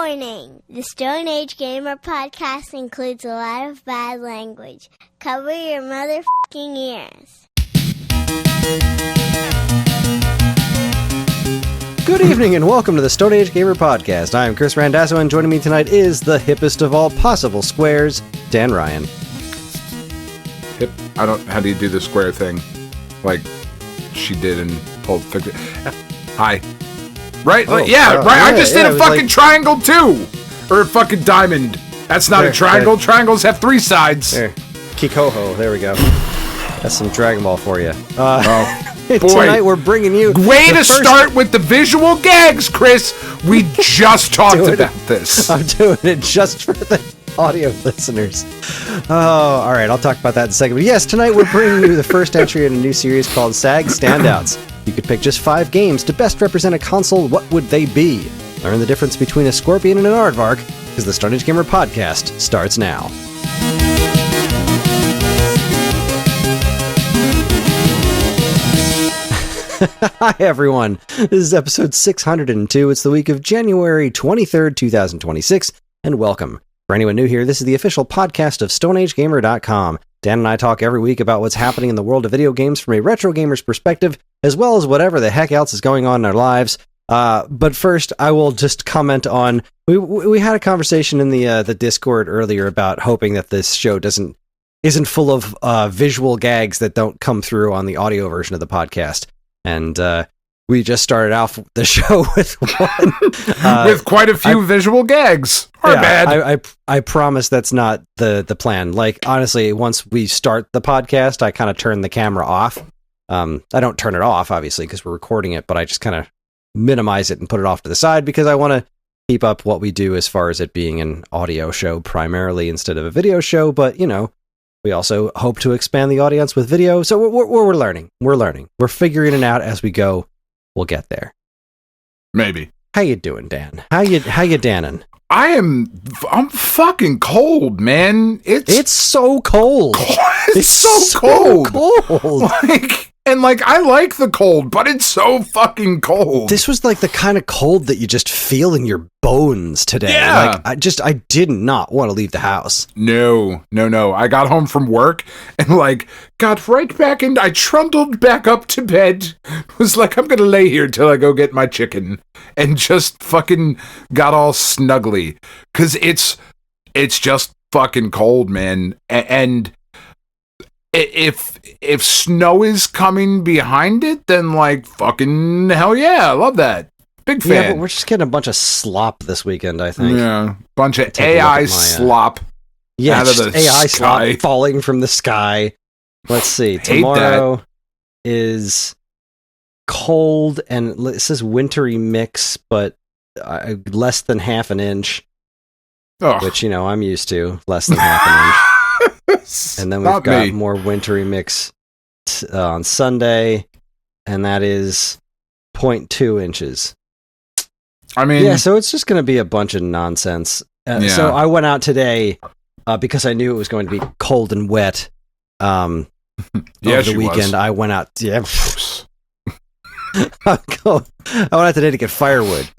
Warning! The Stone Age Gamer podcast includes a lot of bad language. Cover your motherfucking ears. Good evening and welcome to the Stone Age Gamer podcast. I am Kris Randazzo and joining me tonight is the hippest of all possible squares, Dan Ryan. Hip? How do you do the square thing? Like she did in Pulp Fiction. Hi. Right? Oh, right. I just did a fucking triangle too! Or a fucking diamond. That's not a triangle. Triangles have three sides. There. Kikoho, there we go. That's some Dragon Ball for you. Boy. Tonight we're bringing you... Way to start with the visual gags, Kris! We just talked about this. I'm doing it just for the audio listeners. Oh, alright, I'll talk about that in a second. But yes, tonight we're bringing you the first entry in a new series called SAG Standouts. You could pick just 5 games to best represent a console. What would they be? Learn the difference between a Scorpion and an Aardvark, because the Stone Age Gamer podcast starts now. Hi everyone, this is episode 602. It's the week of January 23rd, 2026, and welcome. For anyone new here, this is the official podcast of StoneAgeGamer.com. Dan and I talk every week about what's happening in the world of video games from a retro gamer's perspective, as well as whatever the heck else is going on in our lives. But first, I will just comment on, we had a conversation in the Discord earlier about hoping that this show isn't full of visual gags that don't come through on the audio version of the podcast. And we just started off the show with one. With quite a few visual gags. Bad. I promise that's not the plan. Like, honestly, once we start the podcast, I kind of turn the camera off. I don't turn it off, obviously, because we're recording it, but I just kind of minimize it and put it off to the side because I want to keep up what we do as far as it being an audio show primarily instead of a video show. But, you know, we also hope to expand the audience with video. So we're learning. We're learning. We're figuring it out as we go. We'll get there. Maybe. How you doing, Dan? How you danning? I'm fucking cold, man. It's so cold. It's so cold. I like the cold, but it's so fucking cold. This was like the kind of cold that you just feel in your bones today. Yeah. Like, I did not want to leave the house. No. I got home from work and got right back in. I trundled back up to bed. Was like, I'm gonna lay here till I go get my chicken, and just fucking got all snuggly. 'Cause it's just fucking cold, man. And if snow is coming behind it, then fucking hell yeah, I love that. Big fan. Yeah, but we're just getting a bunch of slop this weekend, I think. Yeah, bunch of AI slop. Yeah, out of the AI sky. slop falling from the sky. Let's see. Tomorrow is cold and it says wintry mix, but less than half an inch. Ugh. Which, you know, I'm used to. Less than half an inch. And then we've got more wintry mix on Sunday, and that is 0.2 inches. I mean... Yeah, so it's just going to be a bunch of nonsense. So I went out today because I knew it was going to be cold and wet over the weekend. I went out... Yeah. I went out today to get firewood.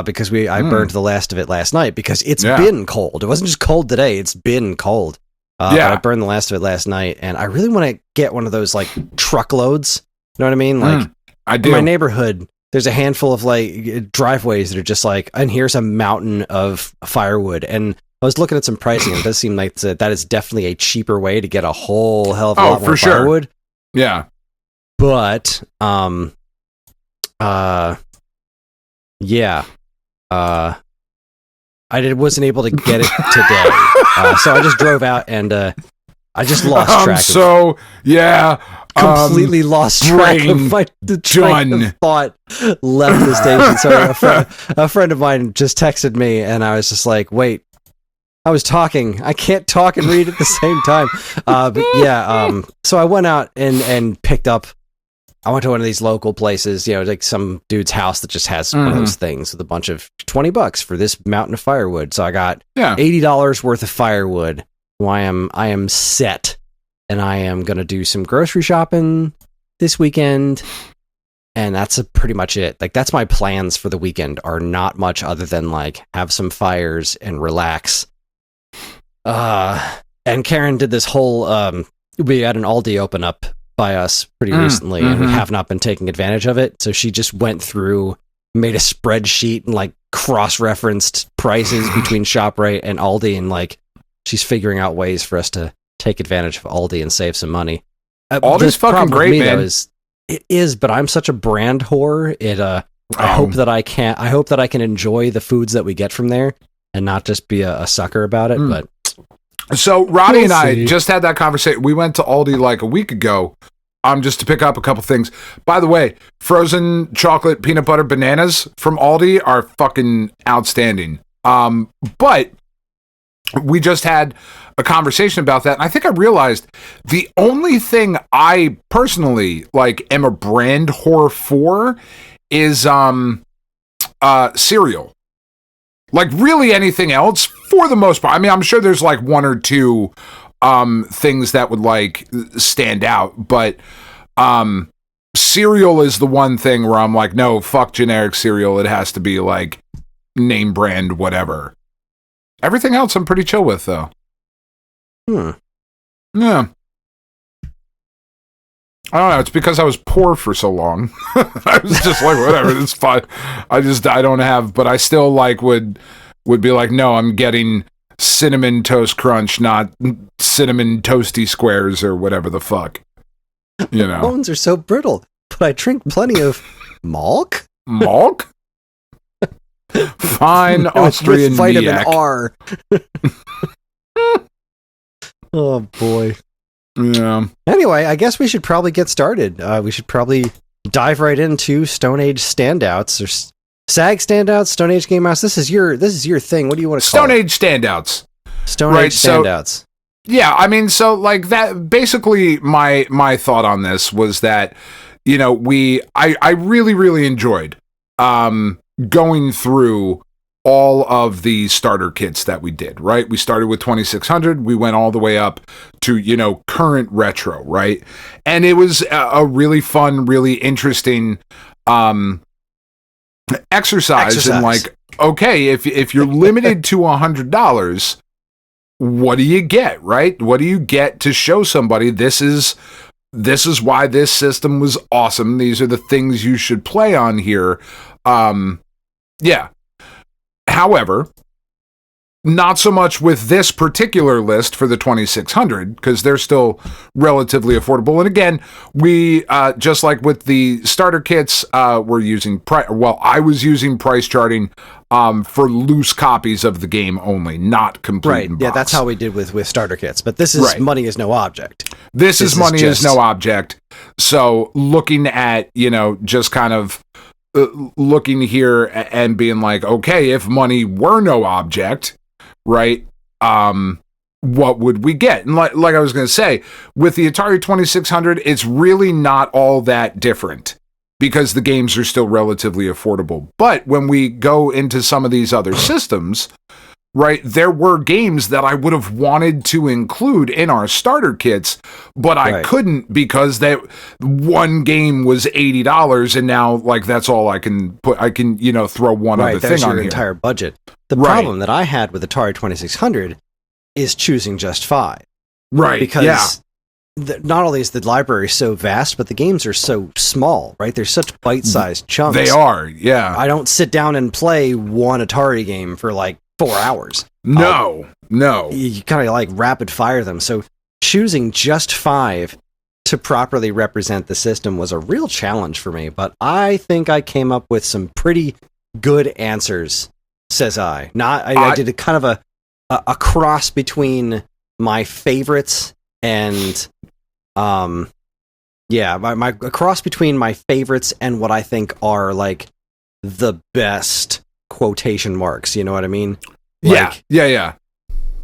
Because I burned the last of it last night because it's been cold. It wasn't just cold today, it's been cold. But I burned the last of it last night, and I really want to get one of those truckloads. You know what I mean? I do. In my neighborhood, there's a handful of driveways that are just and here's a mountain of firewood. And I was looking at some pricing, and it does seem like that is definitely a cheaper way to get a whole hell of a lot more firewood. Yeah. But I wasn't able to get it today. So I just drove out and I just lost track. Completely lost track of my train of thought left the station. So a friend of mine just texted me and I was just like, wait, I was talking. I can't talk and read at the same time. So I went out and picked up. I went to one of these local places, some dude's house that just has one of those things with a bunch of $20 for this mountain of firewood. So I got $80 worth of firewood. So I am set, and I am going to do some grocery shopping this weekend. And that's pretty much it. Like, that's my plans for the weekend, are not much other than, like, have some fires and relax. And Karen did this whole, we had an Aldi open up by us pretty recently, and we have not been taking advantage of it. So she just went through, made a spreadsheet, and, like, cross-referenced prices between ShopRite and Aldi, and, like, she's figuring out ways for us to take advantage of Aldi and save some money. Aldi's fucking great, man. Though, it is, but I'm such a brand whore. I hope that I can enjoy the foods that we get from there and not just be a sucker about it. But so Roddy and I just had that conversation. We went to Aldi like a week ago, just to pick up a couple things. By the way, frozen chocolate peanut butter bananas from Aldi are fucking outstanding. But we just had a conversation about that, and I think I realized the only thing I personally like am a brand whore for is cereal. Like, really anything else, for the most part. I mean, I'm sure there's like one or two things that would like stand out, but cereal is the one thing where I'm like, no, fuck generic cereal. It has to be like name brand whatever. Everything else I'm pretty chill with, though. Yeah. I don't know. It's because I was poor for so long. I was just like, whatever, it's fine. I don't have, but I still like would be like, no, I'm getting cinnamon toast crunch, not cinnamon toasty squares or whatever the fuck. You know, bones are so brittle, but I drink plenty of milk. Milk. Fine Austrian with vitamin Miak. R. Oh boy. Yeah. Anyway, I guess we should probably get started. We should probably dive right into Stone Age Standouts or SAG Standouts, Stone Age Game House. This is your thing. What do you want to call it? Stone Age Standouts. Stone Age Standouts. Yeah, I mean, so like that. Basically, my thought on this was that, you know, I really enjoyed going through all of the starter kits that we did, right? We started with 2600, we went all the way up to, you know, current retro, right? And it was a really fun, really interesting exercise. And like, okay, if you're limited to $100, what do you get, right? What do you get to show somebody this is why this system was awesome. These are the things you should play on here. Yeah. However, not so much with this particular list for the 2600, because they're still relatively affordable. And again, we, just like with the starter kits, we're using, I was using price charting for loose copies of the game only, not complete. Right, yeah, that's how we did with starter kits. But this is money is no object. This is money is no object. So looking at, you know, just kind of looking here and being like, okay, if money were no object, right, what would we get? And like I was going to say, with the Atari 2600, it's really not all that different because the games are still relatively affordable. But when we go into some of these other systems, right, there were games that I would have wanted to include in our starter kits, but I couldn't because that one game was $80, and now like that's all I can put. I can, you know, throw one other thing on your here. Entire budget. The problem that I had with Atari 2600 is choosing just 5. Right. Because not only is the library so vast, but the games are so small, right? They're such bite-sized chunks. They are, yeah. I don't sit down and play one Atari game for like 4 hours. No. You kind of like rapid fire them. So choosing just 5 to properly represent the system was a real challenge for me, but I think I came up with some pretty good answers, says I. I did a kind of a cross between my favorites and a cross between my favorites and what I think are like the best quotation marks, you know what I mean? Like, yeah.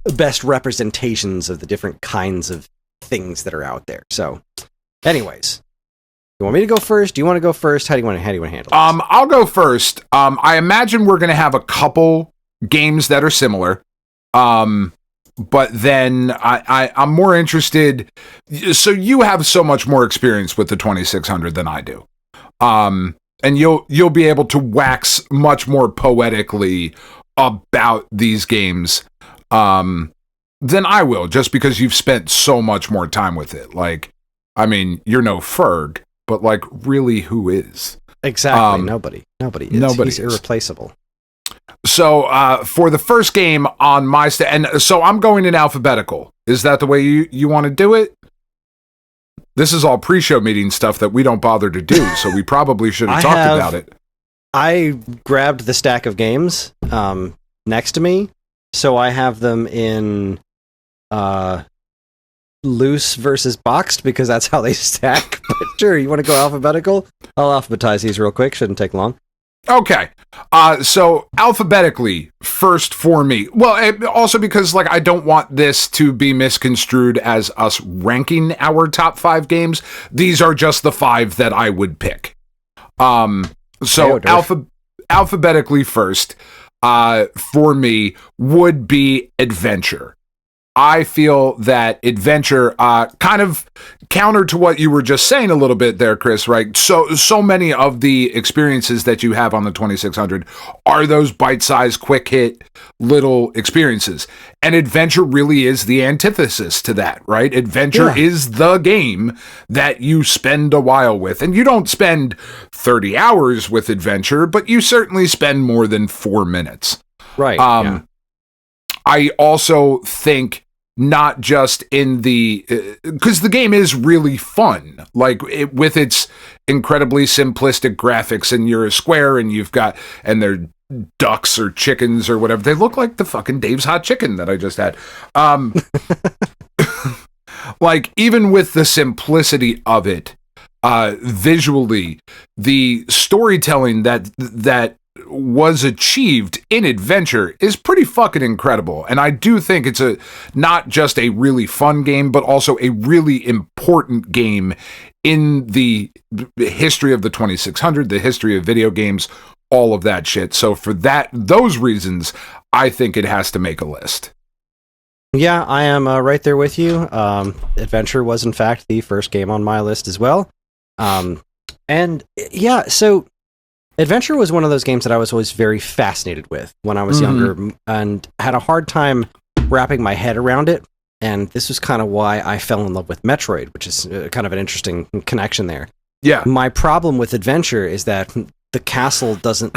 Best representations of the different kinds of things that are out there. So, anyways, you want me to go first? Do you want to go first? How do you want to handle this? I'll go first. I imagine we're going to have a couple games that are similar. But then I'm more interested. So you have so much more experience with the 2600 than I do. And you'll be able to wax much more poetically about these games than I will, just because you've spent so much more time with it. Like, I mean, you're no Ferg, but like, really, who is? Exactly. Nobody is. He's irreplaceable. So for the first game on my and so I'm going in alphabetical. Is that the way you want to do it? This is all pre-show meeting stuff that we don't bother to do, so we probably should have talked about it. I grabbed the stack of games next to me, so I have them in loose versus boxed, because that's how they stack. But sure, you want to go alphabetical? I'll alphabetize these real quick. Shouldn't take long. Okay. So alphabetically first for me. Well, also because like I don't want this to be misconstrued as us ranking our top 5 games. These are just the 5 that I would pick. So alphabetically first for me would be Adventure. I feel that Adventure, kind of counter to what you were just saying a little bit there, Kris, right? So many of the experiences that you have on the 2600 are those bite-sized, quick-hit little experiences. And Adventure really is the antithesis to that, right? Adventure is the game that you spend a while with. And you don't spend 30 hours with Adventure, but you certainly spend more than 4 minutes. Right. I also think not just in the because the game is really fun, like with its incredibly simplistic graphics, and you're a square and you've got and they're ducks or chickens or whatever. They look like the fucking Dave's Hot Chicken that I just had. Like even with the simplicity of it, visually, the storytelling that was achieved in Adventure is pretty fucking incredible. And I do think it's not just a really fun game, but also a really important game in the history of the 2600, the history of video games, all of that shit. So for those reasons, I think it has to make a list. Yeah, I am right there with you. Adventure was in fact the first game on my list as well. And yeah, so Adventure was one of those games that I was always very fascinated with when I was younger, and had a hard time wrapping my head around it. And this was kind of why I fell in love with Metroid, which is kind of an interesting connection there. Yeah. My problem with Adventure is that the castle doesn't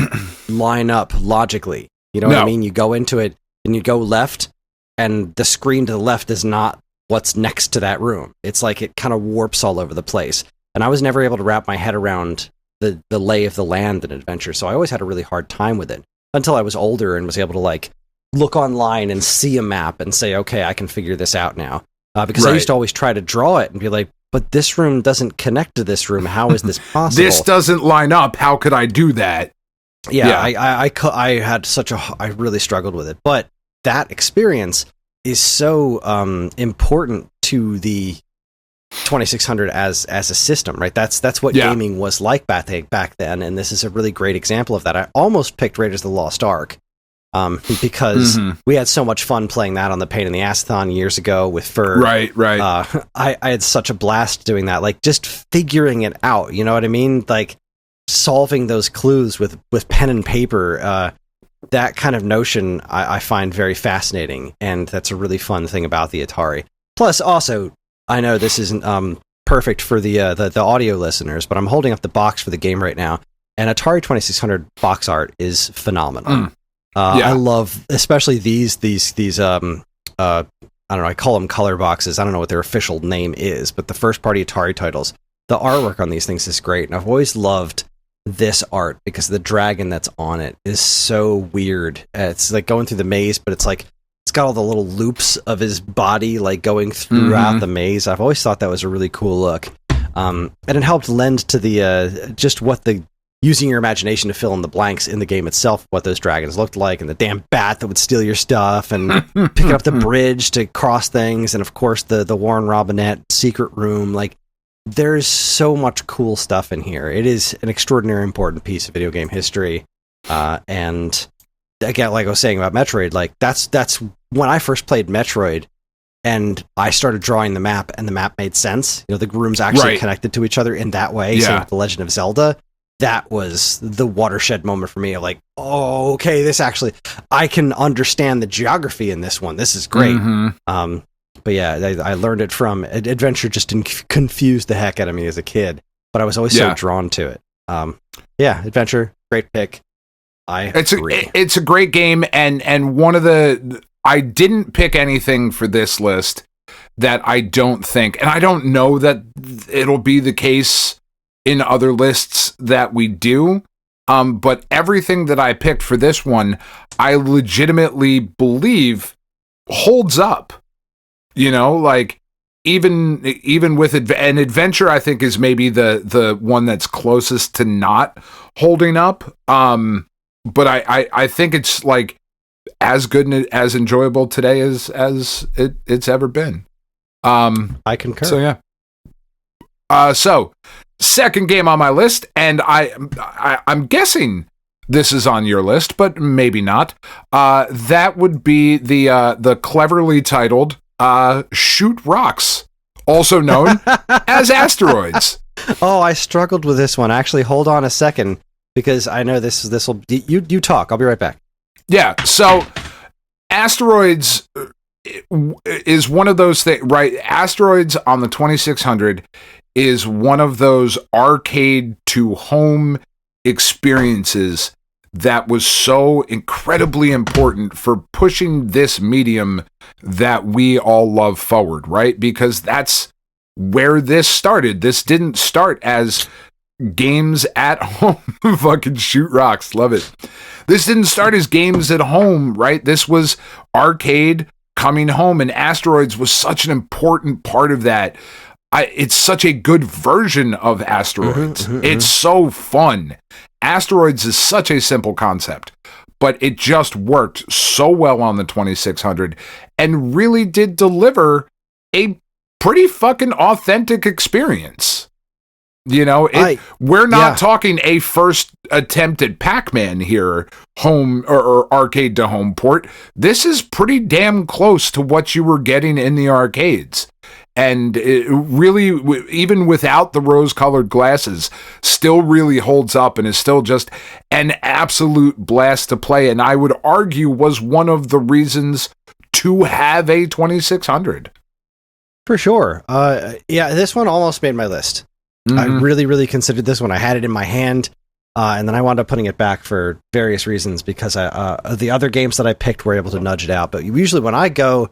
line up logically. You know what I mean? You go into it and you go left, and the screen to the left is not what's next to that room. It's like it kind of warps all over the place. And I was never able to wrap my head around the lay of the land in Adventure, so I always had a really hard time with it until I was older and was able to like look online and see a map and say, okay, I can figure this out now. Because I used to always try to draw it and be like, but this room doesn't connect to this room. How is this possible? This doesn't line up. How could I do that? Yeah. I had I really struggled with it, but that experience is so important to the 2600 as a system, right? That's what gaming was like back then, and this is a really great example of that. I almost picked Raiders of the Lost Ark because we had so much fun playing that on the Pain in the Ass-a-thon years ago with Ferg. Right. I had such a blast doing that, like just figuring it out, you know what I mean? Like solving those clues with pen and paper. That kind of notion I find very fascinating, and that's a really fun thing about the Atari. Plus, also, I know this isn't perfect for the audio listeners, but I'm holding up the box for the game right now, and Atari 2600 box art is phenomenal. I love, especially these I don't know, I call them color boxes. I don't know what their official name is, but the first party Atari titles, the artwork on these things is great, and I've always loved this art because the dragon that's on it is so weird. It's like going through the maze, but it's like it's got all the little loops of his body like going throughout the maze. I've always thought that was a really cool look. And it helped lend to the just what the using your imagination to fill in the blanks in the game itself, what those dragons looked like, and the damn bat that would steal your stuff, and picking up the bridge to cross things, and of course the Warren Robinette secret room. Like, there's so much cool stuff in here. It is an extraordinarily important piece of video game history. And again, like I was saying about Metroid, like that's when I first played Metroid and I started drawing the map, and the map made sense. You know, the rooms actually connected to each other in that way. Same with The Legend of Zelda. that was the watershed moment for me. Like, oh, okay, this actually, I can understand the geography in this one. This is great. But yeah, I learned it from Adventure. Just confused the heck out of me as a kid, but I was always so drawn to it. Yeah, Adventure, great pick. It's a great game, and one of the, I didn't pick anything for this list that I don't think, and I don't know that it'll be the case in other lists that we do. But everything that I picked for this one, I legitimately believe holds up. You know, like even with an Adventure, I think is maybe the one that's closest to not holding up. But I think it's like as good and as enjoyable today as it's ever been. I concur. So yeah. So second game on my list, and I'm guessing this is on your list, but maybe not. That would be the cleverly titled Shoot Rocks, also known as Asteroids. Oh, I struggled with this one. Actually, hold on a second, because I know this will. You talk. I'll be right back. Yeah. So, Asteroids is one of those things, right? Asteroids on the 2600 is one of those arcade to home experiences that was so incredibly important for pushing this medium that we all love forward, right? Because that's where this started. This didn't start as games at home. Fucking Shoot Rocks. Love it. This didn't start as games at home, right? This was arcade coming home, and Asteroids was such an important part of that. It's such a good version of Asteroids. It's so fun. Asteroids is such a simple concept, but it just worked so well on the 2600 and really did deliver a pretty fucking authentic experience. You know, we're not talking a first attempt at Pac-Man here, home or arcade to home port. This is pretty damn close to what you were getting in the arcades. And it really, even without the rose-colored glasses, still really holds up and is still just an absolute blast to play. And I would argue was one of the reasons to have a 2600. For sure. Yeah, this one almost made my list. I really, really considered this one. I had it in my hand, and then I wound up putting it back for various reasons because the other games that I picked were able to nudge it out. But usually when I go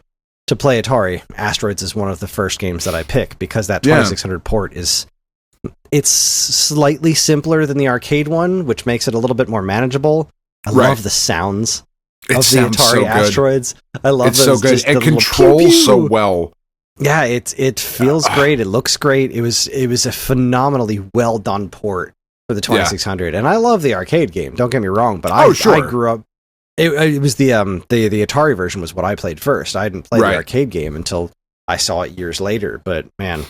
to play Atari, Asteroids is one of the first games that I pick because that 2600 port it's slightly simpler than the arcade one, which makes it a little bit more manageable. I love the sounds of the Atari Asteroids. I love it's so good. It controls so well. Yeah, it feels great. It looks great. It was a phenomenally well done port for the 2600, and I love the arcade game. Don't get me wrong, but I grew up. It was the Atari version was what I played first. I didn't play the arcade game until I saw it years later. But man,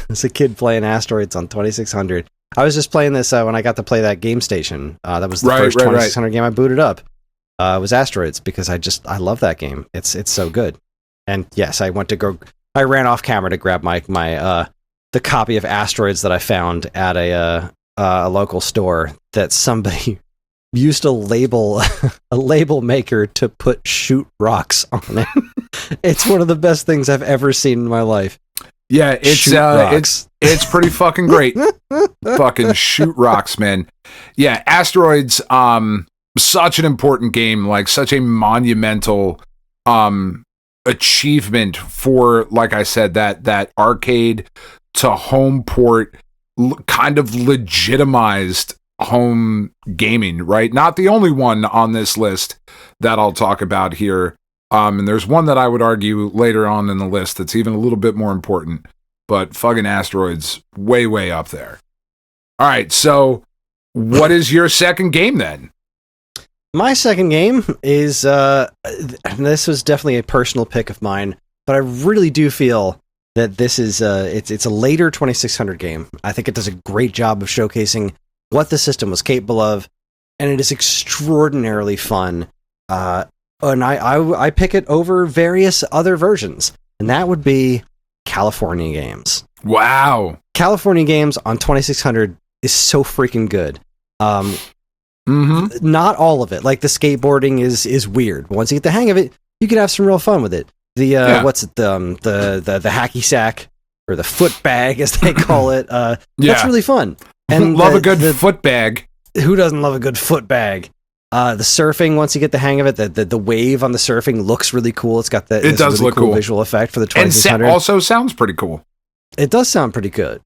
as a kid playing Asteroids on 2600, I was just playing this when I got to play that Game Station. That was the first 2600 game I booted up. Was Asteroids because I love that game. It's so good. And yes, I ran off camera to grab my the copy of Asteroids that I found at a local store that somebody used a label maker to put Shoot Rocks on it. It's one of the best things I've ever seen in my life. Yeah, it's pretty fucking great. Fucking Shoot Rocks, man. Yeah, Asteroids, such an important game, like such a monumental achievement for, like I said, that arcade to home port kind of legitimized home gaming, right? Not the only one on this list that I'll talk about here. And there's one that I would argue later on in the list that's even a little bit more important, but fucking Asteroids way, way up there. All right. So what is your second game then? My second game is, this was definitely a personal pick of mine, but I really do feel that this is, it's a later 2600 game. I think it does a great job of showcasing what the system was capable of, and it is extraordinarily fun. And I pick it over various other versions, and that would be California Games. Wow. California Games on 2600 is so freaking good. Not all of it. Like the skateboarding is weird. Once you get the hang of it, you can have some real fun with it. The the hacky sack or the foot bag as they call it. That's really fun. And love a good foot bag. Who doesn't love a good foot bag? The surfing, once you get the hang of it, the wave on the surfing looks really cool. It's got this really cool visual effect for the 2600. And also sounds pretty cool. It does sound pretty good.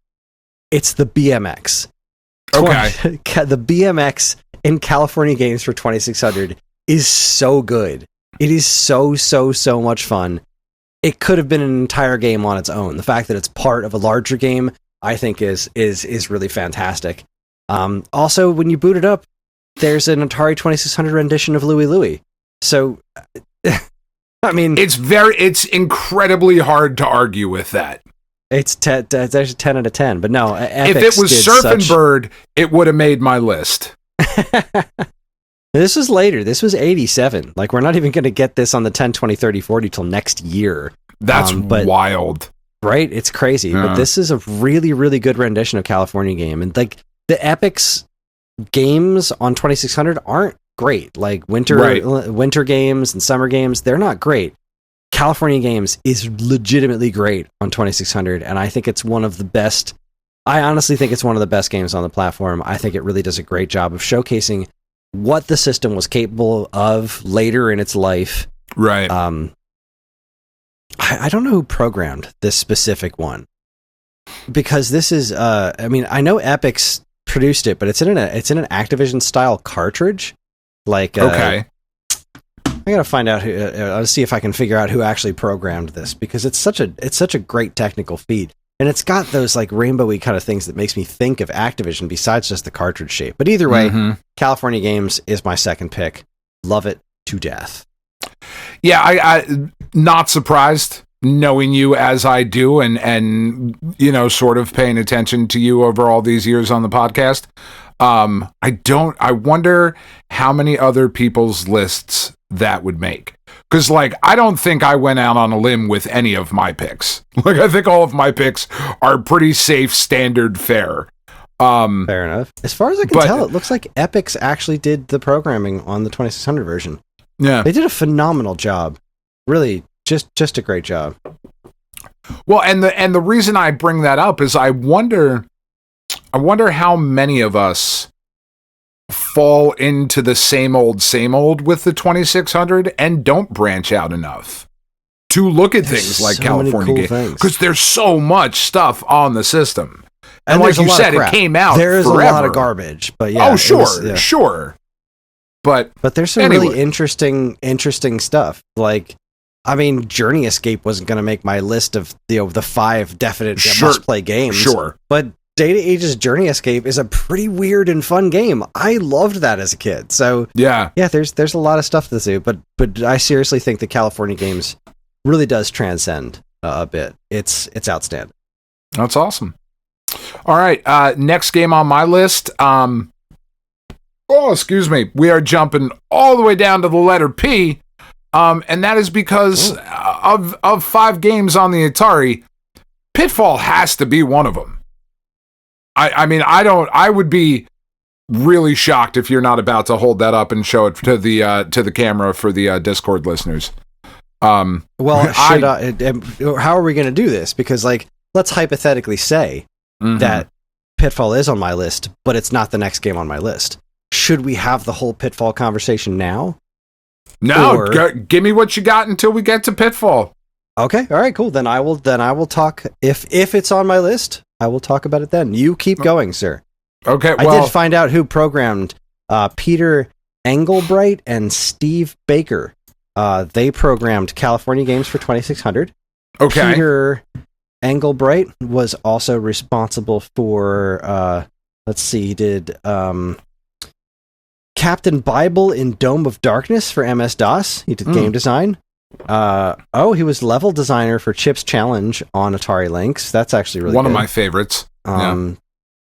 It's the BMX. Okay. The BMX in California games for 2600 is so good. It is so much fun. It could have been an entire game on its own. The fact that it's part of a larger game, I think is really fantastic. Also, when you boot it up, there's an Atari 2600 rendition of Louie Louie. So, I mean, it's incredibly hard to argue with that. It's actually 10 out of 10. But no, if it was Surfin' Bird, it would have made my list. This was later. This was 87. Like, we're not even going to get this on the 10, 20, 30, 40 till next year. That's wild. Right? It's crazy. Yeah. But this is a really, really good rendition of California Game. And, like, the Epic's games on 2600 aren't great. Like, winter games and summer games, they're not great. California Games is legitimately great on 2600, and I think it's one of the best. I honestly think it's one of the best games on the platform. I think it really does a great job of showcasing what the system was capable of later in its life. Right. I don't know who programmed this specific one, because this is. I mean, I know Epic's produced it, but it's in an Activision style cartridge. Like, okay. I gotta find out who. Let's see if I can figure out who actually programmed this, because it's such a great technical feat, and it's got those like rainbowy kind of things that makes me think of Activision besides just the cartridge shape. But either way, California Games is my second pick. Love it to death. Yeah, I not surprised, knowing you as I do, and you know, sort of paying attention to you over all these years on the podcast. I wonder how many other people's lists that would make. Because, like, I don't think I went out on a limb with any of my picks. Like, I think all of my picks are pretty safe, standard fare. Fair enough. As far as I can tell, it looks like Epic's actually did the programming on the 2600 version. Yeah. They did a phenomenal job. Really, just a great job. Well, and the reason I bring that up is I wonder how many of us fall into the same old with the 2600 and don't branch out enough to look at things like California Game, because there's so much stuff on the system. And like you said, it came out There is forever. A lot of garbage, but yeah. Oh, sure, sure. But there's some really interesting stuff. Like, I mean, Journey Escape wasn't going to make my list of the 5 definite must-play games. Sure. But Data Age's Journey Escape is a pretty weird and fun game. I loved that as a kid. So yeah, there's a lot of stuff to do. But I seriously think the California Games really does transcend a bit. It's outstanding. That's awesome. All right, next game on my list. Excuse me. We are jumping all the way down to the letter P, and that is because of 5 games on the Atari, Pitfall has to be one of them. I mean, I would be really shocked if you're not about to hold that up and show it to the camera for the Discord listeners. Well, how are we going to do this? Because, like, let's hypothetically say that Pitfall is on my list, but it's not the next game on my list. Should we have the whole Pitfall conversation now? No, give me what you got until we get to Pitfall. Okay, all right, cool. Then I will talk if it's on my list. I will talk about it then. You keep going, sir. Okay, well, I did find out who programmed Peter Engelbright and Steve Baker. They programmed California Games for 2600. Okay. Peter Engelbright was also responsible for, let's see, he did Captain Bible in Dome of Darkness for MS-DOS. He did game design. He was level designer for Chip's Challenge on Atari Lynx. That's actually really one good. of my favorites. And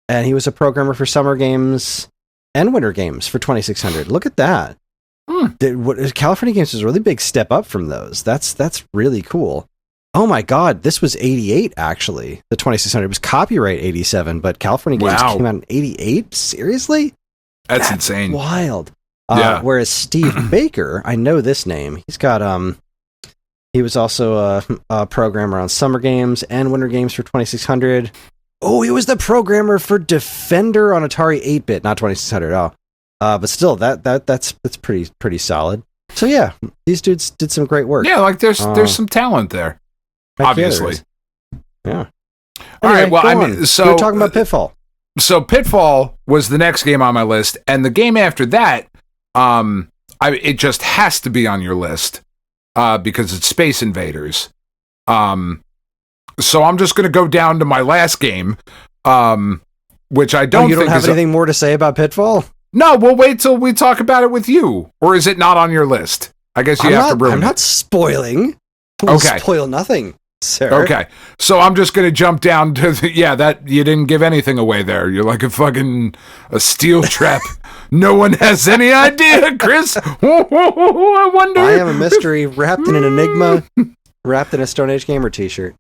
he was a programmer for Summer Games and Winter Games for 2600. Look at that. California Games is a really big step up from those. That's really cool. Oh my God, this was 88 actually. The 2600 was copyright 87, but California Games came out in 88. Seriously? That's insane. Wild. Yeah. Whereas Steve Baker, I know this name. He's got he was also a programmer on Summer Games and Winter Games for 2600. Oh, he was the programmer for Defender on Atari 8-bit, not 2600. But still, that's pretty solid. So yeah, these dudes did some great work. Yeah, like there's some talent there. Obviously. Yeah. All right. Well, so we're talking about Pitfall. So Pitfall was the next game on my list, and the game after that, it just has to be on your list because it's Space Invaders. So I'm just going to go down to my last game, which I don't. You don't have anything more to say about Pitfall? No, we'll wait till we talk about it with you. Or is it not on your list? I guess you have to ruin it. I'm not spoiling. We'll spoil nothing, sir. Okay, so I'm just going to jump down to that you didn't give anything away there. You're like a steel trap. No one has any idea, Kris. I wonder. I am a mystery wrapped in an enigma, wrapped in a Stone Age Gamer t-shirt.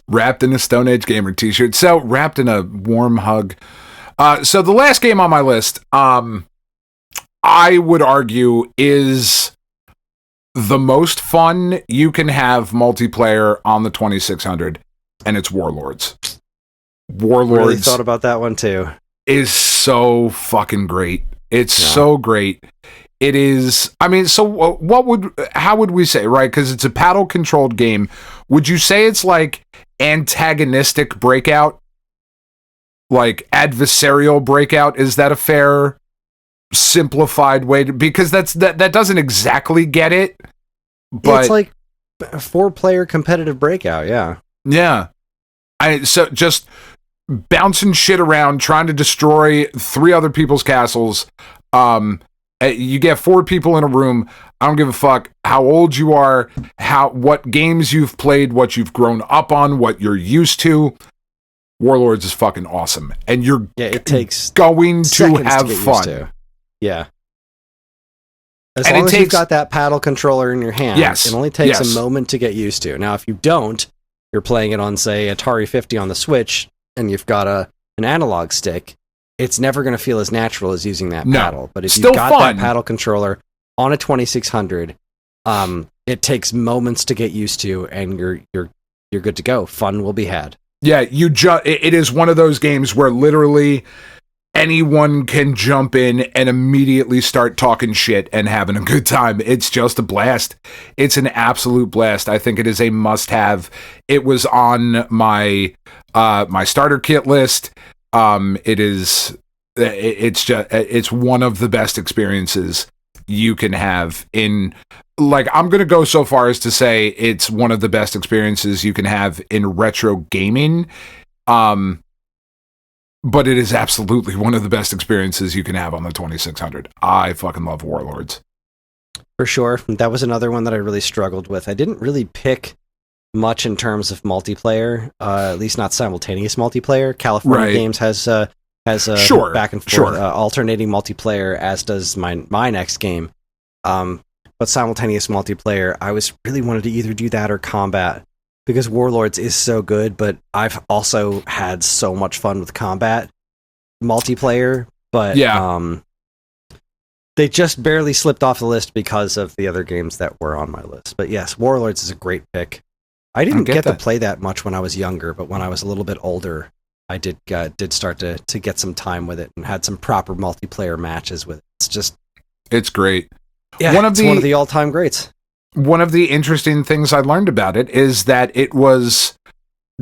Wrapped in a Stone Age Gamer t-shirt. So, wrapped in a warm hug. So, the last game on my list, I would argue, is the most fun you can have multiplayer on the 2600, and it's Warlords. Warlords. Really thought about that one, too. Is so fucking great. It's so great. It is, so how would we say, right? Because it's a paddle-controlled game. Would you say it's like antagonistic Breakout? Like adversarial Breakout? Is that a fair, simplified way to, because that doesn't exactly get it, but it's like a 4-player competitive Breakout, yeah. Yeah. So just bouncing shit around, trying to destroy 3 other people's castles. You get 4 people in a room. I don't give a fuck how old you are, what games you've played, what you've grown up on, what you're used to. Warlords is fucking awesome, and it takes going to have fun. Yeah, as long as you've got that paddle controller in your hand, it only takes a moment to get used to. Now, if you don't, you're playing it on, say, Atari 50 on the Switch, and you've got an analog stick. It's never going to feel as natural as using that paddle. But if you've got that paddle controller on a 2600, it takes moments to get used to, and you're good to go. Fun will be had. Yeah, it is one of those games where literally anyone can jump in and immediately start talking shit and having a good time. It's just a blast. It's an absolute blast. I think it is a must-have. It was on my my starter kit list. It's one of the best experiences you can have in, like, I'm going to go so far as to say it's one of the best experiences you can have in retro gaming. But it is absolutely one of the best experiences you can have on the 2600. I fucking love Warlords. For sure. That was another one that I really struggled with. I didn't really pick much in terms of multiplayer, at least not simultaneous multiplayer. California Games has a back and forth alternating multiplayer, as does my next game. But simultaneous multiplayer, I really wanted to either do that or combat, because Warlords is so good, but I've also had so much fun with combat multiplayer, but they just barely slipped off the list because of the other games that were on my list. But yes, Warlords is a great pick. I didn't get to play that much when I was younger, but when I was a little bit older, I did start to get some time with it and had some proper multiplayer matches with it. It's great. Yeah, one of the all-time greats. One of the interesting things I learned about it is that it was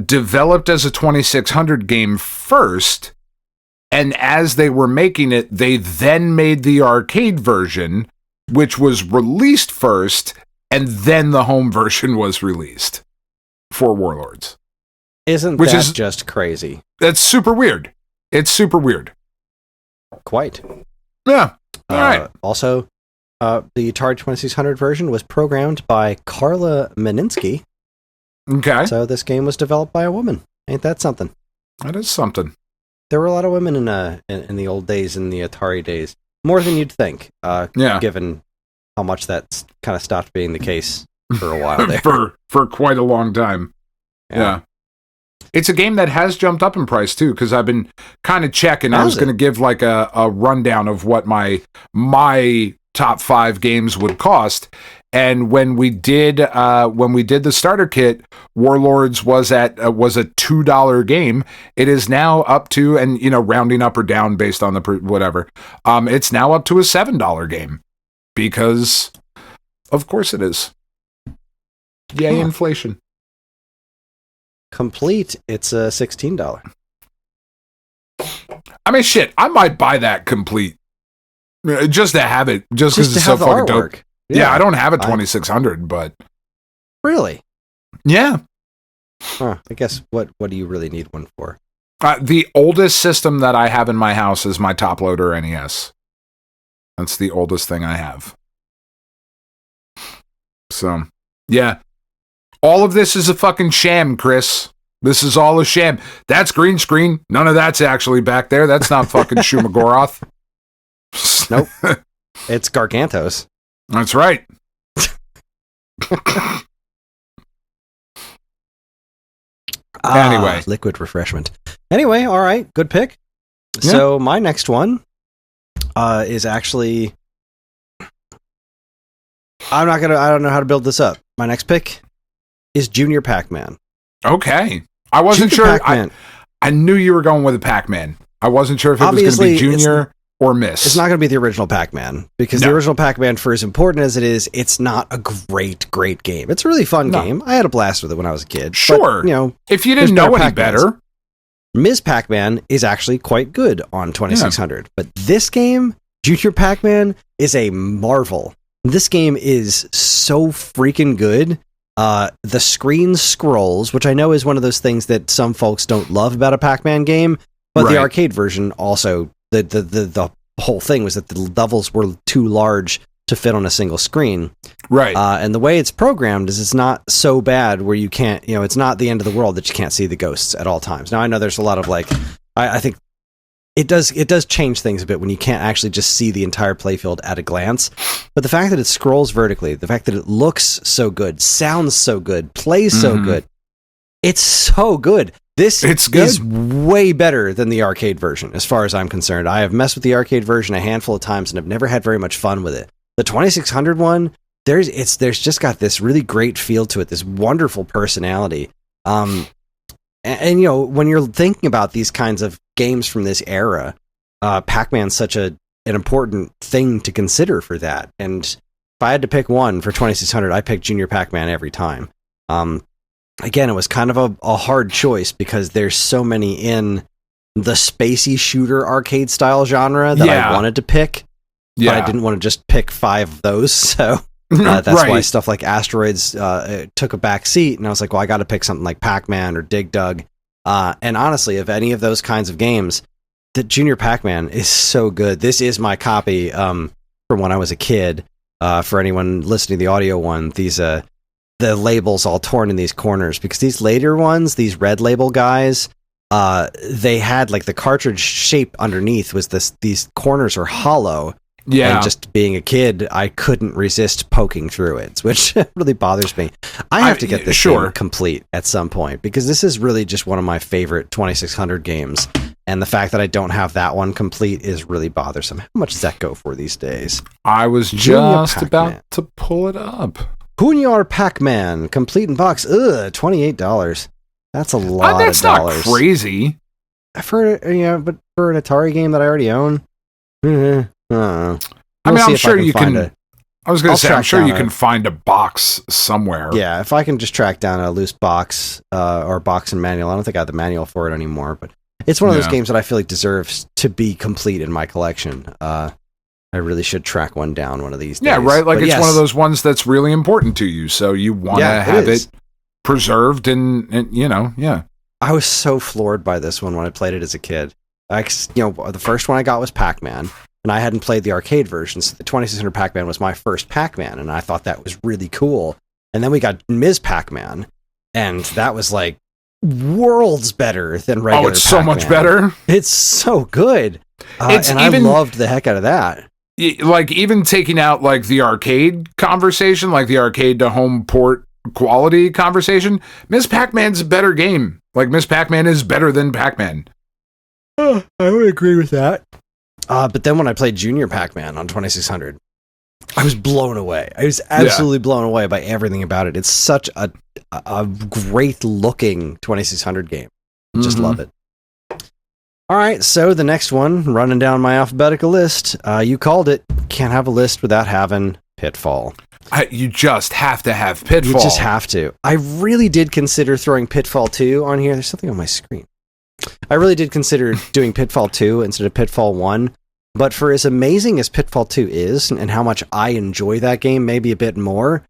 developed as a 2600 game first, and as they were making it, they then made the arcade version, which was released first, and then the home version was released for Warlords. Isn't that just crazy? That's super weird. It's super weird. Quite. Yeah. All right. Also, the Atari 2600 version was programmed by Carla Meninsky. Okay. So this game was developed by a woman. Ain't that something? That is something. There were a lot of women in the old days, in the Atari days. More than you'd think, given how much that's kind of stopped being the case for a while there. for quite a long time. Yeah. It's a game that has jumped up in price too, because I've been kind of checking. I was going to give like a rundown of what my top 5 games would cost. And when we did the starter kit, Warlords was a $2 game. It is now up to, and rounding up or down based on the whatever, it's now up to a $7 game, because of course it is. Yay, inflation. Complete, it's a $16. I mean, shit, I might buy that complete just to have it, just because it's so fucking dope. Yeah, I don't have a 2600, but really, yeah. Huh, I guess what do you really need one for? The oldest system that I have in my house is my top loader NES. That's the oldest thing I have. So, yeah. All of this is a fucking sham, Kris. This is all a sham. That's green screen. None of that's actually back there. That's not fucking Shumagoroth. Nope. It's Gargantos. That's right. Anyway. Liquid refreshment. Anyway, all right. Good pick. Yeah. So my next one is actually... I don't know how to build this up. My next pick is Junior Pac-Man. Okay. I wasn't sure. I knew you were going with a Pac-Man. I wasn't sure if it was going to be Junior or Miss. It's not going to be the original Pac-Man, because the original Pac-Man, for as important as it is, it's not a great game. It's a really fun game. I had a blast with it when I was a kid. Sure. But, if you didn't know any better. Ms. Pac-Man is actually quite good on 2600. But this game, Junior Pac-Man, is a marvel. This game is so freaking good. The screen scrolls, which I know is one of those things that some folks don't love about a Pac-Man game, but the arcade version also, the whole thing was that the levels were too large to fit on a single screen. Right. And the way it's programmed is it's not so bad where you can't, it's not the end of the world that you can't see the ghosts at all times. Now, I know there's a lot of I think it does change things a bit when you can't actually just see the entire playfield at a glance. But the fact that it scrolls vertically, the fact that it looks so good, sounds so good, plays so good, it's so good. This is way better than the arcade version, as far as I'm concerned. I have messed with the arcade version a handful of times and have never had very much fun with it. The 2600 one, there's just got this really great feel to it, this wonderful personality. And when you're thinking about these kinds of games from this era, Pac-Man's such an important thing to consider for that. And if I had to pick one for 2600, I picked Junior Pac-Man every time. Again, it was kind of a hard choice because there's so many in the spacey shooter arcade style genre that I wanted to pick. But I didn't want to just pick 5 of those. So that's why stuff like Asteroids took a back seat. And I was like, well, I got to pick something like Pac-Man or Dig Dug. And honestly, of any of those kinds of games, the Junior Pac-Man is so good. This is my copy from when I was a kid. For anyone listening to the audio one, the labels all torn in these corners, because these later ones, these red label guys, they had like the cartridge shape underneath was these corners are hollow. Yeah. And just being a kid, I couldn't resist poking through it, which really bothers me. I have to get this game complete at some point, because this is really just one of my favorite 2600 games. And the fact that I don't have that one complete is really bothersome. How much does that go for these days? I was just about to pull it up. Junior Pac-Man, complete in box. $28. That's a lot of dollars. That's not crazy. For but for an Atari game that I already own, I'm sure you can. I was going to say, I'm sure you can find a box somewhere. Yeah, if I can just track down a loose box or box and manual. I don't think I have the manual for it anymore, but it's one of those games that I feel like deserves to be complete in my collection. I really should track one down one of these days. Yeah, right? Like, it's one of those ones that's really important to you, so you want to have it preserved and I was so floored by this one when I played it as a kid. The first one I got was Pac-Man, and I hadn't played the arcade version, so the 2600 Pac-Man was my first Pac-Man, and I thought that was really cool. And then we got Ms. Pac-Man, and that was like worlds better than regular Pac-Man. Oh, it's so much better. It's so good. I loved the heck out of that. Like, even taking out like the arcade conversation, like the arcade to home port quality conversation, Ms. Pac-Man's a better game Like, Miss Pac-Man is better than Pac-Man. I would agree with that. But then when I played Junior Pac-Man on 2600, I was blown away. I was absolutely blown away by everything about it. It's such a great looking 2600 game. Just love it. All right, so the next one, running down my alphabetical list, you called it. Can't have a list without having Pitfall. You just have to have Pitfall. You just have to. I really did consider throwing Pitfall 2 on here. There's something on my screen. I really did consider doing Pitfall 2 instead of Pitfall 1. But for as amazing as Pitfall 2 is, and how much I enjoy that game, maybe a bit more,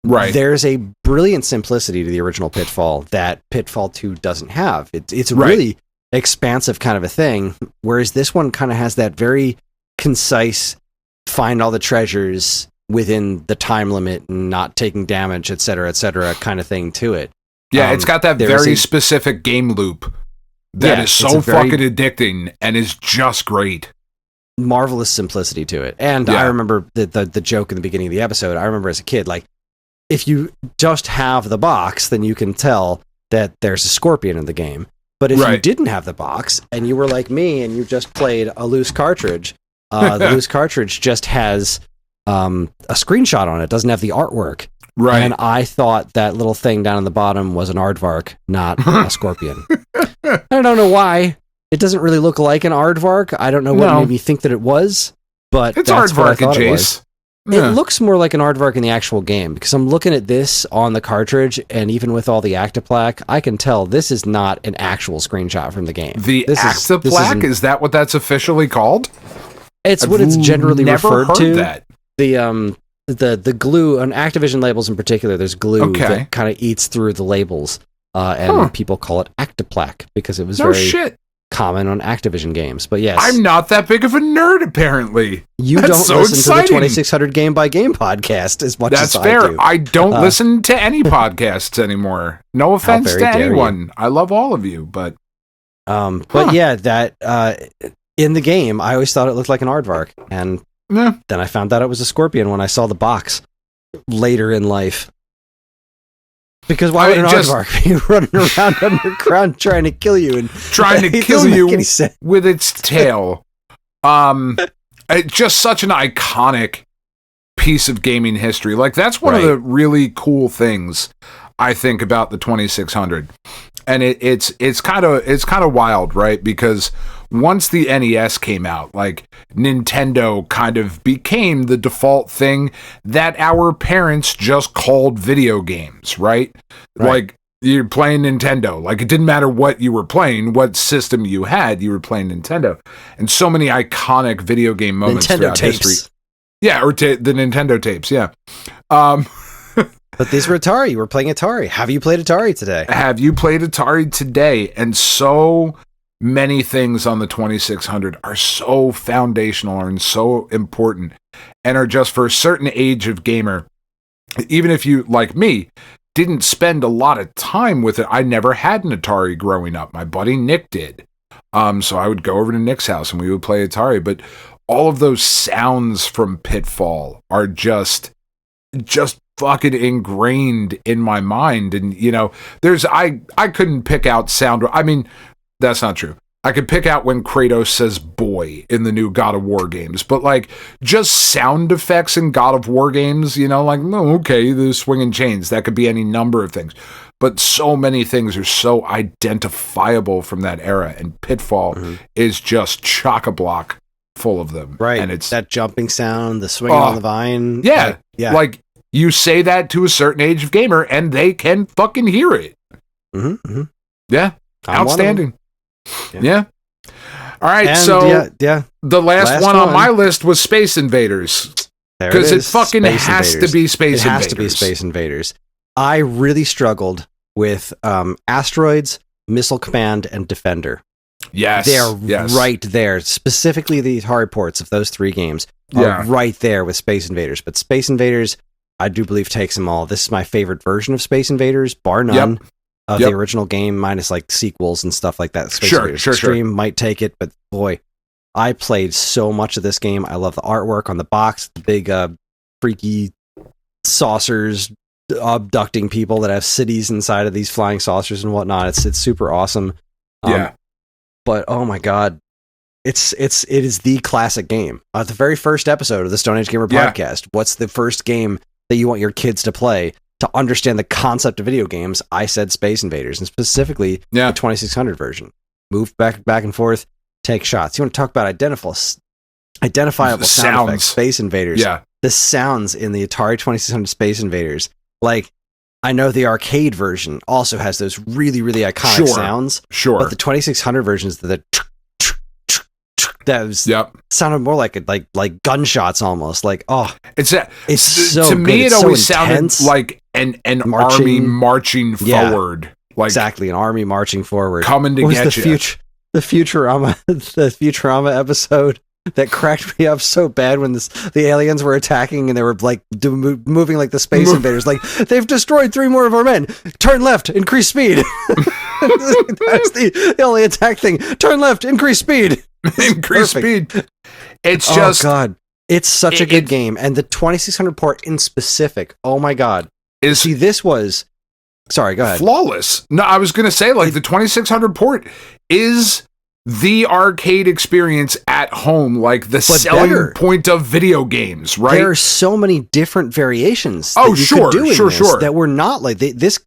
right? There's a brilliant simplicity to the original Pitfall that Pitfall 2 doesn't have. It's a really expansive kind of a thing, whereas this one kind of has that very concise, find all the treasures within the time limit and not taking damage, etc., kind of thing to it. Yeah, it's got that very specific game loop that is so fucking addicting and is just great. Marvelous simplicity to it. And I remember the joke in the beginning of the episode. I remember as a kid, like, if you just have the box, then you can tell that there's a scorpion in the game. But if you didn't have the box and you were like me and you just played a loose cartridge, the loose cartridge just has a screenshot on it. It doesn't have the artwork. Right. And I thought that little thing down in the bottom was an aardvark, not a scorpion. I don't know why. It doesn't really look like an aardvark. I don't know what made me think that it was, but it's that's what I aardvark thought it was. Jace. It looks more like an aardvark in the actual game, because I'm looking at this on the cartridge, and even with all the Actiplaque, I can tell this is not an actual screenshot from the game. The Actiplaque? Is that what that's officially called? It's what it's generally referred to. That. The glue on Activision labels in particular, there's glue that kind of eats through the labels, and people call it Actiplaque because it was common on Activision games. But yes, I'm not that big of a nerd. Apparently, you don't listen to the 2600 Game by Game podcast as much as I do. That's fair. I don't listen to any podcasts anymore. No offense to anyone. I love all of you, but yeah, that in the game, I always thought it looked like an aardvark, and then I found out it was a scorpion when I saw the box later in life. Because why would an aardvark be running around underground trying to kill you and trying to kill you with its tail? It's just such an iconic piece of gaming history. Like, that's one of the really cool things I think about the 2600. And it's kind of wild, right? Because once the NES came out, like, Nintendo kind of became the default thing that our parents just called video games, right? Like, you're playing Nintendo. Like, it didn't matter what you were playing, what system you had, you were playing Nintendo. And so many iconic video game moments throughout history. Yeah, or the Nintendo tapes, yeah. But these were Atari. You were playing Atari. Have you played Atari today? Have you played Atari today? And so many things on the 2600 are so foundational and so important and are just for a certain age of gamer. Even if you, like me, didn't spend a lot of time with it. I never had an Atari growing up. My buddy Nick did. So I would go over to Nick's house and we would play Atari. But all of those sounds from Pitfall are just fucking ingrained in my mind. And, you know, I couldn't pick out sound. I mean, that's not true. I could pick out when Kratos says boy in the new God of War games, but like just sound effects in God of War games, you know, like, no, okay, the swinging chains, that could be any number of things, but so many things are so identifiable from that era, and Pitfall is just chock-a-block full of them. Right. And it's that jumping sound, the swinging on the vine. Yeah. Like, you say that to a certain age of gamer and they can fucking hear it. Yeah. Outstanding. Yeah. All right. And so the last one on my list was Space Invaders. Because it fucking has to be Space Invaders. It has to be Space Invaders. I really struggled with Asteroids, Missile Command, and Defender. Yes. They're right there. Specifically, the Atari ports of those three games are right there with Space Invaders. But Space Invaders, I do believe, takes them all. This is my favorite version of Space Invaders, bar none. Of the original game, minus like sequels and stuff like that. Space Invaders Extreme might take it, but boy, I played so much of this game. I love the artwork on the box, the big freaky saucers abducting people that have cities inside of these flying saucers and whatnot. It's super awesome. But oh my god, it is the classic game. The very first episode of the Stone Age Gamer podcast. What's the first game that you want your kids to play to understand the concept of video games? I said Space Invaders, and specifically the 2600 version. Move back and forth, take shots. You want to talk about identifiable sound effects? Space Invaders. Yeah. The sounds in the Atari 2600 Space Invaders. Like, I know the arcade version also has those really, really iconic sounds. Sure. But the 2600 versions, that was sounded more like gunshots almost. Like, it's so to me, it always sounded like an army marching forward. Like, exactly, an army marching forward. Coming to get you. The Futurama episode that cracked me up so bad when the aliens were attacking and they were like moving like the Space Invaders. Like, they've destroyed 3 more of our men. Turn left, increase speed. That's the only attack thing. Turn left, increase speed. Increase speed. It's just, oh god, it's such a good game. And the 2600 port in specific, oh my god. This was, sorry, go ahead. Flawless. No, I was going to say, like, the 2600 port is the arcade experience at home, like the selling point of video games, right? There are so many different variations that you could do in this that were not like, this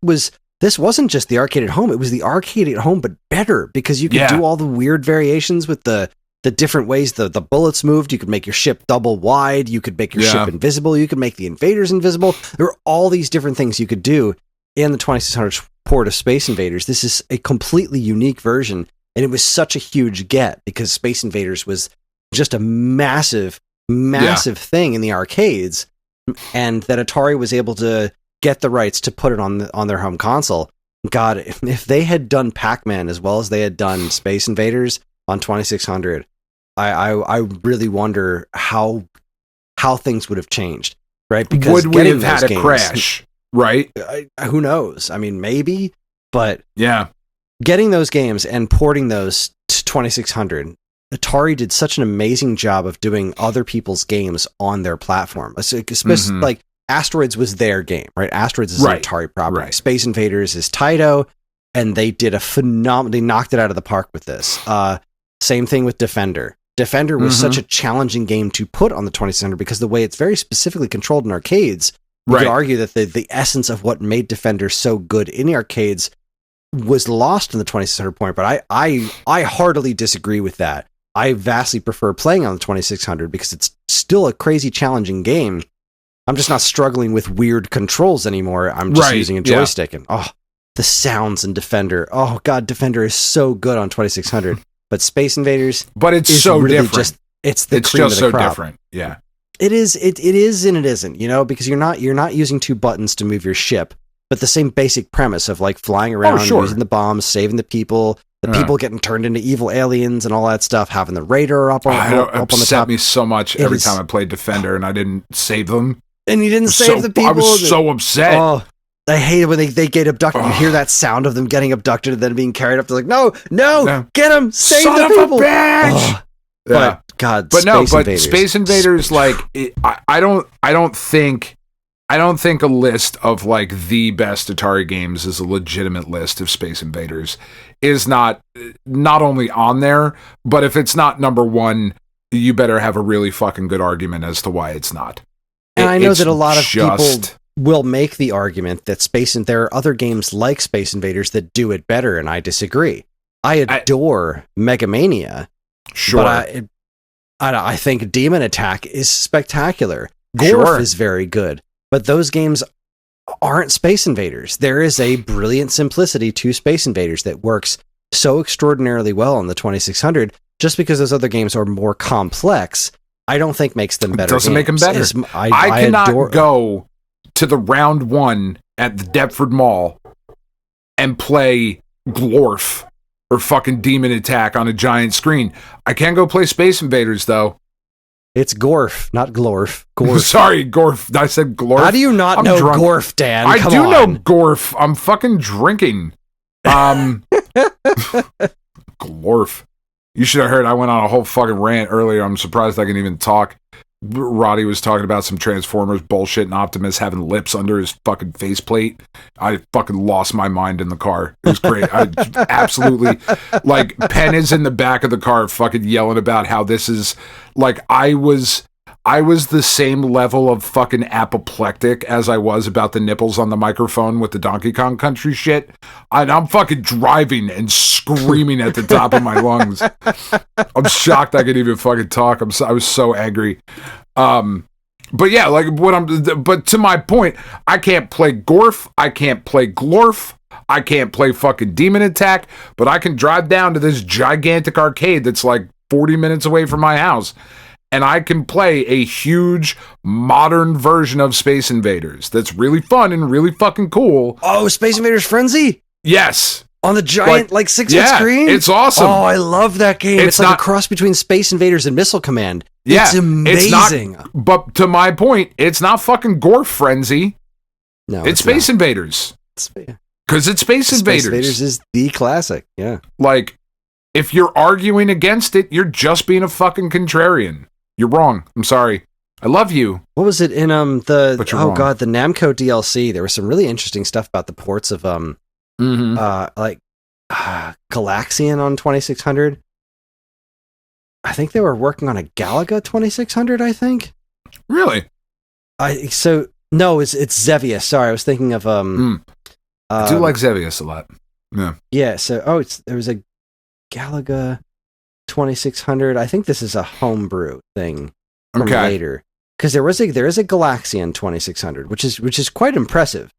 wasn't just the arcade at home, it was the arcade at home, but better, because you could do all the weird variations with the different ways the bullets moved. You could make your ship double wide, you could make your ship invisible, you could make the invaders invisible. There were all these different things you could do in the 2600 port of Space Invaders. This is a completely unique version, and it was such a huge get because Space Invaders was just a massive thing in the arcades, and that Atari was able to get the rights to put it on their home console. God, if they had done Pac-Man as well as they had done Space Invaders on 2600, I really wonder how things would have changed, right? Because would we have had a crash, right? Who knows? I mean, maybe, but getting those games and porting those to 2600, Atari did such an amazing job of doing other people's games on their platform. Especially, like, Asteroids was their game, right? Asteroids is an Atari property. Right. Space Invaders is Taito, and they did they knocked it out of the park with this. Same thing with Defender. Defender was such a challenging game to put on the 2600 because the way it's very specifically controlled in arcades, you could argue that the essence of what made Defender so good in the arcades was lost in the 2600 point, but I heartily disagree with that. I vastly prefer playing on the 2600 because it's still a crazy challenging game. I'm just not struggling with weird controls anymore. I'm just using a joystick, and the sounds in Defender. Oh god, Defender is so good on 2600. But Space Invaders, but it's so really different. It's just so different. Yeah, it is. It is, and it isn't. You know, because you're not using 2 buttons to move your ship, but the same basic premise of like flying around, using the bombs, saving the people getting turned into evil aliens, and all that stuff. Having the radar up on the top. It upset me so much every time I played Defender, and I didn't save them. And you didn't save the people. I was so upset. Oh, I hate it when they get abducted. You hear that sound of them getting abducted and then being carried up. They're like, no, get them, save the people. Son of a bitch! But God, Space Invaders, like, I don't think a list of like the best Atari games is a legitimate list if Space Invaders is not only on there, but if it's not number 1, you better have a really fucking good argument as to why it's not. And I know that a lot of people will make the argument that there are other games like Space Invaders that do it better, and I disagree. I adore Mega Mania, but I think Demon Attack is spectacular. Gorf is very good, but those games aren't Space Invaders. There is a brilliant simplicity to Space Invaders that works so extraordinarily well on the 2600. Just because those other games are more complex, I don't think makes them better. It doesn't make them better. I cannot go to the round 1 at the Deptford Mall and play Glorf or fucking Demon Attack on a giant screen. I can go play Space Invaders, though. It's Gorf, not Glorf. Gorf. Sorry, Gorf. I said Glorf. How do you not know drunk. Gorf, Dan? I do know Gorf. I'm fucking drinking. Glorf. You should have heard I went on a whole fucking rant earlier. I'm surprised I can even talk. Roddy was talking about some Transformers bullshit and Optimus having lips under his fucking faceplate. I fucking lost my mind in the car. It was great. I absolutely, like, Penn is in the back of the car fucking yelling about how this is, like, I was the same level of fucking apoplectic as I was about the nipples on the microphone with the Donkey Kong Country shit. And I'm fucking driving and screaming at the top of my lungs. I'm shocked I could even fucking talk. I was so angry. But yeah, like but to my point, I can't play Gorf. I can't play Glorf. I can't play fucking Demon Attack, but I can drive down to this gigantic arcade that's like 40 minutes away from my house. And I can play a huge modern version of Space Invaders that's really fun and really fucking cool. Oh, Space Invaders Frenzy? Yes. On the giant, like 6-inch screen? It's awesome. Oh, I love that game. It's like a cross between Space Invaders and Missile Command. Yeah, it's amazing. But to my point, it's not fucking Gorf Frenzy. No, it's Space Invaders. Because it's Space Invaders. Space Invaders is the classic, yeah. Like, if you're arguing against it, you're just being a fucking contrarian. You're wrong. I'm sorry. I love you. What was it in the Namco DLC? There was some really interesting stuff about the ports of Galaxian on 2600. I think they were working on a Galaga 2600, I think. Really? No, it's Xevious. Sorry, I was thinking of I do like Xevious a lot. Yeah. Yeah, so there was a Galaga 2600. I think this is a homebrew thing from later, because there is a Galaxian 2600, which is quite impressive.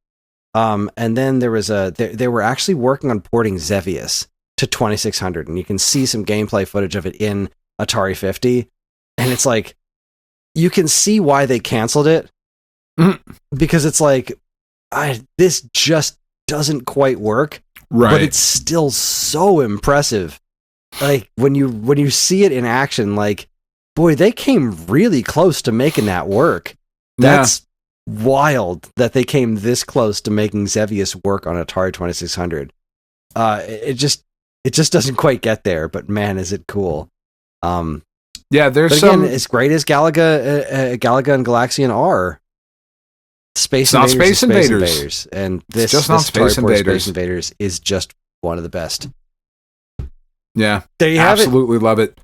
And then there was they were actually working on porting Xevious to 2600, and you can see some gameplay footage of it in Atari 50, and it's like you can see why they canceled it, because it's like this just doesn't quite work, right? But it's still so impressive. Like when you see it in action, like, boy, they came really close to making that work. That's wild that they came this close to making Xevious work on Atari 2600. It just doesn't quite get there, but man, is it cool. There's again, as great as Galaga and Galaxian are, Space Invaders, and this Space Invaders is just one of the best. Yeah, there you have it. Absolutely love it.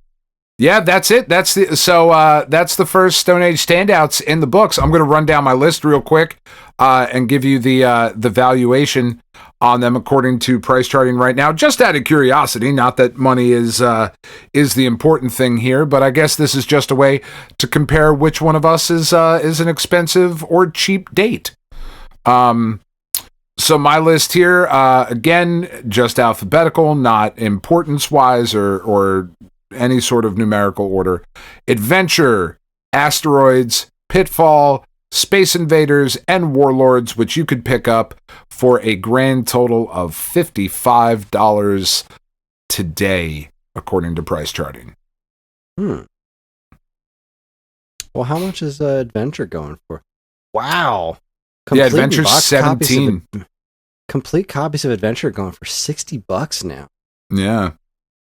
Yeah, that's it. That's the first Stone Age standouts in the books. I'm going to run down my list real quick and give you the valuation on them according to price charting right now. Just out of curiosity, not that money is the important thing here, but I guess this is just a way to compare which one of us is an expensive or cheap date. So my list here, again, just alphabetical, not importance-wise or any sort of numerical order. Adventure, Asteroids, Pitfall, Space Invaders, and Warlords, which you could pick up for a grand total of $55 today, according to price charting. Well, how much is Adventure going for? Wow. Adventure 17. Complete copies of Adventure going for $60 now. Yeah.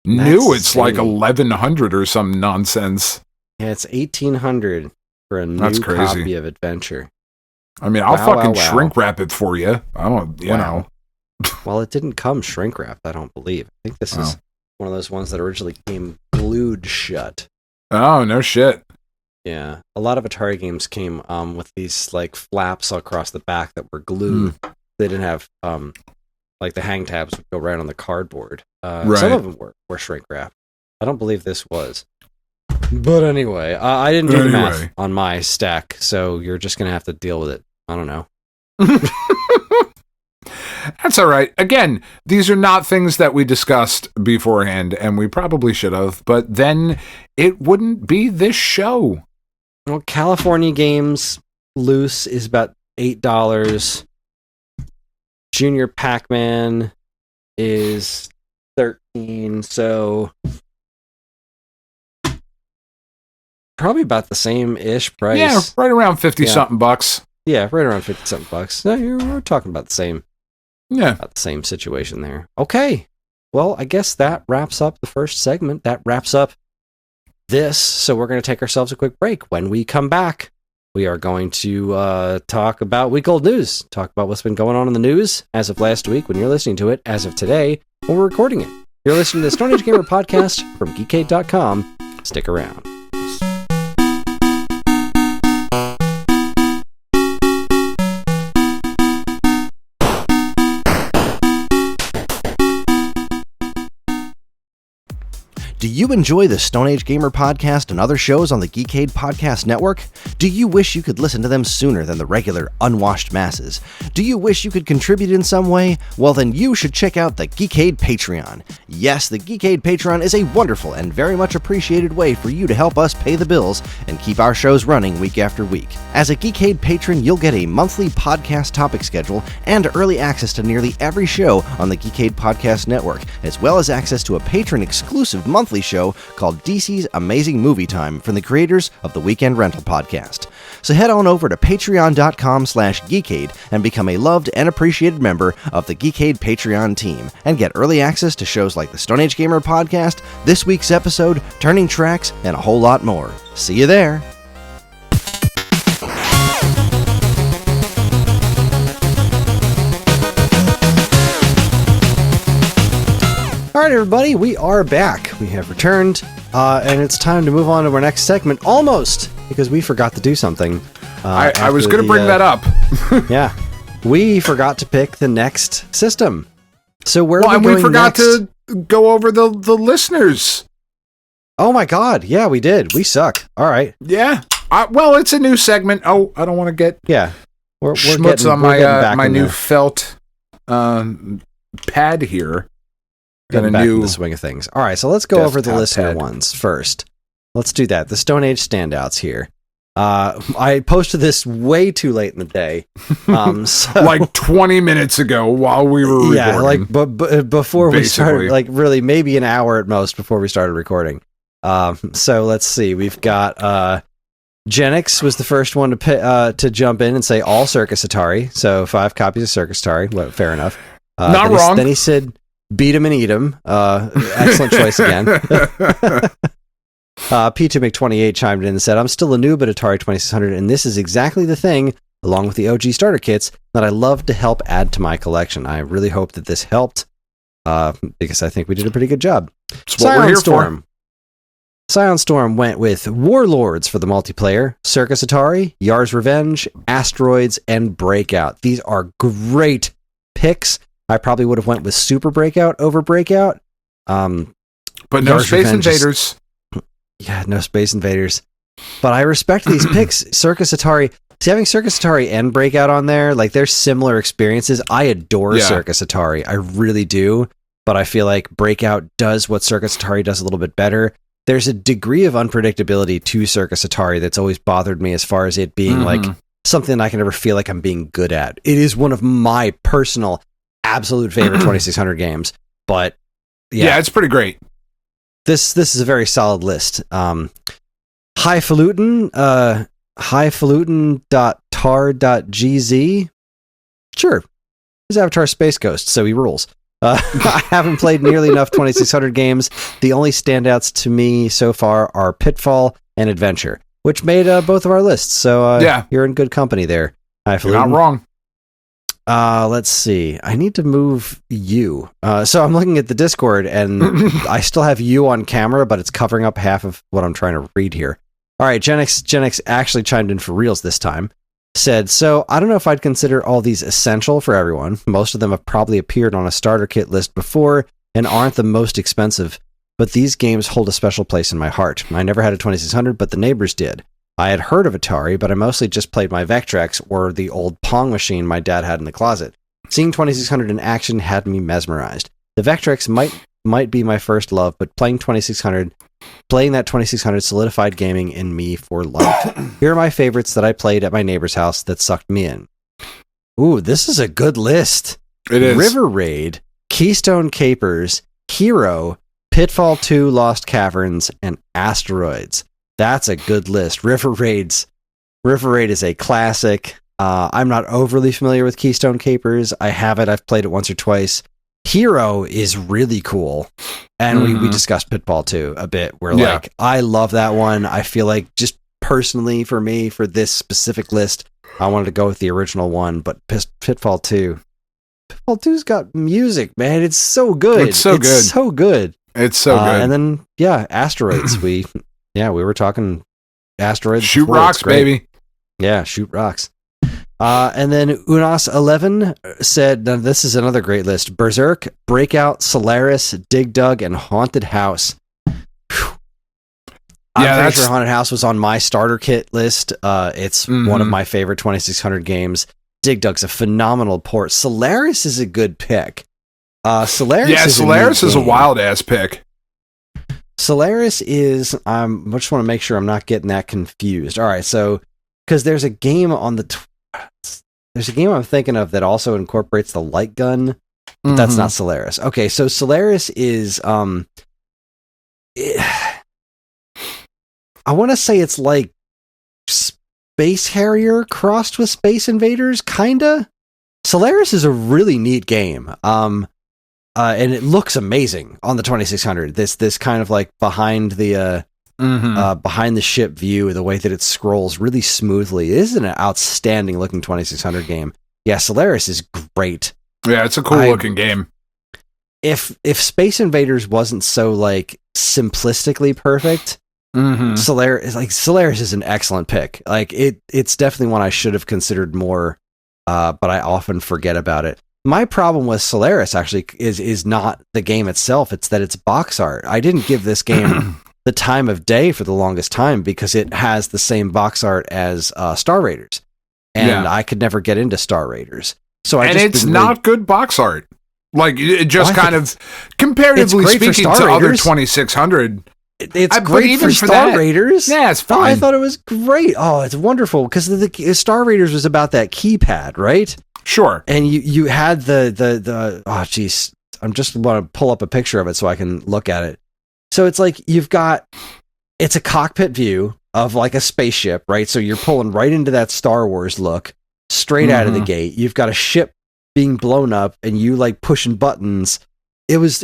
New, it's like 1,100 or some nonsense. Yeah, it's 1,800 for a new copy of Adventure. I mean, I'll fucking shrink wrap it for you. I don't, you know. Well, it didn't come shrink wrapped, I don't believe. I think this is one of those ones that originally came glued shut. Oh, no shit. Yeah, a lot of Atari games came with these like flaps across the back that were glued. They didn't have like the hang tabs would go right on the cardboard. Some of them were shrink wrapped. I don't believe this was. But anyway, I didn't do the math on my stack, so you're just gonna have to deal with it. I don't know. That's all right. Again, these are not things that we discussed beforehand, and we probably should have, but then it wouldn't be this show. Well, California Games loose is about $8. Junior Pac-Man is $13, so probably about the same-ish price. Yeah, right around 50-something bucks. Yeah, right around 50-something bucks. No, we're talking about the same. Yeah. About the same situation there. Okay. Well, I guess that wraps up the first segment. That wraps up this, so we're going to take ourselves a quick break. When we come back, we are going to talk about week-old news, talk about what's been going on in the news as of last week when you're listening to it, as of today when we're recording it. You're listening to the Stone Age Gamer podcast from geekade.com. Stick around. Do you enjoy the Stone Age Gamer podcast and other shows on the Geekade Podcast Network? Do you wish you could listen to them sooner than the regular unwashed masses? Do you wish you could contribute in some way? Well, then you should check out the Geekade Patreon. Yes, the Geekade Patreon is a wonderful and very much appreciated way for you to help us pay the bills and keep our shows running week after week. As a Geekade patron, you'll get a monthly podcast topic schedule and early access to nearly every show on the Geekade Podcast Network, as well as access to a patron-exclusive monthly show called DC's Amazing Movie Time from the creators of the Weekend Rental podcast. So head on over to patreon.com/geekade and become a loved and appreciated member of the Geekade Patreon team and get early access to shows like the Stone Age Gamer podcast, this week's episode, Turning Tracks, and a whole lot more. See you there. All right, everybody, we are back. We have returned, and it's time to move on to our next segment, almost, because we forgot to do something. I was going to bring that up. Yeah, we forgot to pick the next system. So where are we going we forgot next? to go over the listeners. Oh my God, yeah, we did. We suck. All right. Yeah. Well, it's a new segment. Oh, I don't want to get we're schmutz getting, on my new felt pad here. Getting back in the swing of things. All right, so let's go over the listener ones first. Let's do that. The Stone Age standouts here. I posted this way too late in the day. So, like 20 minutes ago while we were recording. Yeah, like before we started, like really maybe an hour at most before we started recording. So let's see. We've got Genix was the first one to jump in and say all Circus Atari. So 5 copies of Circus Atari. Well, fair enough. Not wrong. Then he said beat 'em and eat 'em. Excellent choice again. P2 Mc28 chimed in and said, I'm still a noob at Atari 2600, and this is exactly the thing, along with the OG starter kits, that I love to help add to my collection. I really hope that this helped, because I think we did a pretty good job. That's what we're here for. Scion Storm went with Warlords for the multiplayer, Circus Atari, Yar's Revenge, Asteroids, and Breakout. These are great picks. I probably would have went with Super Breakout over Breakout. But no Yar's Space Revenge Invaders. Yeah, no Space Invaders. But I respect these picks. Circus Atari. See, having Circus Atari and Breakout on there, like, they're similar experiences. I adore Circus Atari. I really do. But I feel like Breakout does what Circus Atari does a little bit better. There's a degree of unpredictability to Circus Atari that's always bothered me as far as it being like something I can never feel like I'm being good at. It is one of my personal absolute favorite 2600 games, but yeah, it's pretty great. This is a very solid list. Highfalutin, highfalutin.tar.gz. Sure. He's Avatar Space Ghost, so he rules. I haven't played nearly enough 2600 games. The only standouts to me so far are Pitfall and Adventure, which made both of our lists. So you're in good company there. You're not wrong. Let's see. I need to move you. So I'm looking at the Discord, and I still have you on camera, but it's covering up half of what I'm trying to read here. All right, Genix actually chimed in for reals this time. Said, so I don't know if I'd consider all these essential for everyone. Most of them have probably appeared on a starter kit list before and aren't the most expensive, but these games hold a special place in my heart. I never had a 2600, but the neighbors did. I had heard of Atari, but I mostly just played my Vectrex or the old Pong machine my dad had in the closet. Seeing 2600 in action had me mesmerized. The Vectrex might be my first love, but playing that 2600 solidified gaming in me for life. Here are my favorites that I played at my neighbor's house that sucked me in. Ooh, this is a good list. It is. River Raid, Keystone Capers, Hero, Pitfall 2 Lost Caverns, and Asteroids. That's a good list. River Raid is a classic. I'm not overly familiar with Keystone Capers. I have it. I've played it once or twice. Hero is really cool. And we discussed Pitfall 2 a bit. Where like, I love that one. I feel like just personally for me, for this specific list, I wanted to go with the original one, but Pitfall 2. Pitfall 2's got music, man. It's so good. It's so good. It's so good. And then, Asteroids. we were talking Asteroids. Shoot before. rocks, baby. Yeah, shoot rocks. And then Unas11 said, now this is another great list: Berserk, Breakout, Solaris, Dig Dug, and Haunted House. I'm pretty sure Haunted House was on my starter kit list. It's one of my favorite 2600 games. Dig Dug's a phenomenal port. Solaris is a good pick. Solaris is a wild ass pick. Solaris is, I just want to make sure I'm not getting that confused. All right, so because there's a game on there's a game I'm thinking of that also incorporates the light gun, but that's not Solaris. Okay, so Solaris is I want to say it's like Space Harrier crossed with Space Invaders, kinda. Solaris is a really neat game. And it looks amazing on the 2600. This kind of like behind the ship view, the way that it scrolls really smoothly. It is an outstanding looking 2600 game. Yeah, Solaris is great. Yeah, it's a cool looking game. If Space Invaders wasn't so like simplistically perfect, Solaris is an excellent pick. Like it's definitely one I should have considered more, but I often forget about it. My problem with Solaris actually is not the game itself, it's that it's box art. I didn't give this game the time of day for the longest time because it has the same box art as Star Raiders. And I could never get into Star Raiders. It's not good box art. Like, it just kind of, comparatively speaking to other 2600... It's great for Star Raiders. Yeah, it's fine. Oh, I thought it was great. Oh, it's wonderful because the Star Raiders was about that keypad, right? Sure. And you had the oh geez, I'm just want to pull up a picture of it so I can look at it. So it's like it's a cockpit view of like a spaceship, right? So you're pulling right into that Star Wars look straight out of the gate. You've got a ship being blown up and you like pushing buttons. It was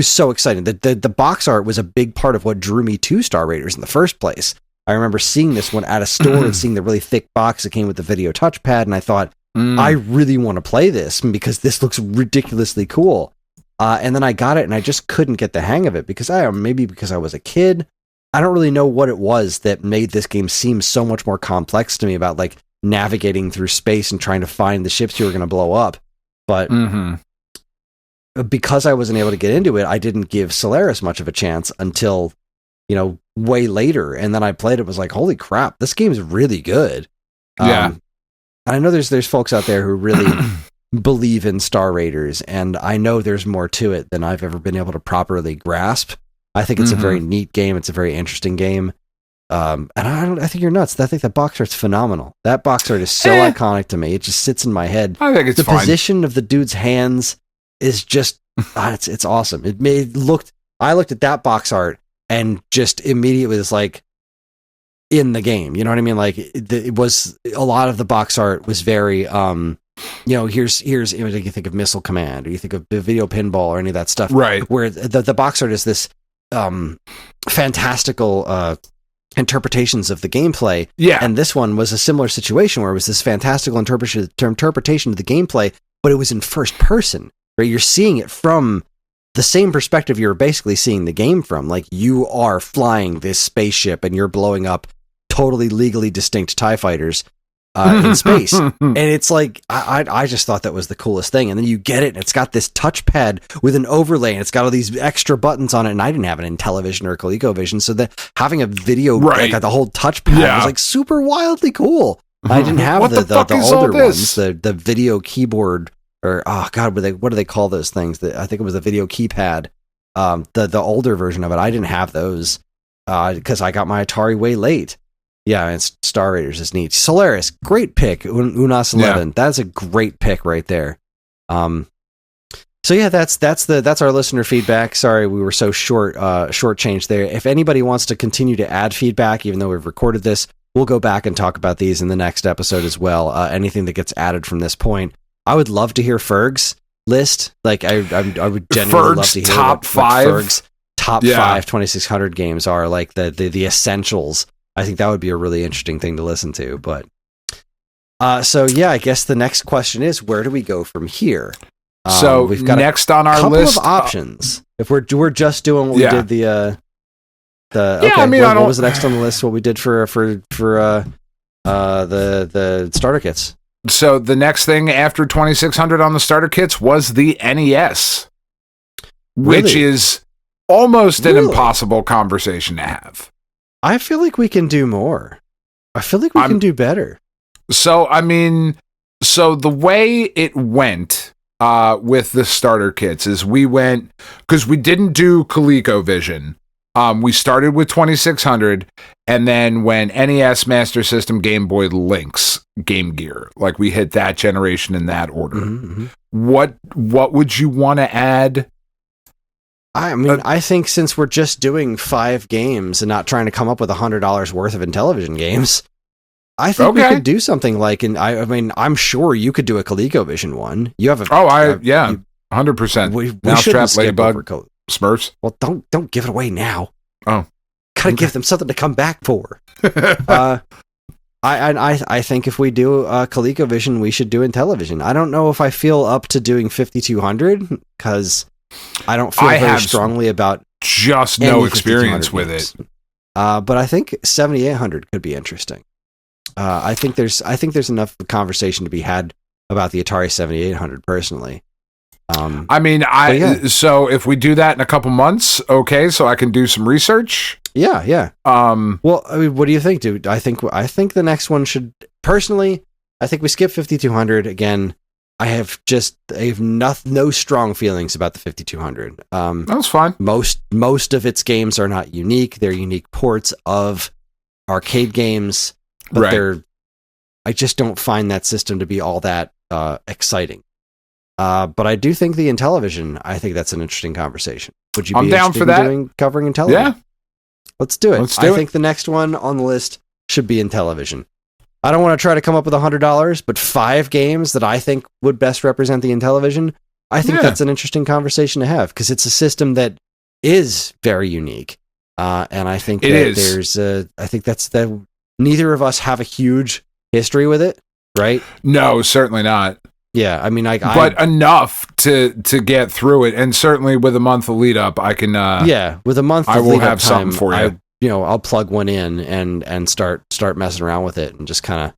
so exciting. The box art was a big part of what drew me to Star Raiders in the first place. I remember seeing this one at a store and seeing the really thick box that came with the video touchpad, and I thought, I really want to play this because this looks ridiculously cool. And then I got it, and I just couldn't get the hang of it because maybe because I was a kid. I don't really know what it was that made this game seem so much more complex to me about like navigating through space and trying to find the ships you were going to blow up. But because I wasn't able to get into it, I didn't give Solaris much of a chance until, way later. And then I played it, and was like, holy crap, this game is really good. I know there's folks out there who really believe in Star Raiders, and I know there's more to it than I've ever been able to properly grasp. I think it's a very neat game. It's a very interesting game. And I think you're nuts. I think that box art's phenomenal. That box art is so iconic to me. It just sits in my head. I think it's fine. The position of the dude's hands is just, it's awesome. I looked at that box art and just immediately was like, in the game, you know what I mean? Like it was a lot of the box art was very, here's you think of Missile Command, or you think of Video Pinball, or any of that stuff, right? Where the box art is this fantastical interpretations of the gameplay, and this one was a similar situation where it was this fantastical interpretation of the gameplay, but it was in first person, right? You're seeing it from the same perspective you're basically seeing the game from. Like, you are flying this spaceship and you're blowing up totally legally distinct TIE fighters in space. And it's like, I just thought that was the coolest thing. And then you get it, and it's got this touchpad with an overlay, and it's got all these extra buttons on it. And I didn't have an Intellivision or a ColecoVision, so that having a video, like the whole touchpad was like super wildly cool. I didn't have the older ones, the video keyboard, or oh god, what do they call those things? I think it was the video keypad. The older version of it, I didn't have those because I got my Atari way late. Yeah, and Star Raiders is neat. Solaris, great pick. Unas11, that's a great pick right there. So yeah, that's our listener feedback. Sorry, we were so shortchanged there. If anybody wants to continue to add feedback, even though we've recorded this, we'll go back and talk about these in the next episode as well. Anything that gets added from this point, I would love to hear Fergs. list. Like I would genuinely love to hear top what five. Ferg's top 5 2600 games are, like the essentials. I think that would be a really interesting thing to listen to. But so yeah, I guess the next question is, where do we go from here? So we've got next on our list of options. If we're just doing what we did the okay, I mean, what was the next on the list? What we did for the starter kits. So the next thing after 2600 on the starter kits was the NES, which is almost an impossible conversation to have. I feel like we can do more. I feel like we can do better. So, I mean, the way it went with the starter kits is we went, because we didn't do ColecoVision. We started with 2600 and then when NES, Master System, Game Boy, Lynx, Game Gear, like we hit that generation in that order. Mm-hmm. What would you want to add? I mean, I think since we're just doing 5 games and not trying to come up with $100 worth of Intellivision games, I think we could do something like, I mean, I'm sure you could do a ColecoVision one. You have a 100%. We shouldn't Ladybug, skip Smurfs. Well, don't give it away now. Oh, gotta give them something to come back for. I think if we do ColecoVision, we should do Intellivision. I don't know if I feel up to doing 5200 because I don't feel very strongly about just no experience with it. But I think 7800 could be interesting. I think there's enough conversation to be had about the Atari 7800 personally. I mean, so if we do that in a couple months, okay, so I can do some research. Yeah. Well, I mean, what do you think, dude? I think the next one should, personally, I think we skip 5200 again. I have no strong feelings about the 5200. That's fine. Most of its games are not unique. They're unique ports of arcade games, but I just don't find that system to be all that exciting. But I do think the Intellivision, I think that's an interesting conversation. Would you be down for that? Covering Intellivision? Yeah. Let's do it. I think the next one on the list should be Intellivision. I don't want to try to come up with $100, but 5 games that I think would best represent the Intellivision, I think that's an interesting conversation to have, because it's a system that is very unique. And I think I think that's neither of us have a huge history with it, right? No, certainly not. Yeah, I mean, but enough to get through it, and certainly with a month of lead up, I can. With a month, I will have something for you. I'll plug one in and start messing around with it and just kind of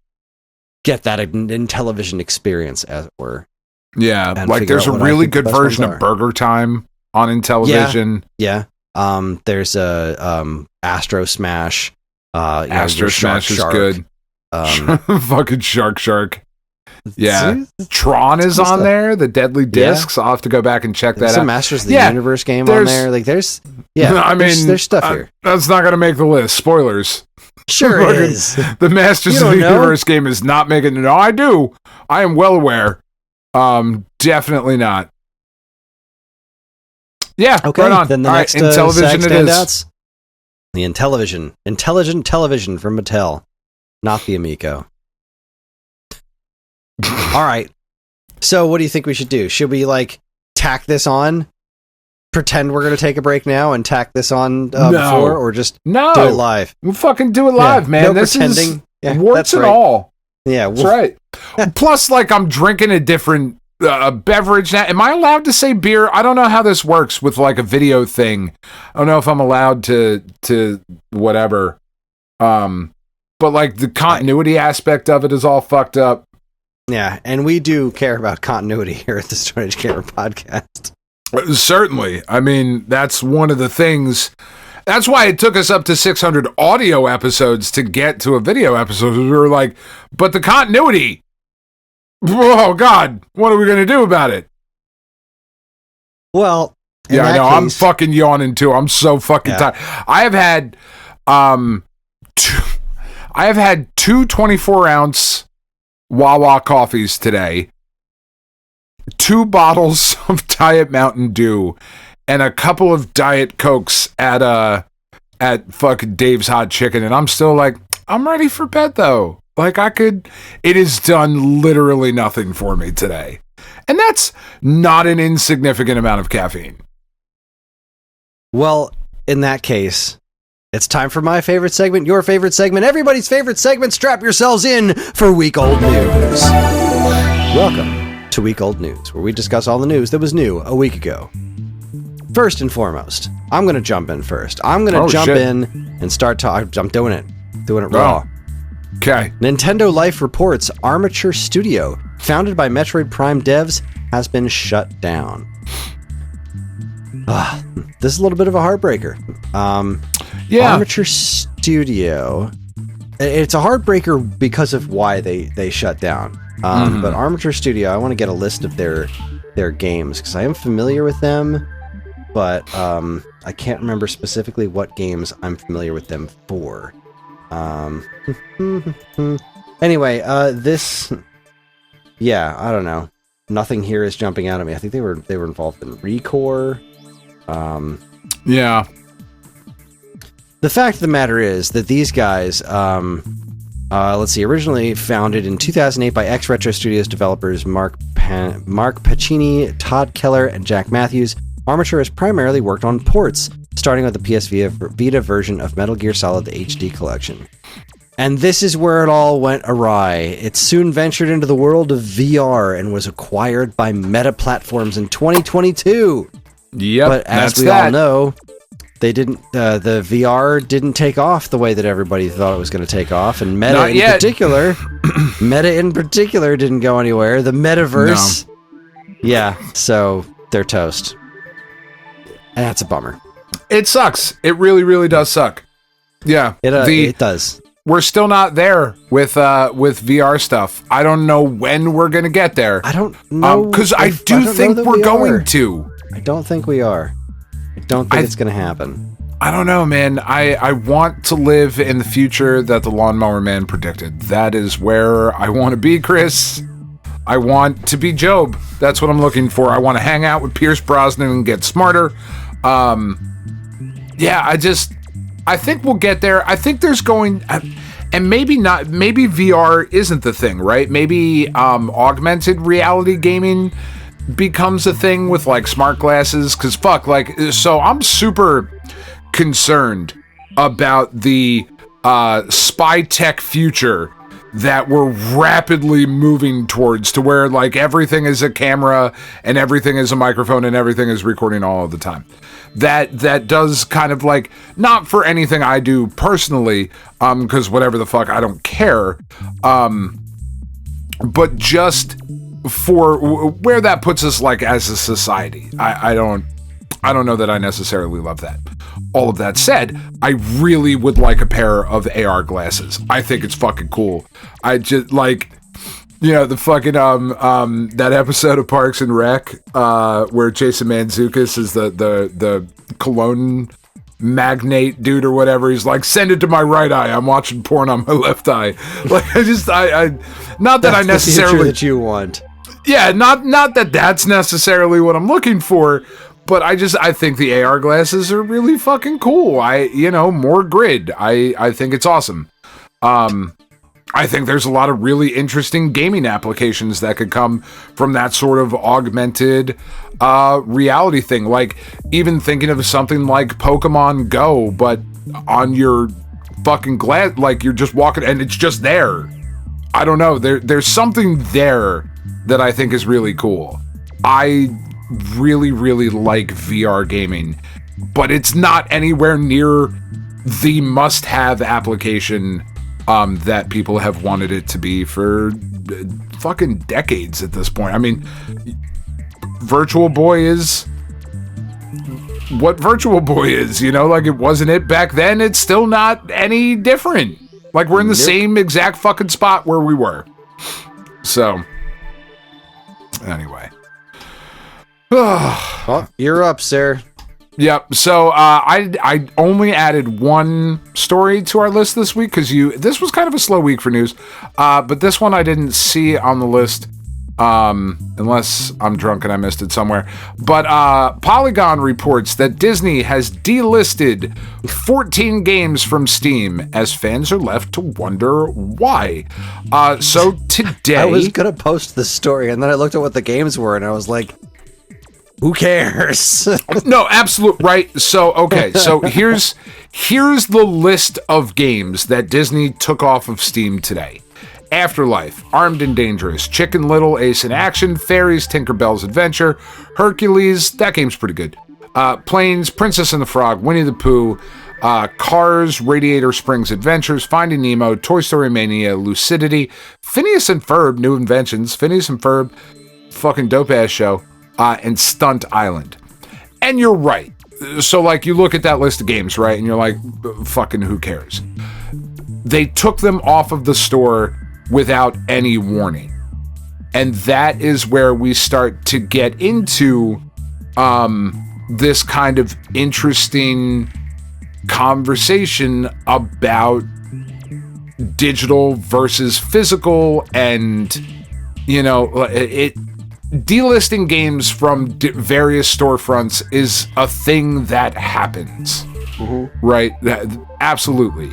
get that Intellivision experience, as it were. Yeah, like there's a really good version of Burger Time on Intellivision. Yeah. There's a Astro Smash. Astro Smash is good. Fucking Shark. Yeah, Tron is on there. The Deadly Discs. I'll have to go back and check that out. Some Masters of the Universe game on there. Like there's there's stuff here. That's not going to make the list. Spoilers. Sure it is. The Masters of the Universe game is not making it. No, I do. I am well aware. Definitely not. Yeah. Okay. Right on. Then the next Intellivision SAG it standouts. The Intellivision, intelligent television from Mattel, not the Amico. All right. So what do you think we should do? Should we tack this on? Pretend we're going to take a break now and tack this on before, or just do it live? We'll fucking do it live, man. No this pretending. Is warts and all. Yeah, that's right. Plus, I'm drinking a different beverage now. Am I allowed to say beer? I don't know how this works with a video thing. I don't know if I'm allowed to whatever. But the continuity aspect of it is all fucked up. Yeah, and we do care about continuity here at the Stone Age Gamer Podcast. Certainly. I mean, that's one of the things. That's why it took us up to 600 audio episodes to get to a video episode. We were like, but the continuity. Oh, God. What are we going to do about it? Well, yeah, I know. I'm fucking yawning, too. I'm so fucking tired. I have had two 24-ounce Wawa coffees today, 2 bottles of Diet Mountain Dew, and a couple of Diet Cokes at fucking Dave's Hot Chicken, and I'm still I'm ready for bed though. It has done literally nothing for me today. And that's not an insignificant amount of caffeine. Well, in that case, it's time for my favorite segment, your favorite segment, everybody's favorite segment. Strap yourselves in for Week Old News. Welcome to Week Old News, where we discuss all the news that was new a week ago. First and foremost, I'm going to jump in first. I'm going to jump in and start talking. I'm doing it raw. Okay. Nintendo Life reports Armature Studio, founded by Metroid Prime devs, has been shut down. This is a little bit of a heartbreaker. Armature Studio, it's a heartbreaker because of why they shut down. But Armature Studio, I want to get a list of their games, because I am familiar with them, but I can't remember specifically what games I'm familiar with them for. Anyway, this... Yeah, I don't know. Nothing here is jumping out at me. I think they were involved in Recore. Yeah. The fact of the matter is that these guys, let's see, originally founded in 2008 by ex-Retro Studios developers Mark Pacini, Todd Keller, and Jack Matthews, Armature has primarily worked on ports, starting with the PS Vita version of Metal Gear Solid the HD Collection. And this is where it all went awry. It soon ventured into the world of VR and was acquired by Meta Platforms in 2022. Yep, but as we all know, they didn't. The VR didn't take off the way that everybody thought it was going to take off, and Meta in particular didn't go anywhere. The metaverse, yeah. So they're toast, and that's a bummer. It sucks. It really, really does suck. Yeah, it does. We're still not there with VR stuff. I don't know when we're going to get there. I don't know. Because I do think we're going to. I don't think we are. I don't think it's going to happen. I don't know, man. I want to live in the future that the Lawnmower Man predicted. That is where I want to be, Kris. I want to be Job. That's what I'm looking for. I want to hang out with Pierce Brosnan and get smarter. Yeah, I think we'll get there. I think there's going... And maybe not, maybe VR isn't the thing, right? Maybe augmented reality gaming becomes a thing with like smart glasses, because so I'm super concerned about the spy tech future that we're rapidly moving towards, to where like everything is a camera and everything is a microphone and everything is recording all of the time. That does kind of like, not for anything I do personally, because whatever the fuck, I don't care, but just for where that puts us like as a society. I don't know that I necessarily love that. All of that said, I really would like a pair of AR glasses. I think it's fucking cool. I just like, the fucking that episode of Parks and Rec where Jason Mantzoukas is the cologne magnate dude or whatever. He's like, send it to my right eye. I'm watching porn on my left eye. Like I not that I necessarily that you want. Yeah, not that that's necessarily what I'm looking for. But I think the AR glasses are really fucking cool. More grid. I think it's awesome. I think there's a lot of really interesting gaming applications that could come from that sort of augmented reality thing. Like, even thinking of something like Pokemon Go, but on your fucking glass, like you're just walking and it's just there. I don't know. There's something there that I think is really cool. I really, really like VR gaming, but it's not anywhere near the must-have application that people have wanted it to be for fucking decades at this point. I mean, Virtual Boy is what Virtual Boy is, like it wasn't it back then. It's still not any different. Like, we're in the same exact fucking spot where we were. So, anyway. Well, you're up, sir. Yep. So I only added one story to our list this week because this was kind of a slow week for news. But this one I didn't see on the list unless I'm drunk and I missed it somewhere. But Polygon reports that Disney has delisted 14 games from Steam as fans are left to wonder why. So today... I was going to post this story, and then I looked at what the games were, and I was like, who cares? No, absolute right. So, okay, so here's the list of games that Disney took off of Steam today. Afterlife, Armed and Dangerous, Chicken Little, Ace in Action, Fairies, Tinkerbell's Adventure, Hercules, that game's pretty good. Planes, Princess and the Frog, Winnie the Pooh, Cars, Radiator Springs Adventures, Finding Nemo, Toy Story Mania, Lucidity, Phineas and Ferb, New Inventions, Phineas and Ferb, fucking dope-ass show, and Stunt Island. And you're right. So, like, you look at that list of games, right, and you're like, fucking who cares? They took them off of the store without any warning. And that is where we start to get into this kind of interesting conversation about digital versus physical, and, you know, delisting games from various storefronts is a thing that happens. Mm-hmm. Right? Absolutely.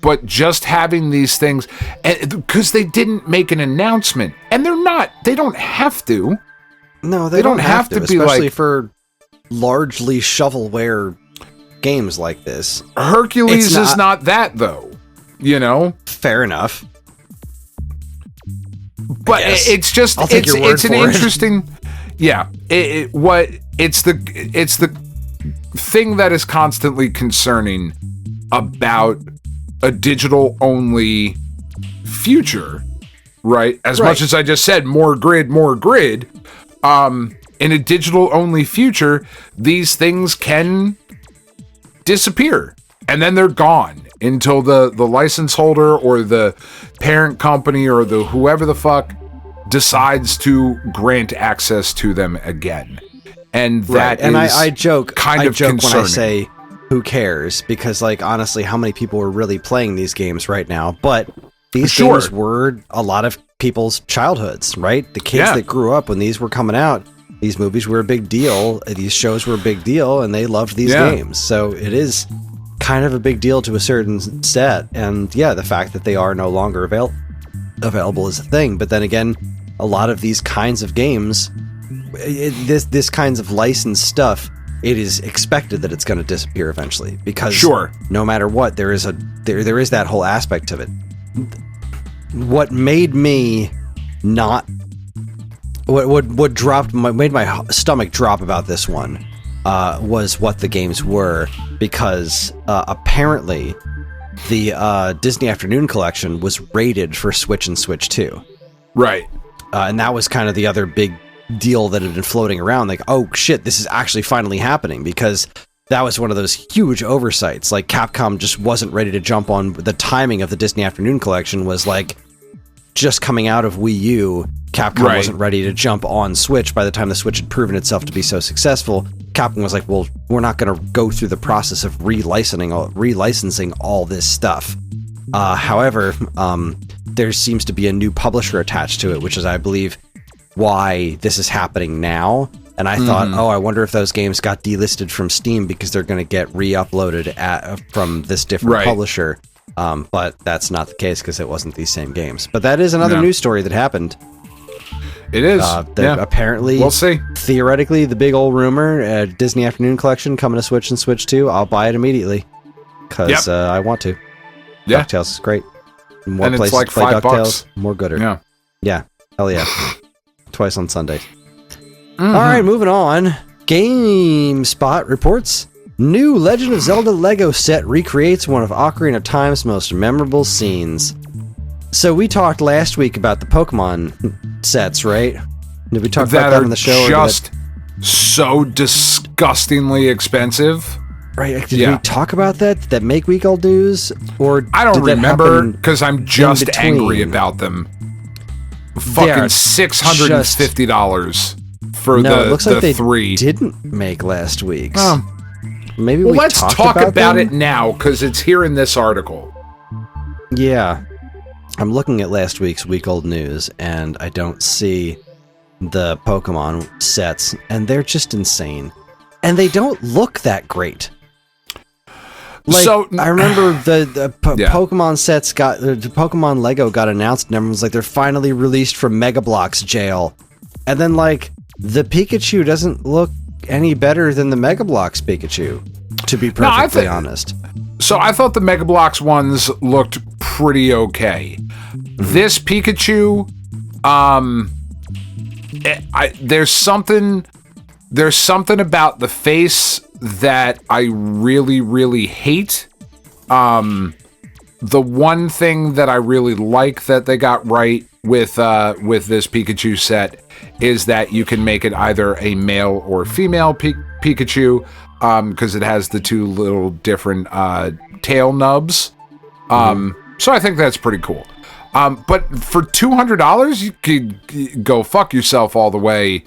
But just having these things, because they didn't make an announcement, and they don't have to. No, they don't have to, be especially like, for largely shovelware games like this. Hercules is not that, though, you know? Fair enough. But it's just, it's an interesting, yeah, it's the thing that is constantly concerning about a digital-only future, right? As much as I just said, more grid. In a digital-only future, these things can disappear, and then they're gone until the license holder or the parent company or the whoever the fuck decides to grant access to them again. And that is, and I joke concerning when I say who cares, because, like, honestly, how many people are really playing these games right now? But these games were a lot of people's childhoods, right? The kids that grew up when these were coming out, these movies were a big deal, these shows were a big deal, and they loved these games. So it is kind of a big deal to a certain set, and the fact that they are no longer available is a thing. But then again, a lot of these kinds of games, this kinds of licensed stuff, it is expected that it's going to disappear eventually, because no matter what, there is that whole aspect of it. What made me not made my stomach drop about this one was what the games were, because apparently the Disney Afternoon Collection was rated for Switch and Switch 2. Right. And that was kind of the other big deal that had been floating around, like, oh shit, this is actually finally happening, because that was one of those huge oversights. Like, Capcom just wasn't ready to jump on the timing of the Disney Afternoon Collection was like just coming out of Wii U. Capcom wasn't ready to jump on Switch by the time the Switch had proven itself to be so successful. Capcom was like, well, we're not going to go through the process of relicensing all this stuff. However, there seems to be a new publisher attached to it, which is, I believe, why this is happening now. And I thought, I wonder if those games got delisted from Steam because they're going to get re-uploaded from this different publisher. But that's not the case, because it wasn't these same games. But that is another news story that happened. It is. Apparently, we'll see. Theoretically, the big old rumor, Disney Afternoon Collection coming to Switch and Switch 2, I'll buy it immediately, because I want to. Yeah. DuckTales is great. More and places it's like to play $5. more gooder. Yeah. Yeah. Hell yeah. Twice on Sundays. All right, moving on. GameSpot reports, new Legend of Zelda Lego set recreates one of Ocarina of Time's most memorable scenes. So we talked last week about the Pokemon sets, right? Did we talk about that on the show? Just so disgustingly expensive. Right? Did we talk about that? Did that make week old news? Or I don't remember, because I'm just angry about them. Fucking $650 for it looks like they 3 didn't make last week's. Maybe let's talk about it now, because it's here in this article. Yeah. I'm looking at last week's week old news, and I don't see the Pokemon sets, and they're just insane. And they don't look that great. Like, so, I remember the Pokemon sets the Pokemon Lego got announced, and everyone's like, they're finally released from Mega Bloks jail. And then, like, the Pikachu doesn't look any better than the Mega Bloks Pikachu, to be perfectly honest. So I thought the Mega Bloks ones looked pretty okay. Mm-hmm. This Pikachu, there's something about the face that I really, really hate. The one thing that I really like that they got right with this Pikachu set is that you can make it either a male or female Pikachu, because it has the two little different tail nubs. So I think that's pretty cool. But for $200, you could go fuck yourself all the way.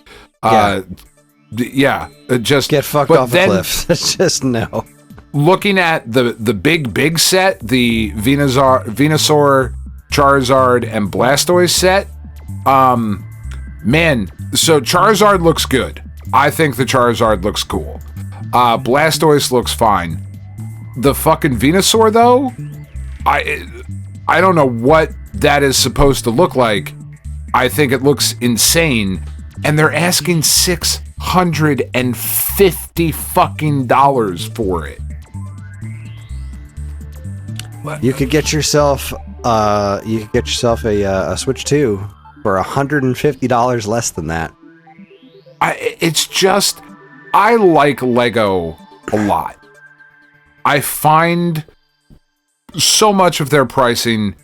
Just get fucked off a cliff. Just no. Looking at the big set, the Venusaur, Charizard, and Blastoise set, man, so Charizard looks good. I think the Charizard looks cool. Blastoise looks fine. The fucking Venusaur, though, I don't know what that is supposed to look like. I think it looks insane, and they're asking $650 fucking dollars for it. What? You could get yourself a Switch 2 for $150 less than that. I like Lego a lot. I find so much of their pricing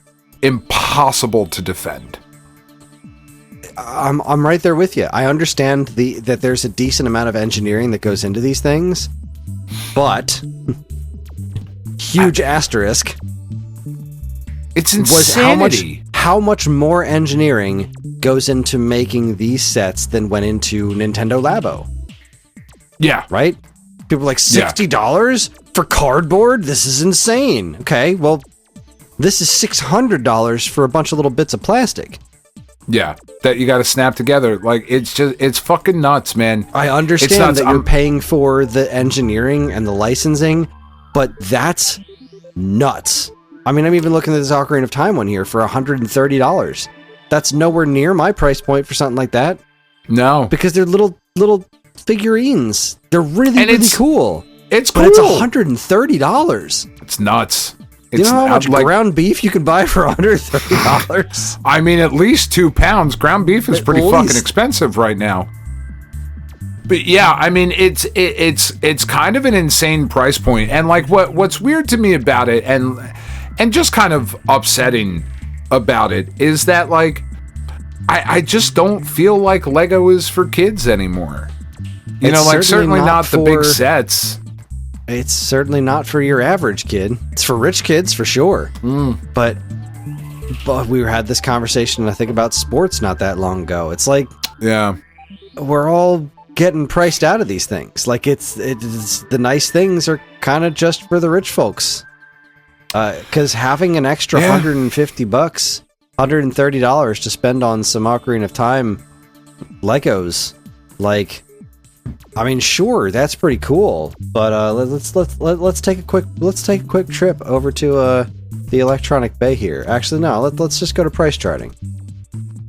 impossible to defend. I'm right there with you. I understand that there's a decent amount of engineering that goes into these things, but huge asterisk. It's insanity. How much more engineering goes into making these sets than went into Nintendo Labo? Yeah. Right? People are like, $60 for cardboard? This is insane. Okay, well, this is $600 for a bunch of little bits of plastic. Yeah, that you got to snap together. Like, it's fucking nuts, man. I understand that you're paying for the engineering and the licensing, but that's nuts. I mean, I'm even looking at this Ocarina of Time one here for $130. That's nowhere near my price point for something like that. No. Because they're little figurines. They're really cool. It's cool. But it's $130. It's nuts. You know how much ground beef you can buy for $130? I mean, at least 2 pounds. Ground beef is pretty fucking expensive right now. But yeah, I mean, it's kind of an insane price point. And like what's weird to me about it and just kind of upsetting about it is that, like, I just don't feel like Lego is for kids anymore. You know, like, certainly not the big sets. It's certainly not for your average kid. It's for rich kids, for sure. But we had this conversation, I think, about sports not that long ago. It's like, we're all getting priced out of these things. Like, it's the nice things are kind of just for the rich folks. Because having an extra $150, $130 to spend on some Ocarina of Time Legos, like, I mean, sure, that's pretty cool. But let's take a quick trip over to the Electronic Bay here. Actually, no, let's just go to price charting.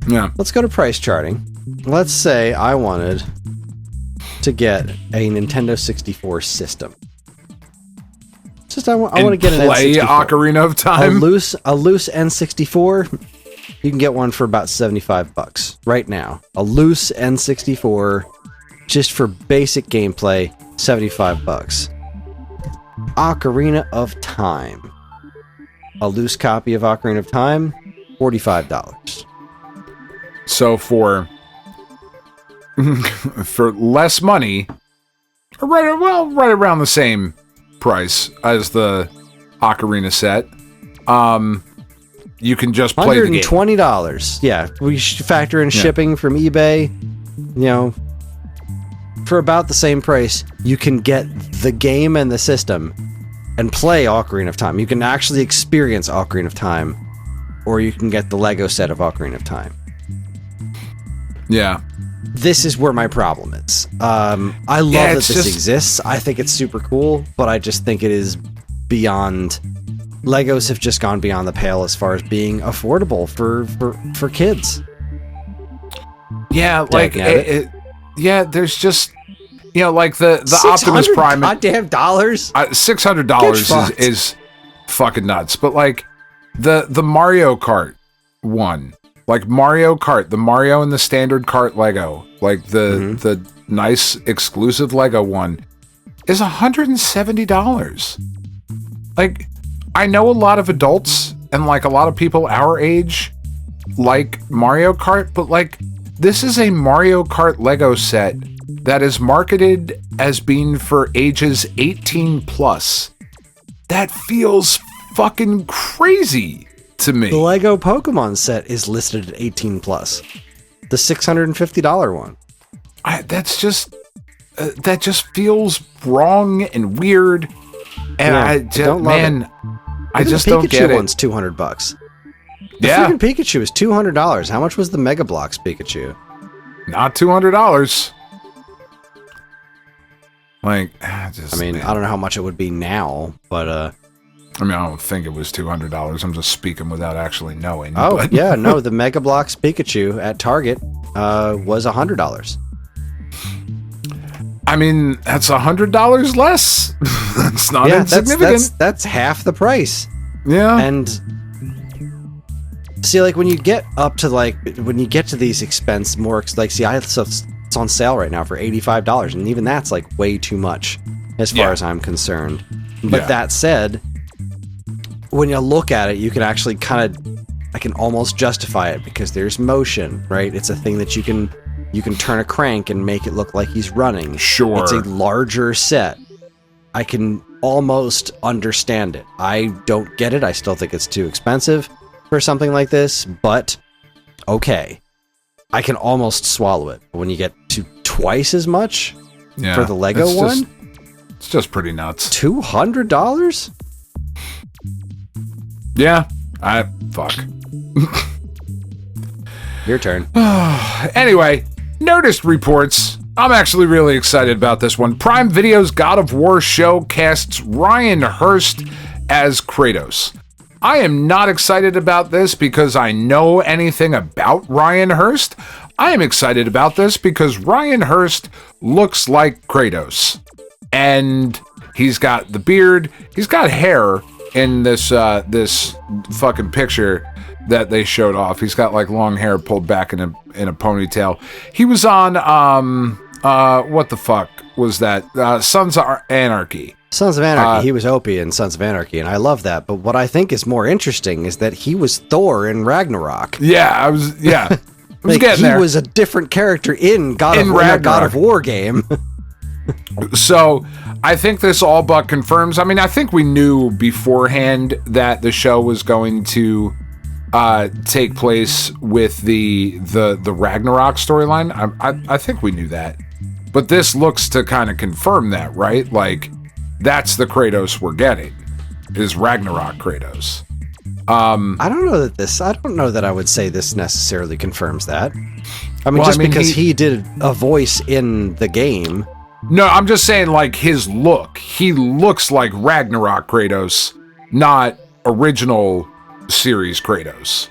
Yeah, let's go to price charting. Let's say I wanted to get a Nintendo 64 system. I want to get an N64. Ocarina of Time. A loose N64. You can get one for about $75 right now. A loose N64, just for basic gameplay, $75. Ocarina of Time. A loose copy of Ocarina of Time, $45. So for less money, right around the same price as the Ocarina set, you can just play the game. $120. Yeah, we factor in shipping from eBay. You know, for about the same price, you can get the game and the system and play Ocarina of Time. You can actually experience Ocarina of Time or you can get the Lego set of Ocarina of Time. Yeah. This is where my problem is. I love that this exists. I think it's super cool, but I just think it is beyond... Legos have just gone beyond the pale as far as being affordable for kids. Yeah, like yeah, there's just like the Optimus Prime. Goddamn dollars. $600 is fucking nuts. But like the Mario Kart one, like Mario Kart, the Mario and the standard kart Lego, like the nice exclusive Lego one, is $170. Like, I know a lot of adults and like a lot of people our age like Mario Kart, but like this is a Mario Kart Lego set that is marketed as being for ages 18 plus. That feels fucking crazy to me. The Lego Pokemon set is listed at 18 plus. The $650 one. That just feels wrong and weird. And don't love it. I just don't get it. The Pikachu one's $200. The Yeah. freaking Pikachu is $200. How much was the Mega Bloks Pikachu? Not $200. Like, I don't know how much it would be now, but I don't think it was $200. I'm just speaking without actually knowing. Oh, but. yeah, no, the Mega Bloks Pikachu at Target was $100. I mean, that's $100 less. That's not insignificant. That's half the price. Yeah. And see, like when you get up to these expense more, like it's on sale right now for $85, and even that's like way too much as far as I'm concerned. But that said, when you look at it, you can actually I can almost justify it because there's motion, right? It's a thing that you can turn a crank and make it look like he's running. Sure. It's a larger set. I can almost understand it. I don't get it. I still think it's too expensive for something like this, but okay. I can almost swallow it. When you get to twice as much for the Lego one, it's just pretty nuts. $200? Yeah. Fuck. Your turn. Anyway, Nerdist reports. I'm actually really excited about this one. Prime Video's God of War show casts Ryan Hurst as Kratos. I am not excited about this because I know anything about Ryan Hurst. I am excited about this because Ryan Hurst looks like Kratos. And he's got the beard. He's got hair in this fucking picture that they showed off. He's got like long hair pulled back in a ponytail. He was on what the fuck was that? Sons of Anarchy. Sons of Anarchy. He was Opie in Sons of Anarchy, and I love that. But what I think is more interesting is that he was Thor in Ragnarok. Yeah, I was getting there. He was a different character in God of War game. So I think this all but confirms. I mean, I think we knew beforehand that the show was going to take place with the Ragnarok storyline. I think we knew that, but this looks to kind of confirm that, right? Like, that's the Kratos we're getting, is Ragnarok Kratos. I don't know that I would say this necessarily confirms that. I mean, because he did a voice in the game. No, I'm just saying, like, his look. He looks like Ragnarok Kratos, not original series Kratos.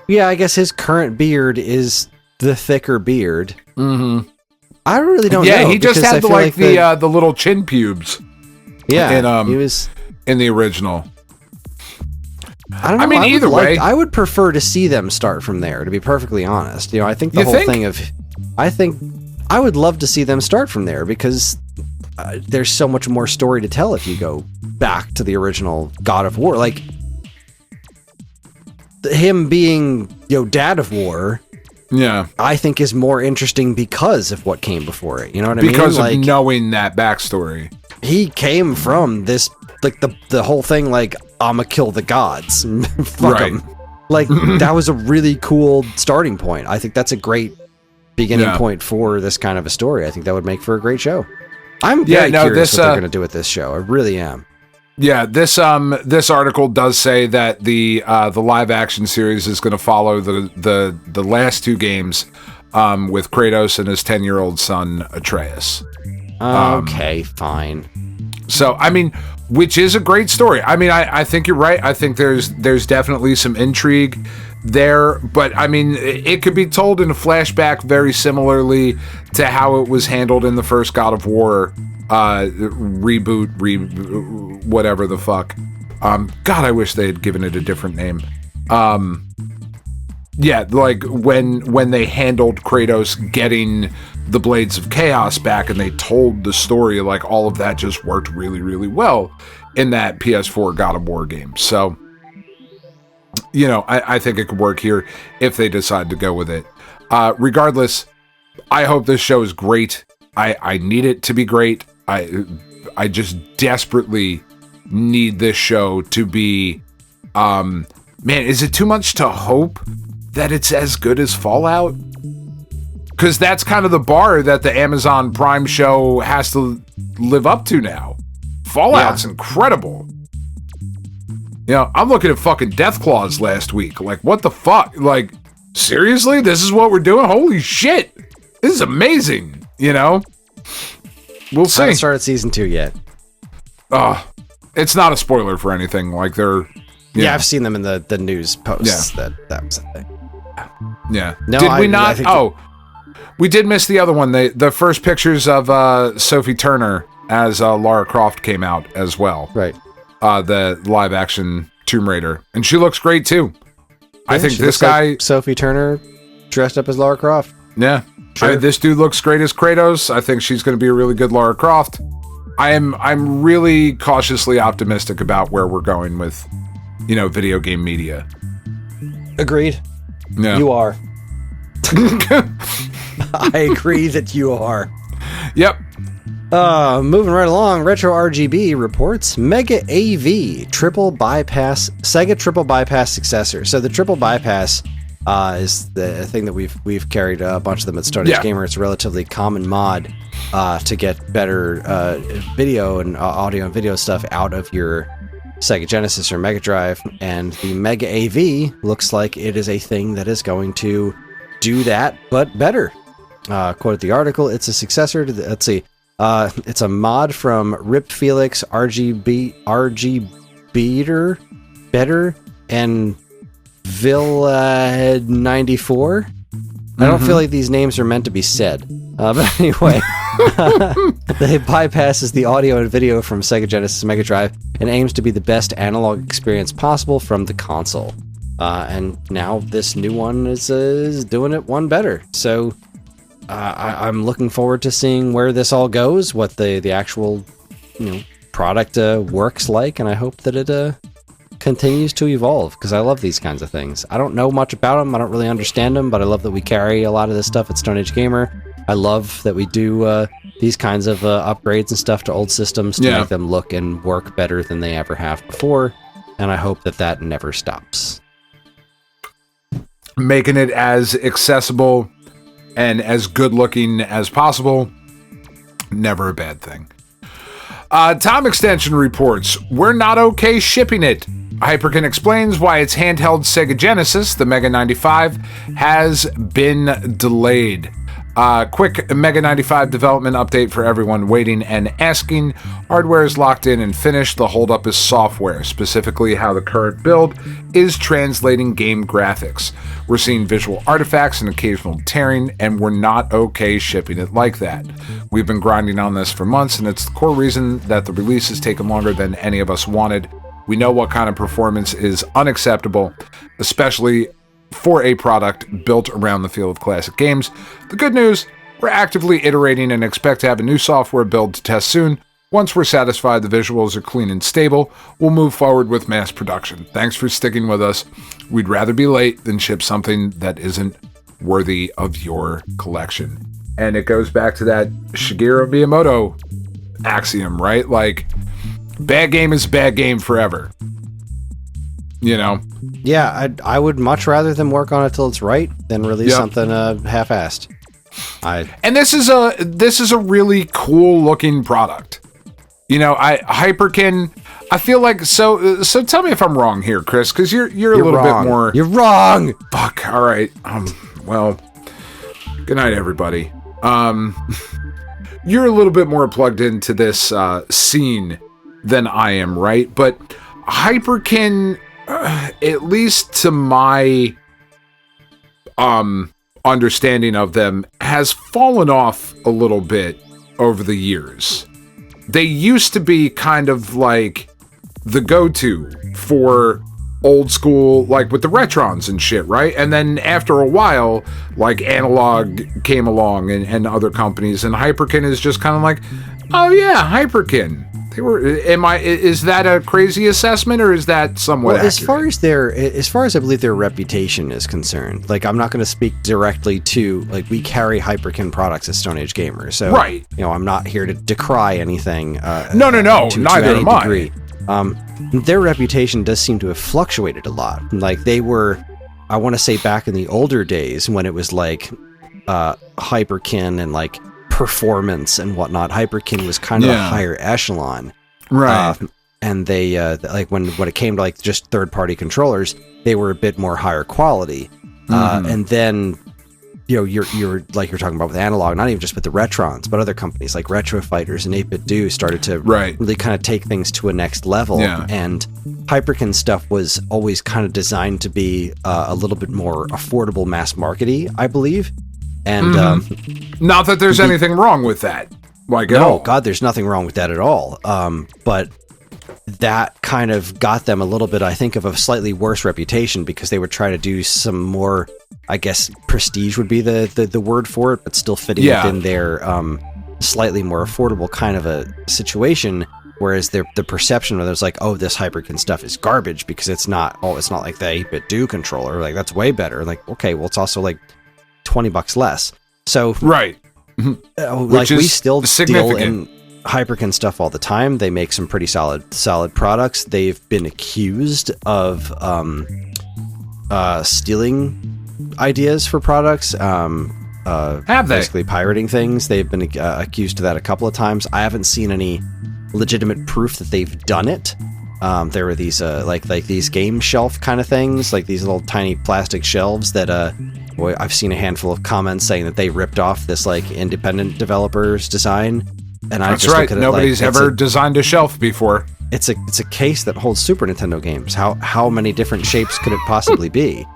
Yeah, I guess his current beard is the thicker beard. Mm-hmm. I really don't know. Yeah, he just had the little chin pubes. Yeah, he was in the original. I don't know. I mean, either way, I would prefer to see them start from there. To be perfectly honest, I think the whole thing of, I would love to see them start from there because there's so much more story to tell if you go back to the original God of War. Like him being, Dad of War. Yeah, I think is more interesting because of what came before it. You know what I mean? Because of knowing that backstory. He came from this, like the whole thing, like, I'ma kill the gods. Fuck them. Like, that was a really cool starting point. I think that's a great beginning point for this kind of a story. I think that would make for a great show. I'm very curious what they're going to do with this show. I really am. Yeah, this article does say that the live action series is going to follow the last two games with Kratos and his 10-year-old son Atreus. Okay, fine. So, I mean, which is a great story. I mean, I think you're right. I think there's definitely some intrigue there, but I mean, it could be told in a flashback very similarly to how it was handled in the first God of War reboot, whatever the fuck. God, I wish they had given it a different name. Yeah, like when they handled Kratos getting the Blades of Chaos back and they told the story, like all of that just worked really, really well in that PS4 God of War game. So, you know, I think it could work here if they decide to go with it. Regardless, I hope this show is great. I need it to be great. I just desperately need this show to be, man, is it too much to hope that it's as good as Fallout? Because that's kind of the bar that the Amazon Prime show has to live up to now. Fallout's incredible. You know, I'm looking at fucking Deathclaws last week. Like, what the fuck? Like, seriously? This is what we're doing? Holy shit. This is amazing. You know? We'll see. I haven't started season 2 yet. It's not a spoiler for anything. Like, they're... Yeah, I've seen them in the news posts. Yeah. That was a thing. Yeah. No, did we not? We did miss the other one. The first pictures of Sophie Turner as Lara Croft came out as well. Right. The live action Tomb Raider. And she looks great too. I think this guy... Like Sophie Turner dressed up as Lara Croft. Yeah. Sure. This dude looks great as Kratos. I think she's going to be a really good Lara Croft. I'm really cautiously optimistic about where we're going with, you know, video game media. Agreed. Yeah. You are. I agree that you are. Yep. Moving right along, Retro RGB reports Mega AV Sega triple bypass successor. So the triple bypass is the thing that we've carried a bunch of them at Stone Age Gamer. It's a relatively common mod to get better video and audio and video stuff out of your Sega Genesis or Mega Drive, and the Mega AV looks like it is a thing that is going to do that, but better. Quote the article, it's a successor to the, let's see, it's a mod from Rip Felix, RG Better, and Vill94. I don't feel like these names are meant to be said. But anyway, they bypasses the audio and video from Sega Genesis and Mega Drive and aims to be the best analog experience possible from the console. And now this new one is doing it one better. So I'm looking forward to seeing where this all goes, what the actual product works like, and I hope that it continues to evolve, because I love these kinds of things. I don't know much about them, I don't really understand them, but I love that we carry a lot of this stuff at Stone Age Gamer. I love that we do these kinds of upgrades and stuff to old systems to make them look and work better than they ever have before, and I hope that never stops. Making it as accessible and as good looking as possible, never a bad thing. Time Extension reports, we're not okay shipping it. Hyperkin explains why its handheld Sega Genesis, the Mega 95, has been delayed. Quick Mega 95 development update for everyone waiting and asking. Hardware is locked in and finished. The holdup is software, specifically how the current build is translating game graphics. We're seeing visual artifacts and occasional tearing, and we're not okay shipping it like that. We've been grinding on this for months, and it's the core reason that the release has taken longer than any of us wanted. We know what kind of performance is unacceptable, especially for a product built around the feel of classic games. The good news, we're actively iterating and expect to have a new software build to test soon. Once we're satisfied the visuals are clean and stable, we'll move forward with mass production. Thanks for sticking with us. We'd rather be late than ship something that isn't worthy of your collection. And it goes back to that Shigeru Miyamoto axiom, right? Like, bad game is bad game forever. You know? Yeah, I would much rather them work on it till it's right than release something half-assed. And this is a really cool looking product. Hyperkin, I feel like, so tell me if I'm wrong here, Kris, because you're a little wrong. bit more... You're wrong! Fuck, all right. Well, good night, everybody. You're a little bit more plugged into this scene than I am, right? But Hyperkin, at least to my understanding of them, has fallen off a little bit over the years. They used to be kind of like the go-to for old school, like with the Retrons and shit, right? And then after a while, like Analog came along and other companies, and Hyperkin is just kind of like, oh yeah, Hyperkin. Is that a crazy assessment, or is that somewhat accurate? As far as I believe their reputation is concerned, like, I'm not going to speak directly to, like, we carry Hyperkin products as Stone Age Gamers, so right. I'm not here to decry anything. No, neither am I. Their reputation does seem to have fluctuated a lot. Like, they were, I want to say, back in the older days when it was like Hyperkin and like performance and whatnot. Hyperkin was kind of a higher echelon, right? And they like when it came to like just third-party controllers, they were a bit more higher quality. And then you're talking about with Analog, not even just with the Retrons, but other companies like Retro Fighters and 8-Bit Do started to really kind of take things to a next level. And Hyperkin stuff was always kind of designed to be a little bit more affordable, mass markety, I believe. And not that there's anything wrong with that. Like, no, God, there's nothing wrong with that at all. But that kind of got them a little bit, I think, of a slightly worse reputation because they were trying to do some more, I guess, prestige would be the word for it, but still fitting within their slightly more affordable kind of a situation. Whereas the perception of there's like, oh, this Hyperkin stuff is garbage because it's not like the 8-Bit Do controller. Like, that's way better. Like, okay, well, it's also like $20 less. So right. Like, we still deal in Hyperkin stuff all the time. They make some pretty solid products. They've been accused of stealing ideas for products. Have they? Basically pirating things. They've been accused of that a couple of times. I haven't seen any legitimate proof that they've done it. There were these like these game shelf kind of things, like these little tiny plastic shelves that I've seen a handful of comments saying that they ripped off this like independent developer's design. And that's right. Nobody's ever designed a shelf before. It's a case that holds Super Nintendo games. How many different shapes could it possibly be?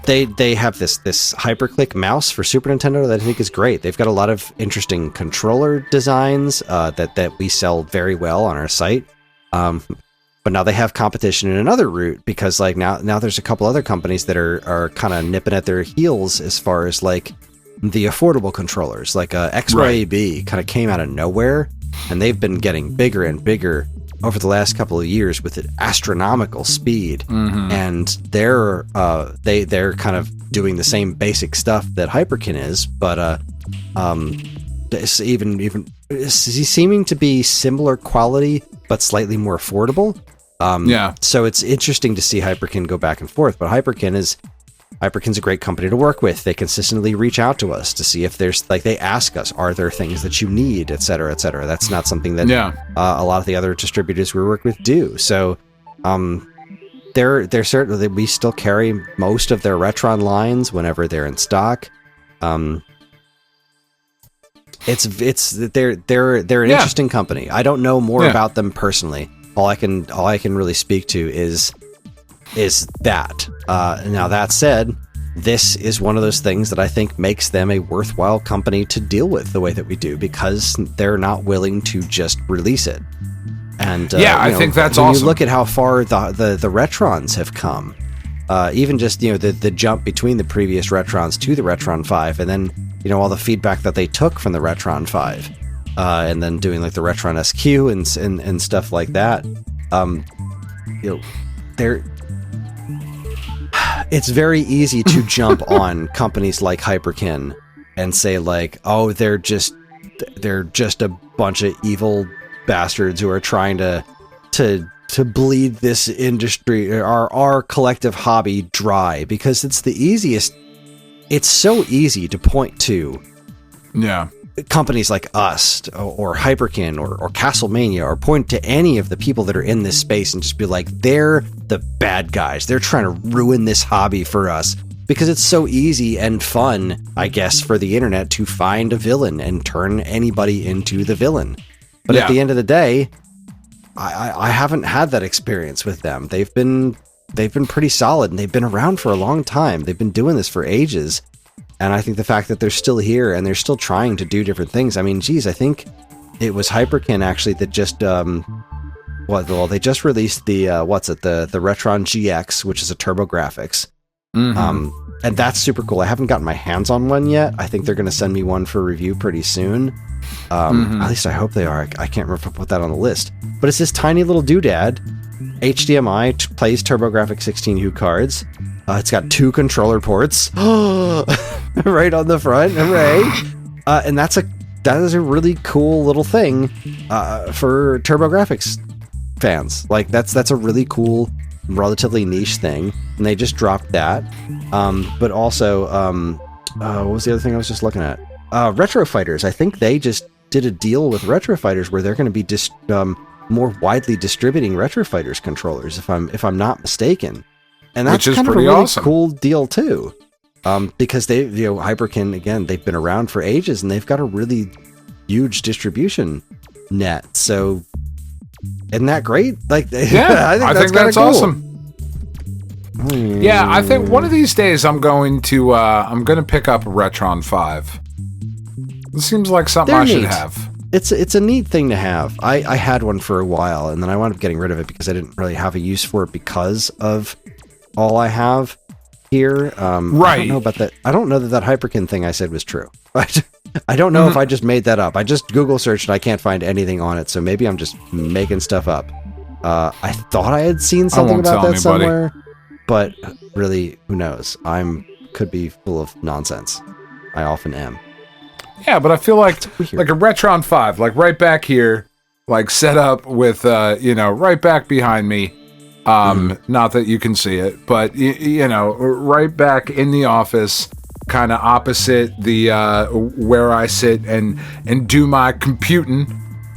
They have this Hyperclick mouse for Super Nintendo that I think is great. They've got a lot of interesting controller designs that we sell very well on our site. But now they have competition in another route because like now there's a couple other companies that are kind of nipping at their heels as far as like the affordable controllers. Like XYAB kind of came out of nowhere, and they've been getting bigger and bigger over the last couple of years with an astronomical speed. And they're kind of doing the same basic stuff that Hyperkin is, but it's even seeming to be similar quality but slightly more affordable. So it's interesting to see Hyperkin go back and forth, but Hyperkin's a great company to work with. They consistently reach out to us to see if there's, like, they ask us, are there things that you need, et cetera, et cetera. That's not something that a lot of the other distributors we work with do. So they're certainly, we still carry most of their Retron lines whenever they're in stock. They're an interesting company. I don't know more about them personally. All I can really speak to is that. Now that said, this is one of those things that I think makes them a worthwhile company to deal with the way that we do, because they're not willing to just release it. And I think that's when awesome. You look at how far the Retrons have come. Even just the jump between the previous Retrons to the Retron 5, and then all the feedback that they took from the Retron 5, and then doing like the Retron SQ and stuff like that. It's very easy to jump on companies like Hyperkin and say like, oh, they're just a bunch of evil bastards who are trying to bleed this industry, our collective hobby, dry, because it's the easiest. It's so easy to point to companies like us or Hyperkin or Castlemania, or point to any of the people that are in this space and just be like, they're the bad guys. They're trying to ruin this hobby for us. Because it's so easy and fun, I guess, for the internet to find a villain and turn anybody into the villain. But at the end of the day, I haven't had that experience with them. They've been pretty solid, and they've been around for a long time. They've been doing this for ages. And I think the fact that they're still here and they're still trying to do different things. I mean, geez, I think it was Hyperkin actually that just they just released the the Retron GX, which is a TurboGrafx. Mm-hmm. And that's super cool. I haven't gotten my hands on one yet. I think they're going to send me one for review pretty soon. At least I hope they are. I can't remember if I put that on the list. But it's this tiny little doodad. HDMI, plays TurboGrafx 16U cards. It's got 2 controller ports right on the front. Hooray! And that is a really cool little thing for TurboGrafx fans. Like that's a really cool, relatively niche thing, and they just dropped that. But also, what was the other thing I was just looking at? Retro Fighters. I think they just did a deal with Retro Fighters where they're going to be more widely distributing Retro Fighters controllers, if I'm not mistaken. And that's kind of a really awesome, cool deal too. Because they, Hyperkin, again, they've been around for ages and they've got a really huge distribution net. So isn't that great? Like, yeah, I think that's cool. Awesome. Yeah, I think one of these days I'm going to pick up a Retron 5. It seems like something I should have. It's a neat thing to have. I had one for a while, and then I wound up getting rid of it because I didn't really have a use for it because of all I have here. Right. I don't know about that. I don't know that Hyperkin thing I said was true. I don't know if I just made that up. I just Google searched and I can't find anything on it, so maybe I'm just making stuff up. I thought I had seen something about that somewhere, but really, who knows? Could be full of nonsense. I often am. Yeah, but I feel like a Retron 5, like right back here, like set up with, right back behind me. Not that you can see it, but right back in the office, kind of opposite the where I sit and do my computing.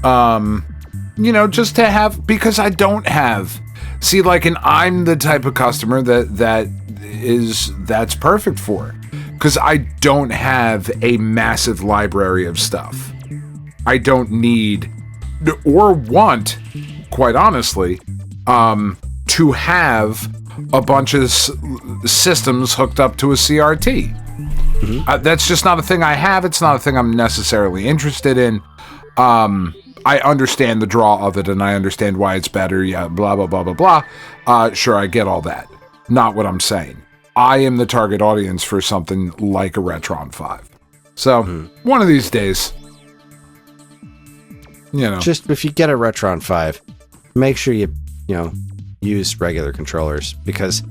Just to have, because I don't have. See, like, and I'm the type of customer that's perfect for. Because I don't have a massive library of stuff. I don't need or want, quite honestly, to have a bunch of systems hooked up to a CRT. Mm-hmm. That's just not a thing I have. It's not a thing I'm necessarily interested in. I understand the draw of it, and I understand why it's better. Yeah, blah, blah, blah, blah, blah. Sure, I get all that. Not what I'm saying. I am the target audience for something like a Retron 5. So, one of these days, Just if you get a Retron 5, make sure you use regular controllers, because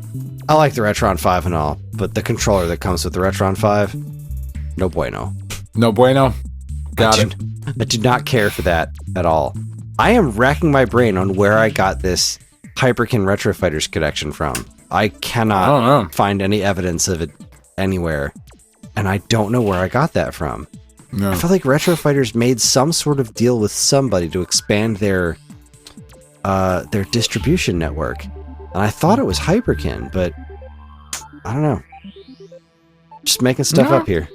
I like the Retron 5 and all, but the controller that comes with the Retron 5, no bueno. No bueno? Got it. I do not care for that at all. I am racking my brain on where I got this Hyperkin Retro Fighters connection from. I cannot find any evidence of it anywhere, and I don't know where I got that from. No. I feel like Retro Fighters made some sort of deal with somebody to expand their distribution network, and I thought it was Hyperkin, but I don't know. Just making stuff up here.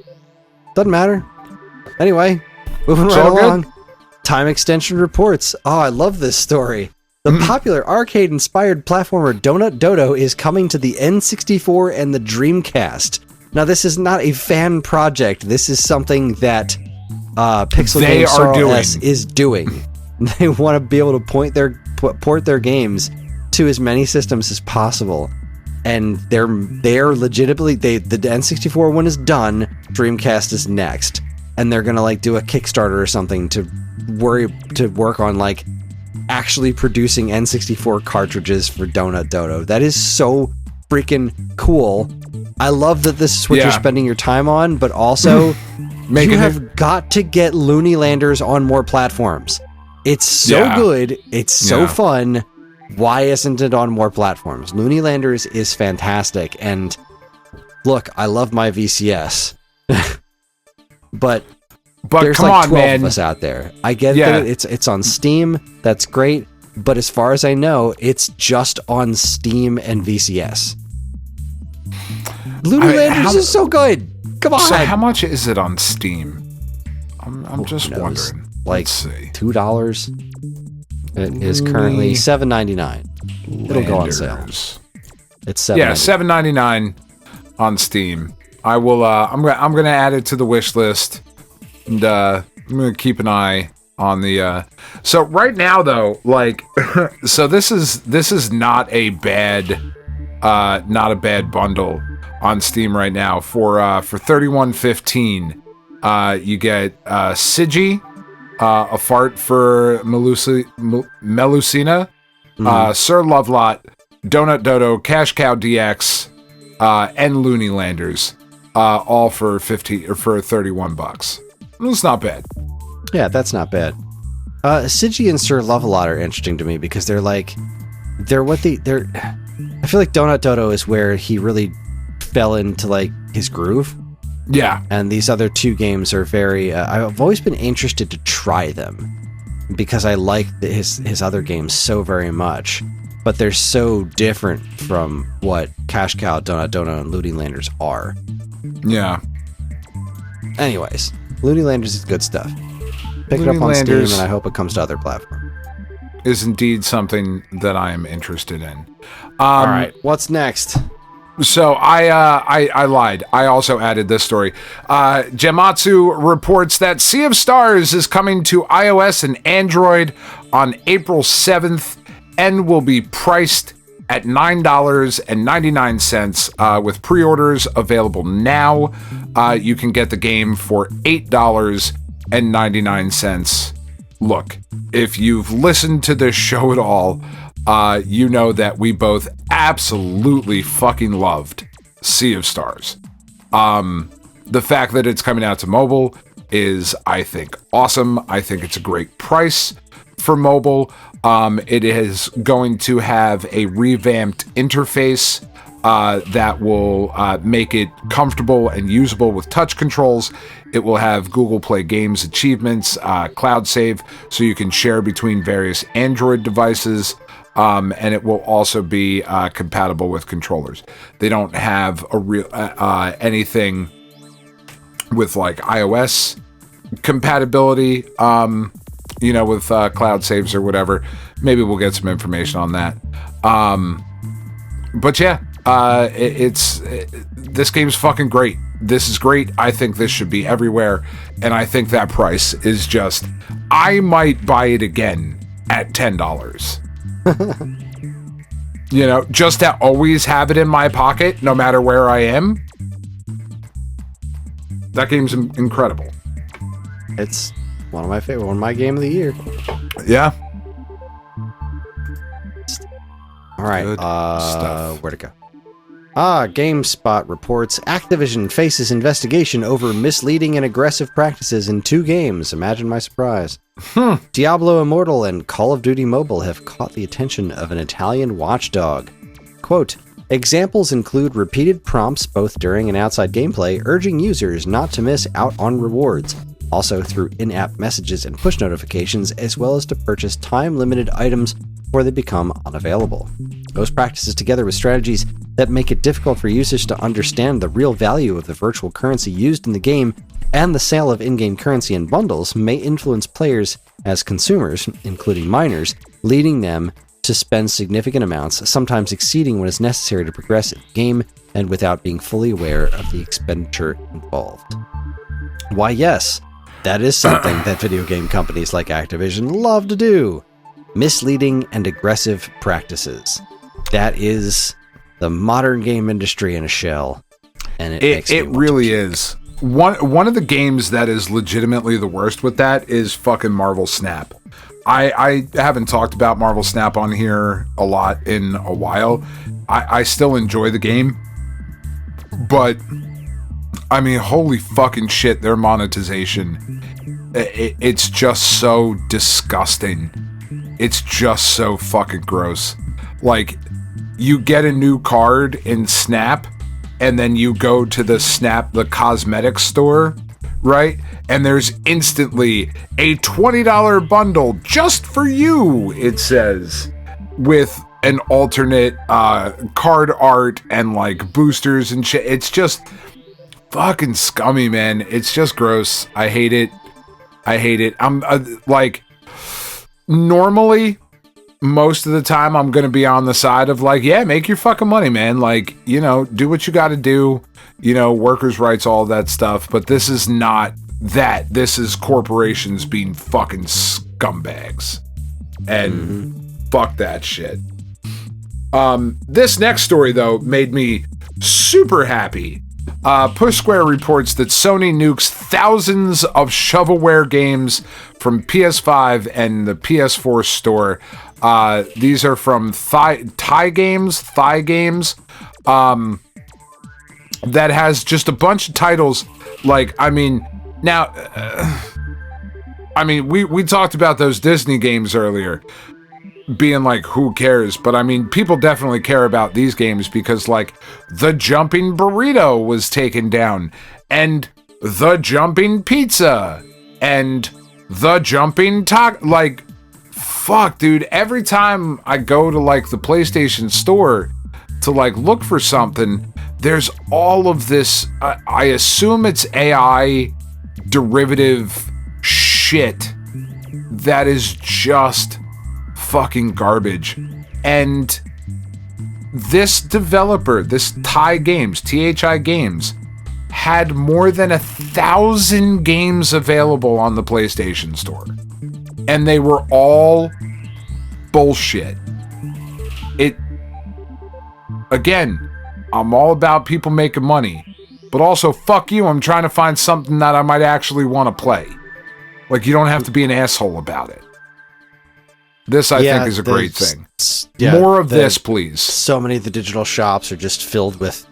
Doesn't matter. Anyway, moving right along. Good. Time extension reports. Oh, I love this story. The popular arcade-inspired platformer Donut Dodo is coming to the N64 and the Dreamcast. Now, this is not a fan project. This is something that Pixel Games S is doing. They want to be able to port their games to as many systems as possible. And they're legitimately, the N64 one is done. Dreamcast is next. And they're going to do a Kickstarter or something to work on actually producing N64 cartridges for Donut Dodo. That is so freaking cool. I love that this is what you're spending your time on, but also you have got to get Looney Landers on more platforms. It's so good. It's so fun. Why isn't it on more platforms? Looney Landers is fantastic. And look, I love my VCS. But But there's come like on, 12 man. of us out there. I get Yeah. that it's on Steam. That's great. But as far as I know, it's just on Steam and VCS. Looney Landers is so good. Come on. So how much is it on Steam? I'm just wondering. Like Let's see. $2. It is currently $7.99. It'll go on sale. Landers. It's $7.99. Yeah, $7.99 on Steam. I will. I'm gonna add it to the wish list, and I'm gonna keep an eye on the. So right now, though, like, so this is not a bad bundle on Steam right now. For $31.15, you get Sigi, a fart for Melusina, Sir Lovelot, Donut Dodo, Cash Cow DX, and Looney Landers, all for $31. It's not bad. Yeah, that's not bad. Sigi and Sir Lovelot are interesting to me because they're I feel like Donut Dodo is where he really fell into like his groove. Yeah. And these other two games are very I've always been interested to try them because I like his other games so very much, but they're so different from what Cash Cow, Donut Dodo, and Looney Landers are. Yeah. Anyways, Looney Landers is good stuff. Pick it up on Steam, and I hope it comes to other platforms. Is indeed something that I am interested in. All right, what's next? So I lied. I also added this story. Gematsu reports that Sea of Stars is coming to iOS and Android on April 7th and will be priced at $9.99 with pre-orders available now. You can get the game for $8.99. Look, if you've listened to this show at all, you know that we both absolutely fucking loved Sea of Stars. The fact that it's coming out to mobile is, I think, awesome. I think it's a great price for mobile. It is going to have a revamped interface that will make it comfortable and usable with touch controls. It will have Google Play Games achievements, cloud save, so you can share between various Android devices. And it will also be compatible with controllers. They don't have a real anything with like iOS compatibility, with cloud saves or whatever. Maybe we'll get some information on that. But yeah, this game's fucking great. This is great. I think this should be everywhere, and I think that price is just. I might buy it again at $10. Just to always have it in my pocket, no matter where I am. That game's incredible. It's one of my favorite, one of my game of the year. Yeah. All right. Good stuff. Where'd it go? GameSpot reports Activision faces investigation over misleading and aggressive practices in 2 games. Imagine my surprise. Diablo Immortal and Call of Duty Mobile have caught the attention of an Italian watchdog. Quote, examples include repeated prompts both during and outside gameplay, urging users not to miss out on rewards. Also through in-app messages and push notifications, as well as to purchase time-limited items before they become unavailable. Those practices, together with strategies that make it difficult for users to understand the real value of the virtual currency used in the game and the sale of in-game currency and bundles, may influence players as consumers, including minors, leading them to spend significant amounts, sometimes exceeding what is necessary to progress in the game, and without being fully aware of the expenditure involved. Why, yes, that is something that video game companies like Activision love to do. Misleading and aggressive practices. That is the modern game industry in a shell, and it really is. One of the games that is legitimately the worst with that is fucking Marvel Snap. I haven't talked about Marvel Snap on here a lot in a while. I still enjoy the game, but I mean, holy fucking shit, their monetization. It's just so disgusting. It's just so fucking gross. Like, you get a new card in Snap, and then you go to the cosmetics store, right? And there's instantly a $20 bundle just for you, it says, with an alternate card art and like boosters and shit. It's just fucking scummy, man. It's just gross. I hate it. I'm like, normally, most of the time I'm going to be on the side of like, yeah, make your fucking money, man. Like, you know, do what you got to do, you know, workers' rights, all that stuff. But this is not that. This is corporations being fucking scumbags. And fuck that shit. This next story, though, made me super happy. Push Square reports that Sony nukes thousands of shovelware games from PS5 and the PS4 store. These are from Thai Games, that has just a bunch of titles. Like, I mean, now, we talked about those Disney games earlier, being like, who cares? But I mean, people definitely care about these games because, like, the Jumping Burrito was taken down, and the Jumping Pizza, and the Jumping Taco. Like, fuck, dude. Every time I go to, like, the PlayStation Store to, like, look for something, there's all of this, I assume it's AI derivative shit that is just fucking garbage. And this developer, this Thai Games, THI Games, had more than 1,000 games available on the PlayStation Store, and they were all bullshit. Again, I'm all about people making money, but also fuck you, I'm trying to find something that I might actually want to play. Like, you don't have to be an asshole about it. This, I think, is a great thing. More of this, please. So many of the digital shops are just filled with,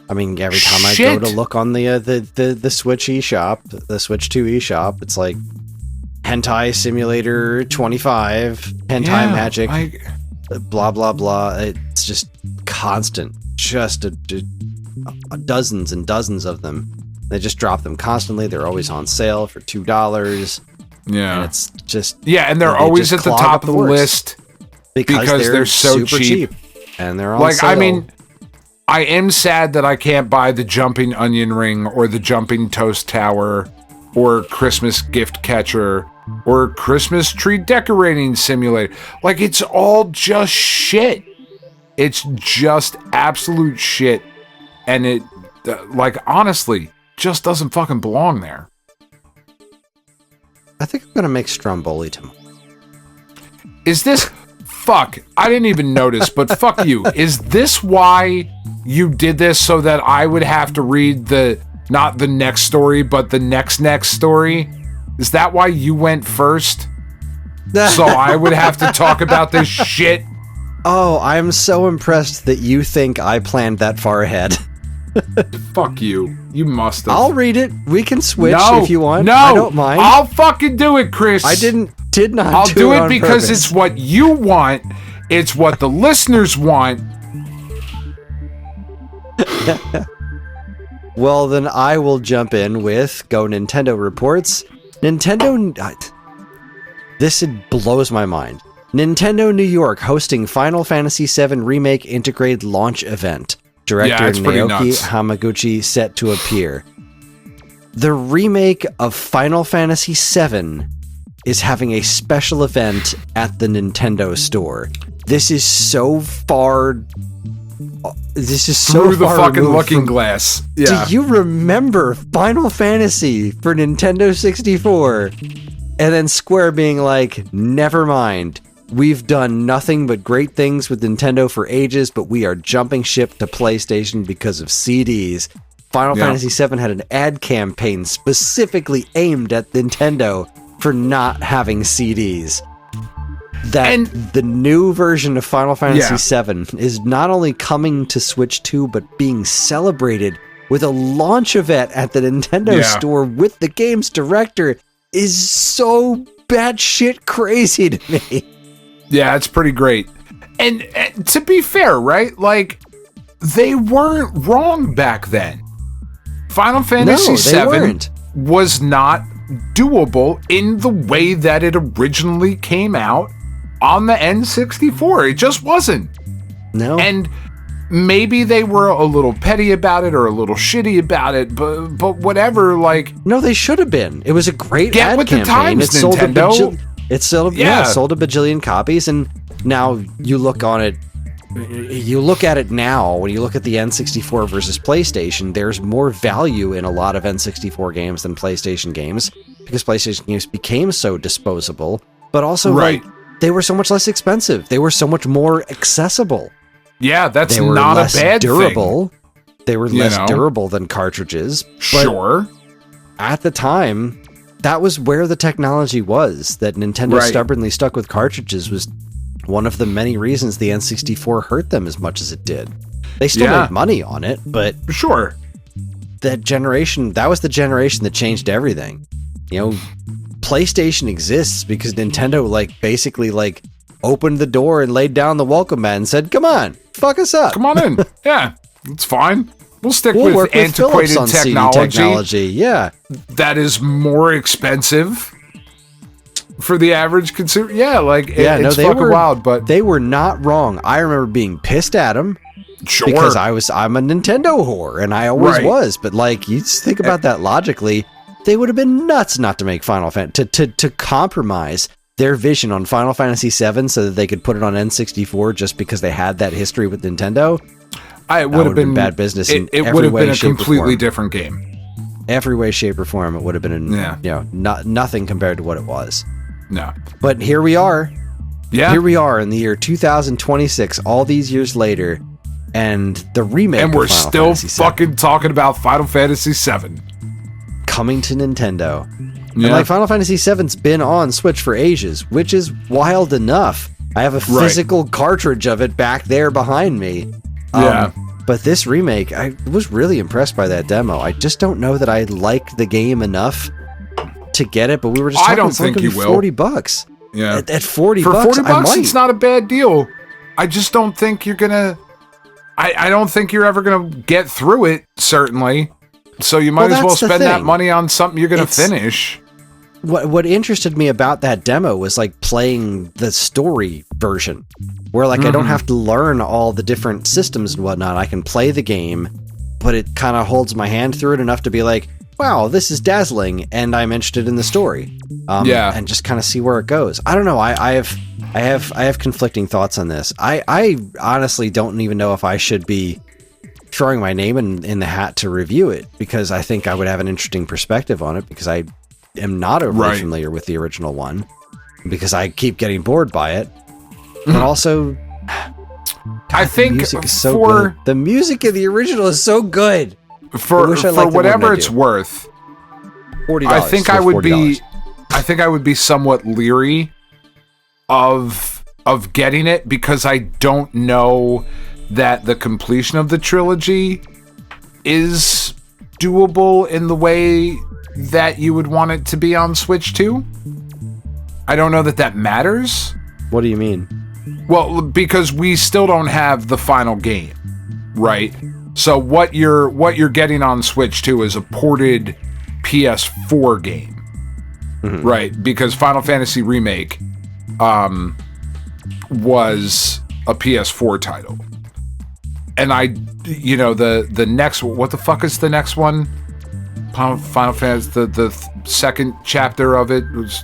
I mean, every time I go to look on the Switch eShop, the Switch 2 eShop, it's like Hentai Simulator 25, Hentai Magic, blah, blah, blah. It's just constant. Just dozens and dozens of them. They just drop them constantly. They're always on sale for $2. Yeah, and it's just and they're always at the top of the list because they're so cheap, and they're on like sale. I mean, I am sad that I can't buy the Jumping Onion Ring or the Jumping Toast Tower or Christmas Gift Catcher or Christmas Tree Decorating Simulator. Like, it's all just shit. It's just absolute shit, and it like, honestly, just doesn't fucking belong there. I think I'm gonna make Stromboli tomorrow. Is this... Fuck, I didn't even notice, but fuck you. Is this why you did this, so that I would have to read not the next story, but the next story? Is that why you went first? So I would have to talk about this shit? Oh, I'm so impressed that you think I planned that far ahead. Fuck you. You must have. I'll read it. We can switch if you want. No, I don't mind. I'll fucking do it, Kris. I did not. I'll do it because purpose. it's what you want. It's what the listeners want. Well, then I will jump in with Go Nintendo reports. This blows my mind. Nintendo New York hosting Final Fantasy VII Remake Integrated Launch Event. Director Naoki Hamaguchi set to appear. The remake of Final Fantasy VII is having a special event at the Nintendo store. This is so far... Through the fucking looking glass. Yeah. Do you remember Final Fantasy for Nintendo 64? And then Square being like, never mind. We've done nothing but great things with Nintendo for ages, but we are jumping ship to PlayStation because of CDs. Final Fantasy VII had an ad campaign specifically aimed at Nintendo for not having CDs. The new version of Final Fantasy VII is not only coming to Switch 2, but being celebrated with a launch event at the Nintendo store with the game's director is so batshit crazy to me. Yeah, it's pretty great. And to be fair, right? Like, they weren't wrong back then. Final Fantasy VII was not doable in the way that it originally came out on the N64. It just wasn't. No. And maybe they were a little petty about it or a little shitty about it, but whatever, like... No, they should have been. It was a great Get ad with campaign. the times, It sold Nintendo. It sold a bajillion copies, and now you look on it. You look at it now, when you look at the N64 versus PlayStation, there's more value in a lot of N64 games than PlayStation games, because PlayStation games became so disposable, but also like, they were so much less expensive. They were so much more accessible. Yeah, that's they were not less a bad durable. thing. They were less durable than cartridges. Sure. At the time, that was where the technology was. That Nintendo stubbornly stuck with cartridges was one of the many reasons the N64 hurt them as much as it did. They still made money on it, but sure, that was the generation that changed everything. You know, PlayStation exists because Nintendo basically opened the door and laid down the welcome mat and said, "Come on, fuck us up. Come on in." Yeah, it's fine. We'll stick with antiquated technology. Yeah, that is more expensive for the average consumer. Yeah, it's fucking wild, but they were not wrong. I remember being pissed at them. Sure. Because I'm a Nintendo whore, and I always was. But you just think about that logically, they would have been nuts not to make Final Fantasy to compromise their vision on Final Fantasy VII so that they could put it on N64 just because they had that history with Nintendo. It would have been bad business. It would have been a completely different game. Every way, shape, or form, it would have been nothing compared to what it was. No. But here we are. Yeah. Here we are in the year 2026, all these years later, and the remake and we're of Final still Fantasy fucking VII talking about Final Fantasy VII coming to Nintendo. Yeah. And Final Fantasy VII's been on Switch for ages, which is wild enough. I have a physical cartridge of it back there behind me. But this remake, I was really impressed by that demo. I just don't know that I like the game enough to get it, but we were just talking, I don't think you will. $40. Yeah. At $40 for $40, I might. It's not a bad deal. I just don't think you're gonna. I don't think you're ever gonna get through it. Certainly. So you might as well spend that money on something you're gonna finish. What interested me about that demo was playing the story version, where I don't have to learn all the different systems and whatnot. I can play the game, but it kind of holds my hand through it enough to be like, wow, this is dazzling, and I'm interested in the story. And just kind of see where it goes. I don't know. I have conflicting thoughts on this. I honestly don't even know if I should be throwing my name in the hat to review it, because I think I would have an interesting perspective on it, because I am not overly familiar with the original one, because I keep getting bored by it. But also, I think the music is so good. The music in the original is so good. For whatever it's worth, $40. I think I would be somewhat leery of getting it, because I don't know that the completion of the trilogy is doable in the way that you would want it to be on Switch 2. I don't know that matters. What do you mean? Well, because we still don't have the final game, right? So what you're getting on Switch 2 is a ported PS4 game, right? Because Final Fantasy Remake was a PS4 title. And the next, what the fuck is the next one? Final Fantasy, the second chapter of it was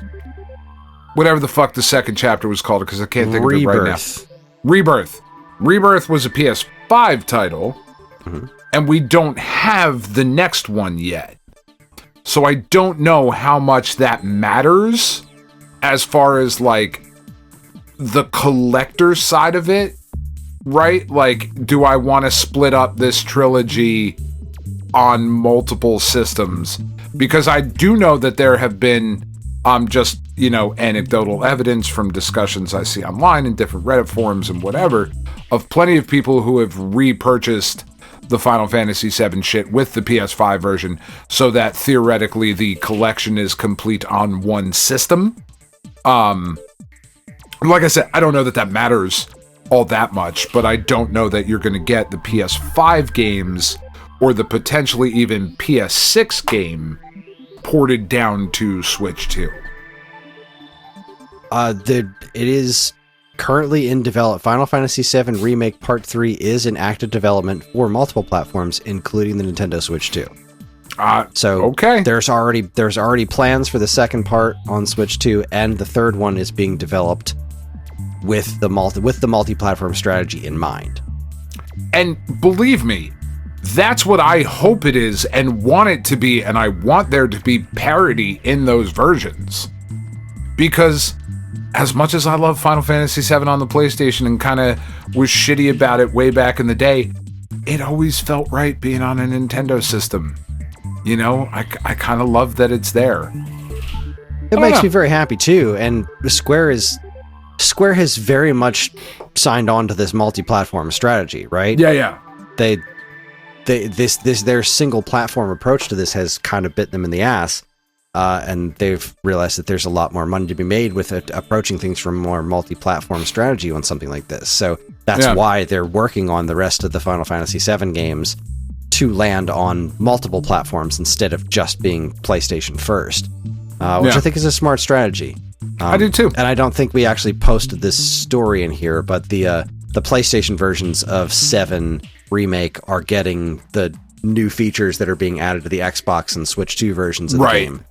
whatever the fuck the second chapter was called, because I can't think of it right now. Rebirth was a PS5 title, and we don't have the next one yet. So I don't know how much that matters as far as the collector side of it, right? Do I want to split up this trilogy on multiple systems? Because I do know that there have been just anecdotal evidence from discussions I see online in different Reddit forums and whatever, of plenty of people who have repurchased the Final Fantasy VII shit with the PS5 version, so that theoretically the collection is complete on one system. Like I said, I don't know that matters all that much, but I don't know that you're going to get the PS5 games or the potentially even PS6 game ported down to Switch 2? It is currently in development. Final Fantasy VII Remake Part 3 is in active development for multiple platforms, including the Nintendo Switch 2. So okay. There's already plans for the second part on Switch 2, and the third one is being developed with the multi-platform strategy in mind. And believe me, that's what I hope it is and want it to be, and I want there to be parity in those versions. Because as much as I love Final Fantasy VII on the PlayStation and kind of was shitty about it way back in the day, it always felt right being on a Nintendo system. You know, I kind of love that it's there. It makes me very happy too, and Square has very much signed on to this multi-platform strategy, right? Yeah. Their single platform approach to this has kind of bit them in the ass, and they've realized that there's a lot more money to be made with approaching things from more multi-platform strategy on something like this. So that's why they're working on the rest of the Final Fantasy VII games to land on multiple platforms instead of just being PlayStation first, which I think is a smart strategy. I do too. And I don't think we actually posted this story in here, but the PlayStation versions of 7 Remake are getting the new features that are being added to the Xbox and Switch 2 versions of the game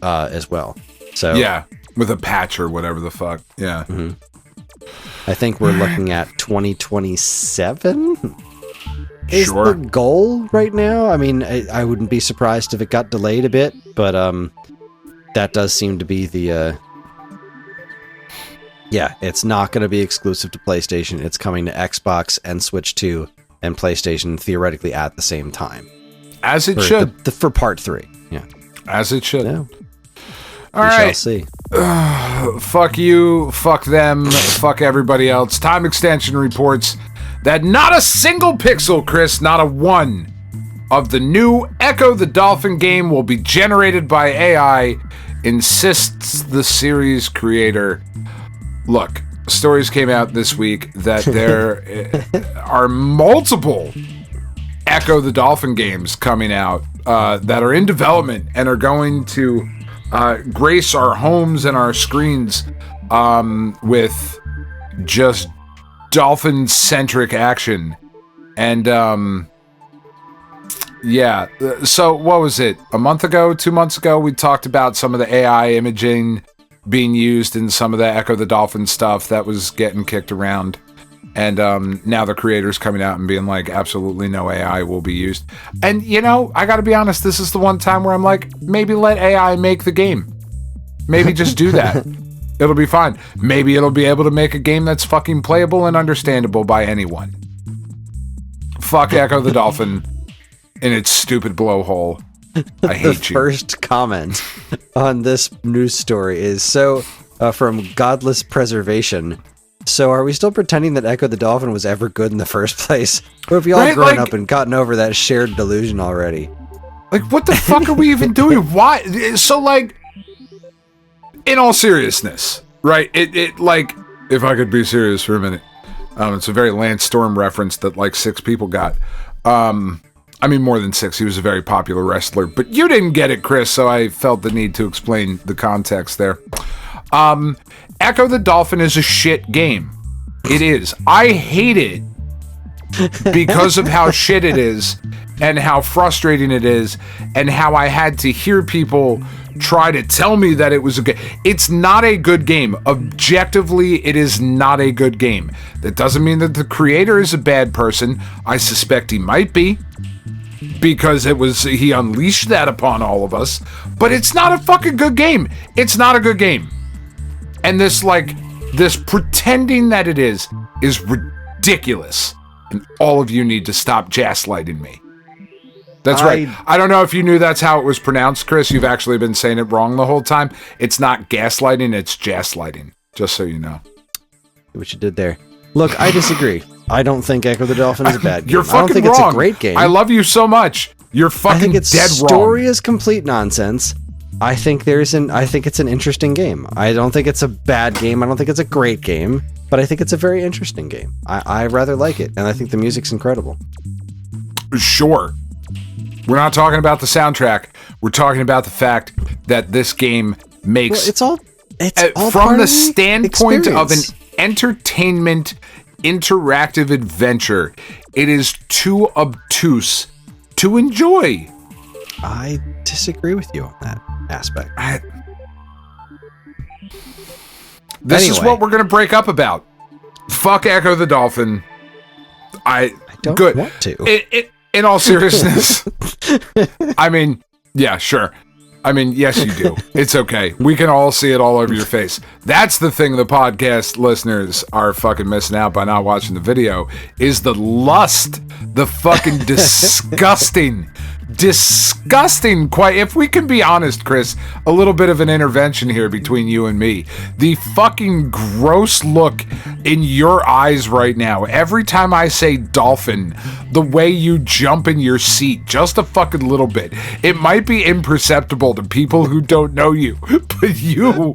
as well. So yeah, with a patch or whatever the fuck. Yeah. Mm-hmm. I think we're looking at 2027 is the goal right now. I mean, I wouldn't be surprised if it got delayed a bit, but that does seem to be the it's not going to be exclusive to PlayStation. It's coming to Xbox and Switch 2 and PlayStation theoretically at the same time. As it should. For Part 3. Yeah. As it should. Yeah. All we right. shall see. Fuck you, fuck them, fuck everybody else. Time Extension reports that not a single pixel, Kris, not a one, of the new Echo the Dolphin game will be generated by AI, insists the series creator. Look, stories came out this week that there are multiple Echo the Dolphin games coming out that are in development and are going to grace our homes and our screens with just dolphin-centric action. And so what was it? A month ago, 2 months ago, we talked about some of the AI imaging being used in some of the Echo the Dolphin stuff that was getting kicked around. And now the creator's coming out and being like, absolutely no AI will be used. And, you know, I gotta be honest, this is the one time where I'm like, maybe let AI make the game. Maybe just do that. It'll be fine. Maybe it'll be able to make a game that's fucking playable and understandable by anyone. Fuck Echo the Dolphin in its stupid blowhole. I hate you. The first comment on this news story is from Godless Preservation. So are we still pretending that Echo the Dolphin was ever good in the first place? Or have we all grown up and gotten over that shared delusion already? Like, what the fuck are we even doing? Why? So, like, in all seriousness, right? It like, if I could be serious for a minute. It's a very Lance Storm reference that, like, 6 people got. I mean, more than 6. He was a very popular wrestler. But you didn't get it, Kris, so I felt the need to explain the context there. Echo the Dolphin is a shit game. It is. I hate it because of how shit it is and how frustrating it is and how I had to hear people try to tell me that it was a good... It's not a good game. Objectively, it is not a good game. That doesn't mean that the creator is a bad person. I suspect he might be, because he unleashed that upon all of us. But it's not a fucking good game. It's not a good game. And this pretending that it is ridiculous. And all of you need to stop gaslighting me. That's right. I don't know if you knew that's how it was pronounced, Kris. You've actually been saying it wrong the whole time. It's not gaslighting, it's gaslighting. Just so you know. What you did there. Look, I disagree. I don't think Echo the Dolphin is a bad game. You're fucking I don't think wrong. It's a great game. I love you so much. You're fucking dead wrong. I think its story is complete nonsense. I think it's an interesting game. I don't think it's a bad game. I don't think it's a great game, but I think it's a very interesting game. I rather like it, and I think the music's incredible. Sure. We're not talking about the soundtrack. We're talking about the fact that this game makes... Well, it's all from the standpoint of an experience. entertainment, interactive adventure, it is too obtuse to enjoy. I disagree with you on that aspect. This is what we're going to break up about. Fuck Echo the Dolphin. I don't good. want to. In all seriousness, I mean, yeah, sure. I mean, yes, you do. It's okay. We can all see it all over your face. That's the thing the podcast listeners are fucking missing out by not watching the video, is the lust, the fucking disgusting, quite, if we can be honest, Kris, a little bit of an intervention here between you and me. The fucking gross look in your eyes right now, every time I say dolphin, the way you jump in your seat, just a fucking little bit. It might be imperceptible to people who don't know you, but you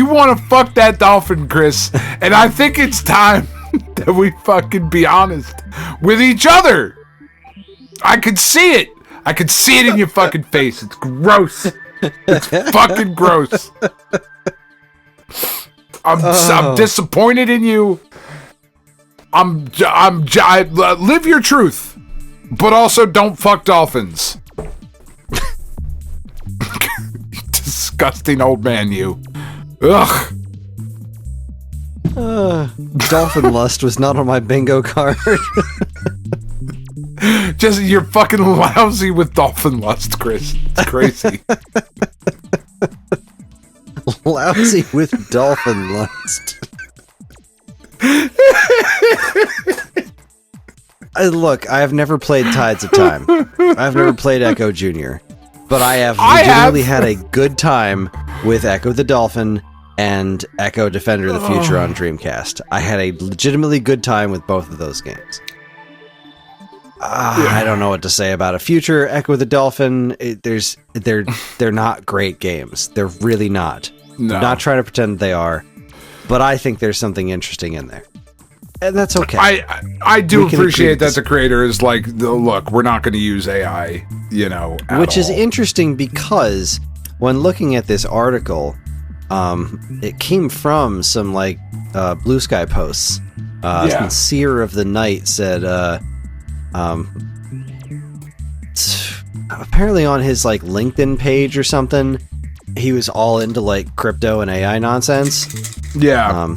want to fuck that dolphin, Kris, and I think it's time that we fucking be honest with each other. I could see it. I could see it in your fucking face. It's gross. It's fucking gross. I'm disappointed in you. Live your truth, but also don't fuck dolphins. Disgusting old man, you. Ugh. Dolphin lust was not on my bingo card. Just, you're fucking lousy with dolphin lust, Kris. It's crazy. Lousy with dolphin lust. Look, I have never played Tides of Time. I've never played Echo Jr., but I have legitimately had a good time with Echo the Dolphin and Echo Defender of the Future on Dreamcast. I had a legitimately good time with both of those games. I don't know what to say about a future Echo the Dolphin. They're not great games. They're really not. No. I'm not trying to pretend they are, but I think there's something interesting in there, and that's okay. I do appreciate that the creator is like, look, we're not going to use AI, which is interesting because when looking at this article, it came from some Blue Sky posts. Seer of the Night said, apparently on his LinkedIn page or something, he was all into crypto and AI nonsense. Yeah.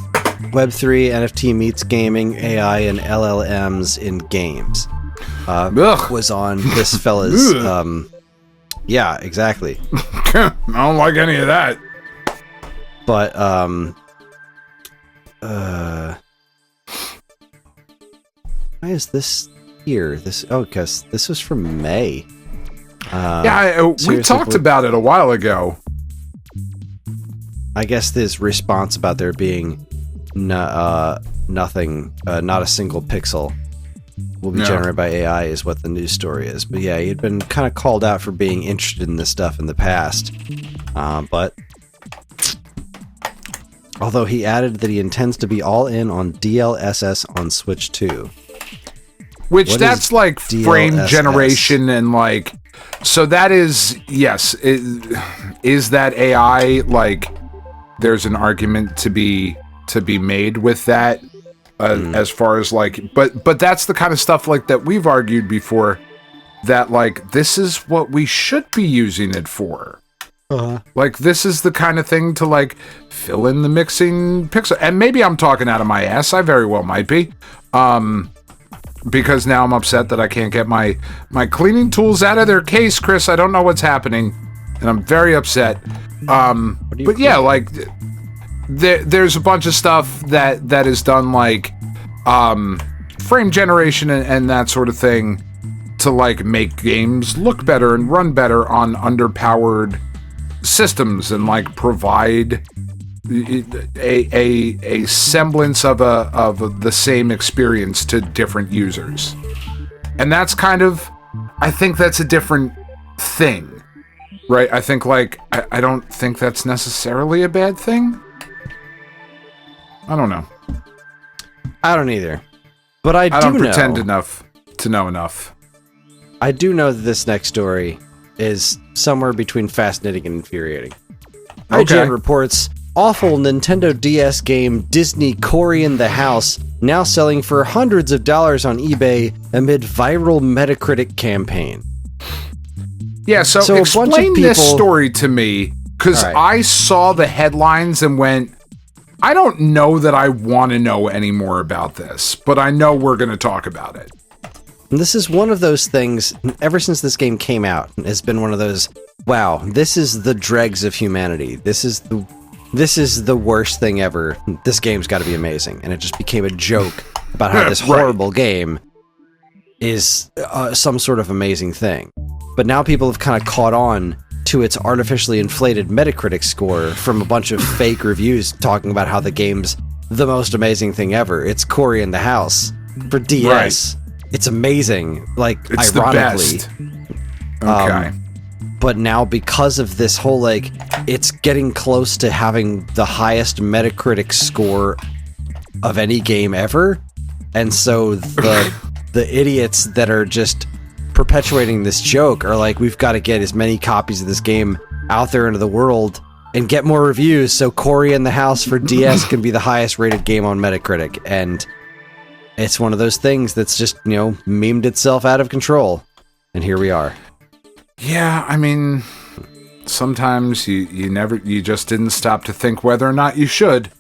Web3, NFT meets gaming, AI, and LLMs in games. Was on this fella's. Yeah, exactly. I don't like any of that. But why is this here? Because this was from May. We talked about it a while ago. I guess this response about there being nothing, not a single pixel will be generated by AI is what the news story is. But yeah, he had been kind of called out for being interested in this stuff in the past. But although he added that he intends to be all in on DLSS on Switch 2. Which that's frame DLSS? generation and so that is, yes, is that AI, there's an argument to be made with that, as far as but that's the kind of stuff that we've argued before, that this is what we should be using it for. This is the kind of thing to fill in the mixing pixel. And maybe I'm talking out of my ass. I very well might be. Because now I'm upset that I can't get my cleaning tools out of their case, Kris. I don't know what's happening, and I'm very upset. But yeah, there's a bunch of stuff that is done frame generation and that sort of thing to make games look better and run better on underpowered systems and provide a semblance of the same experience to different users. And that's I think that's a different thing, right? I think I don't think that's necessarily a bad thing. I don't know. I don't either. But I don't do pretend know enough to know enough. I do know that this next story is somewhere between fascinating and infuriating. Okay. IGN reports, awful Nintendo DS game Disney Cory in the House now selling for hundreds of dollars on eBay amid viral Metacritic campaign. Yeah, so a bunch of explain this people- story to me, because All right. I saw the headlines and went, I don't know that I want to know any more about this, but I know we're going to talk about it. And this is one of those things, ever since this game came out, has been one of those, wow, this is the dregs of humanity. This is the worst thing ever. This game's got to be amazing. And it just became a joke about how this Right. horrible game is some sort of amazing thing. But now people have kind of caught on to its artificially inflated Metacritic score from a bunch of fake reviews talking about how the game's the most amazing thing ever. It's Cory in the House for DS. It's amazing, like, It's ironically. the best. Okay. But now because of this whole, like, it's getting close to having the highest Metacritic score of any game ever. And so the idiots that are just perpetuating this joke are like, we've got to get as many copies of this game out there into the world and get more reviews so Cory in the House for DS can be the highest rated game on Metacritic. And it's one of those things that's just, memed itself out of control. And here we are. Yeah, I mean, sometimes you just didn't stop to think whether or not you should.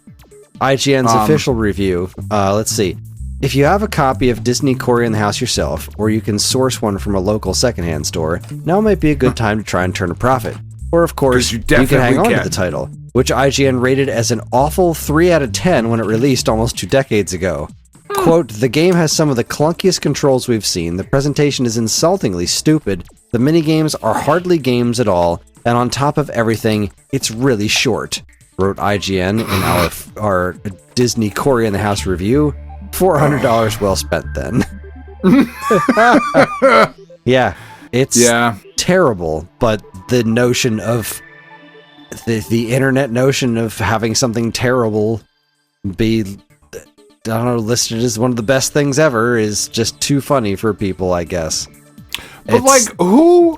IGN's official review. Let's see. If you have a copy of Disney Cory in the House yourself, or you can source one from a local secondhand store, now might be a good time to try and turn a profit. Or, of course, you can hang on to can. the title, which IGN rated as an awful 3 out of 10 when it released almost 2 decades ago. Quote, the game has some of the clunkiest controls we've seen, the presentation is insultingly stupid, the minigames are hardly games at all, and on top of everything, it's really short, wrote IGN in our Disney Cory in the House review. $400 well spent then. Yeah, it's terrible, but the notion of the internet notion of having something terrible be, I don't know, listed as one of the best things ever is just too funny for people, I guess. But who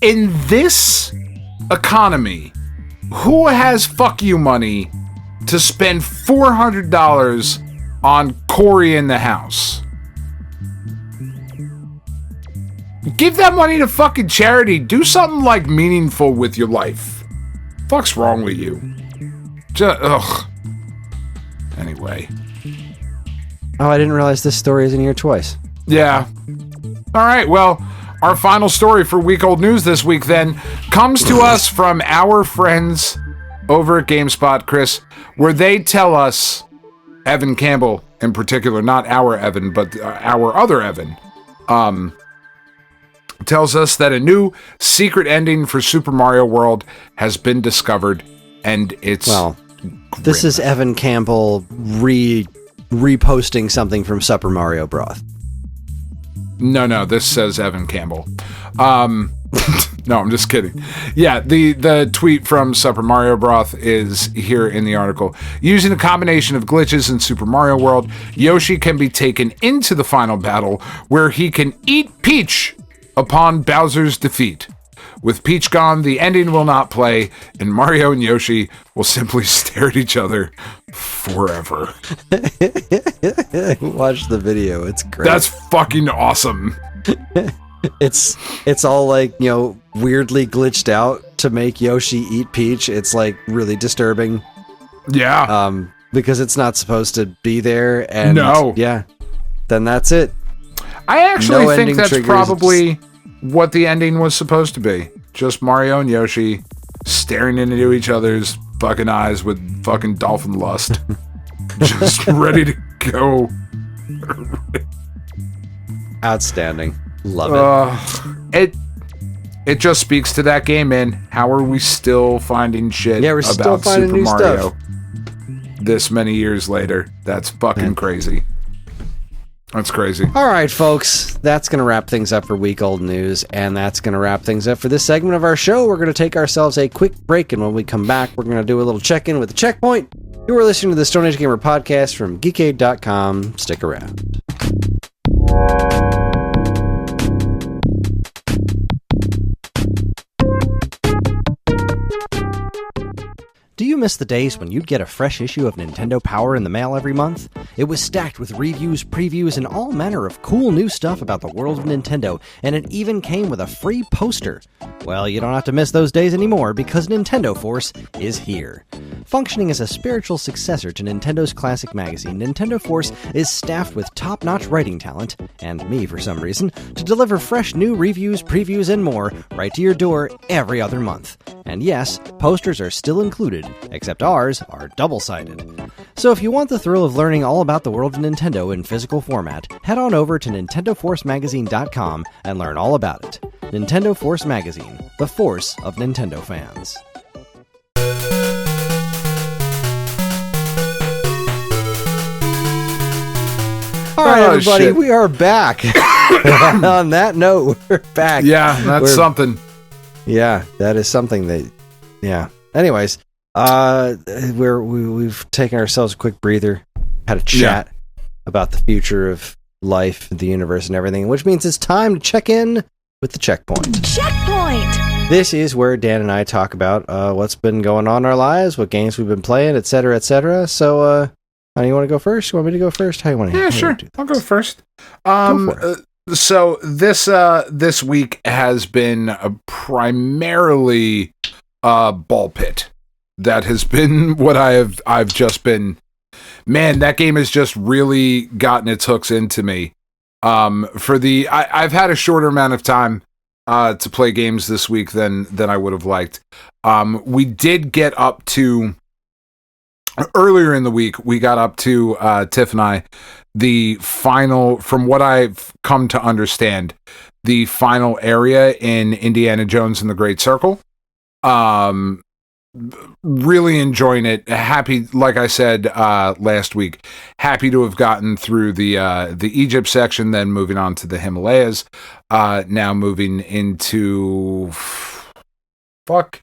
in this economy, who has fuck you money to spend $400 on Cory in the House? Give that money to fucking charity. Do something meaningful with your life. Fuck's wrong with you? Ugh. Anyway. Oh, I didn't realize this story is in here twice. Yeah. All right, well, our final story for Week Old News this week then comes to us from our friends over at GameSpot, Kris, where they tell us, Evan Campbell in particular, not our Evan, but our other Evan, tells us that a new secret ending for Super Mario World has been discovered, and it's this is Evan Campbell reposting something from Super Mario Broth. No, this says Evan Campbell. No, I'm just kidding. Yeah, the tweet from Super Mario Broth is here in the article. Using a combination of glitches in Super Mario World, Yoshi can be taken into the final battle where he can eat Peach upon Bowser's defeat. With Peach gone, the ending will not play, and Mario and Yoshi will simply stare at each other forever. Watch the video, it's great. That's fucking awesome. It's all weirdly glitched out to make Yoshi eat Peach. It's really disturbing. Yeah. Because it's not supposed to be there, and no. Yeah. Then that's it. I actually think ending that's triggers, probably what the ending was supposed to be. Just Mario and Yoshi staring into each other's fucking eyes with fucking dolphin lust. Just ready to go. Outstanding. Love it. It just speaks to that game, man. How are we still finding shit we're about still finding Super new Mario stuff this many years later? That's fucking crazy. That's crazy. All right, folks, that's going to wrap things up for Week Old News, and that's going to wrap things up for this segment of our show. We're going to take ourselves a quick break, and when we come back, we're going to do a little check-in with the Checkpoint. You are listening to the Stone Age Gamer podcast from geekade.com. Stick around. you miss the days when you'd get a fresh issue of Nintendo Power in the mail every month? It was stacked with reviews, previews, and all manner of cool new stuff about the world of Nintendo, and it even came with a free poster. Well, you don't have to miss those days anymore because Nintendo Force is here. Functioning as a spiritual successor to Nintendo's classic magazine, Nintendo Force is staffed with top-notch writing talent, and me for some reason, to deliver fresh new reviews, previews, and more right to your door every other month. And yes, posters are still included, except ours are double-sided. So if you want the thrill of learning all about the world of Nintendo in physical format, head on over to NintendoForceMagazine.com and learn all about it. Nintendo Force Magazine, the force of Nintendo fans. All right, everybody, shit. We are back. On that note, we're back. Yeah, that's something. Yeah, that is something that. Yeah. Anyways, we've taken ourselves a quick breather, had a chat about the future of life, the universe, and everything, which means it's time to check in with the checkpoint. Checkpoint! This is where Dan and I talk about what's been going on in our lives, what games we've been playing, etc., etc. So, how do you want to go first? You want me to go first? How you want to? Yeah, sure. I'll go first. So this week has been primarily Ball Pit. That has been what I've just been. Man, that game has just really gotten its hooks into me. I've had a shorter amount of time to play games this week than I would have liked. We did get up to earlier in the week. We got up to Tiff and I, the final, from what I've come to understand, the final area in Indiana Jones and the Great Circle. Really enjoying it. Happy, like I said last week, happy to have gotten through the Egypt section, then moving on to the Himalayas. Now moving into the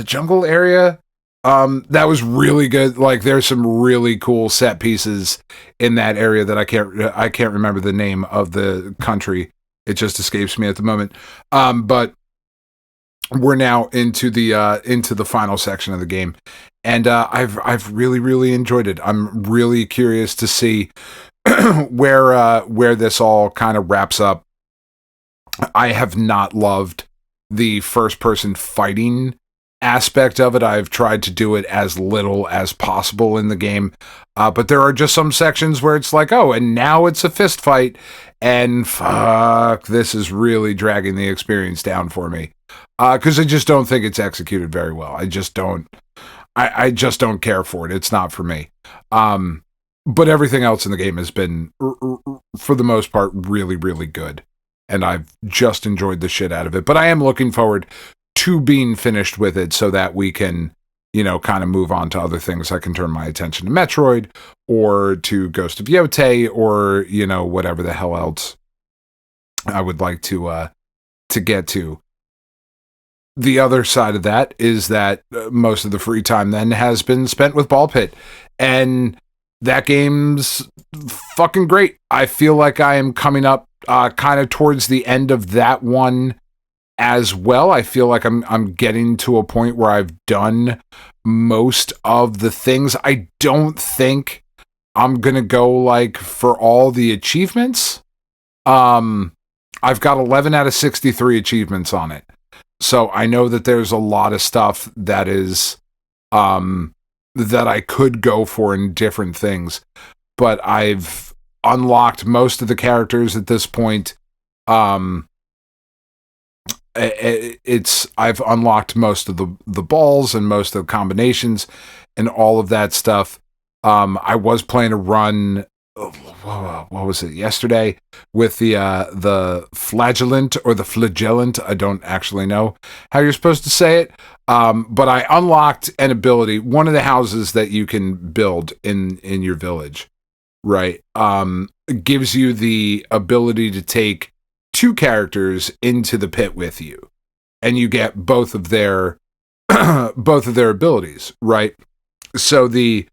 jungle area. That was really good. Like, there's some really cool set pieces in that area that I can't remember the name of the country. It just escapes me at the moment. But we're now into the final section of the game, and I've really enjoyed it. I'm really curious to see where this all kind of wraps up. I have not loved the first person fighting aspect of it. I've tried to do it as little as possible in the game, but there are just some sections where it's like, oh, and now it's a fist fight, and fuck, this is really dragging the experience down for me. Because I just don't think it's executed very well. I just don't care for it. It's not for me. But everything else in the game has been, for the most part, really good. And I've just enjoyed the shit out of it. But I am looking forward to being finished with it so that we can, kind of move on to other things. I can turn my attention to Metroid or to Ghost of Yotei or, whatever the hell else I would like to get to. The other side of that is that most of the free time then has been spent with Ball Pit, and that game's fucking great. I feel like I am coming up kind of towards the end of that one as well. I feel like I'm getting to a point where I've done most of the things. I don't think I'm gonna go like for all the achievements. I've got 11 out of 63 achievements on it. So I know that there's a lot of stuff that is, that I could go for in different things, but I've unlocked most of the characters at this point. I've unlocked most of the balls and most of the combinations and all of that stuff. I was playing a run. What was it yesterday with the flagellant or the flagellant? I don't actually know how you're supposed to say it. But I unlocked an ability, one of the houses that you can build in your village, right? Gives you the ability to take two characters into the pit with you, and you get both of their abilities, right? So the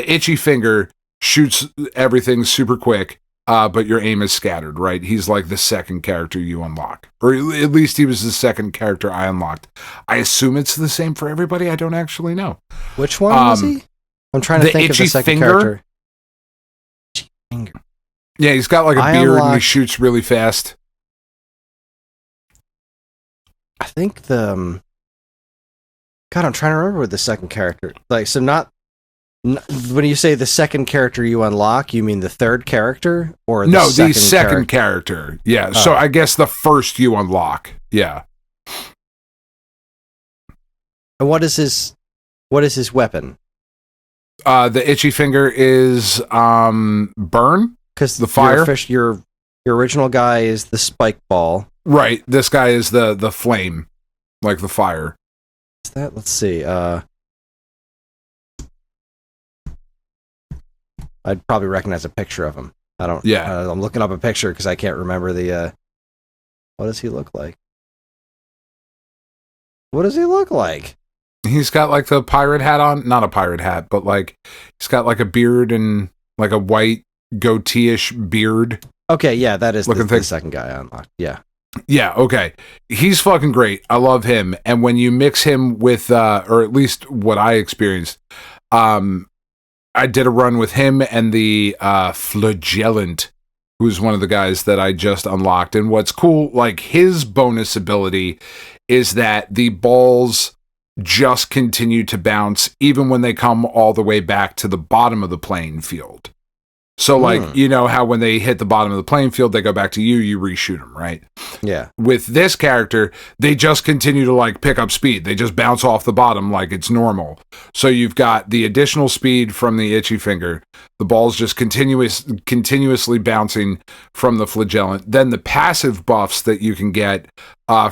itchy finger shoots everything super quick, but your aim is scattered, right? He's like the second character you unlock. Or at least he was the second character I unlocked. I assume it's the same for everybody. I don't actually know. Which one was he? I'm trying to think of the second character. Finger. Yeah, he's got like a beard and he shoots really fast. I think God, I'm trying to remember what the second character. Like, so when you say the second character you unlock, you mean the third character or the second character? Yeah. Oh. So I guess the first you unlock. Yeah. And what is his weapon? The itchy finger is burn, because the fire. Your original guy is the spike ball. Right. This guy is the flame, like the fire. Is that? Let's see. I'd probably recognize a picture of him. I don't. Yeah. I'm looking up a picture because I can't remember the. What does he look like? What does he look like? He's got like the pirate hat on. Not a pirate hat, but like he's got like a beard and like a white goatee-ish beard. Okay, yeah, that is the second guy I unlocked. Yeah. Yeah, okay. He's fucking great. I love him. And when you mix him with, or at least what I experienced, I did a run with him and the Flagellant, who's one of the guys that I just unlocked. And what's cool, like his bonus ability is that the balls just continue to bounce even when they come all the way back to the bottom of the playing field. So, like, you know how when they hit the bottom of the playing field, they go back to you reshoot them, right? Yeah. With this character, they just continue to, like, pick up speed. They just bounce off the bottom like it's normal. So you've got the additional speed from the itchy finger. The ball's just continuously bouncing from the Flagellant. Then the passive buffs that you can get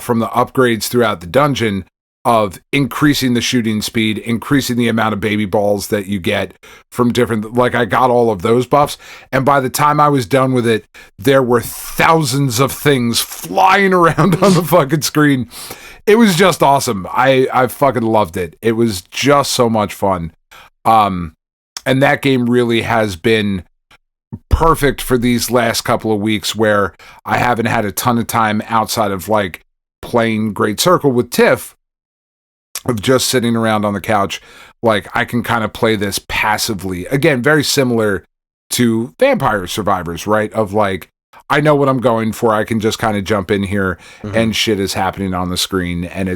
from the upgrades throughout the dungeon of increasing the shooting speed, increasing the amount of baby balls that you get from different, like I got all of those buffs, and by the time I was done with it, there were thousands of things flying around on the fucking screen. It was just awesome. I fucking loved it. It was just so much fun. And that game really has been perfect for these last couple of weeks where I haven't had a ton of time outside of like playing Great Circle with Tiff, of just sitting around on the couch. Like I can kind of play this passively. Again, very similar to Vampire Survivors, right? Of like, I know what I'm going for. I can just kind of jump in here and shit is happening on the screen. And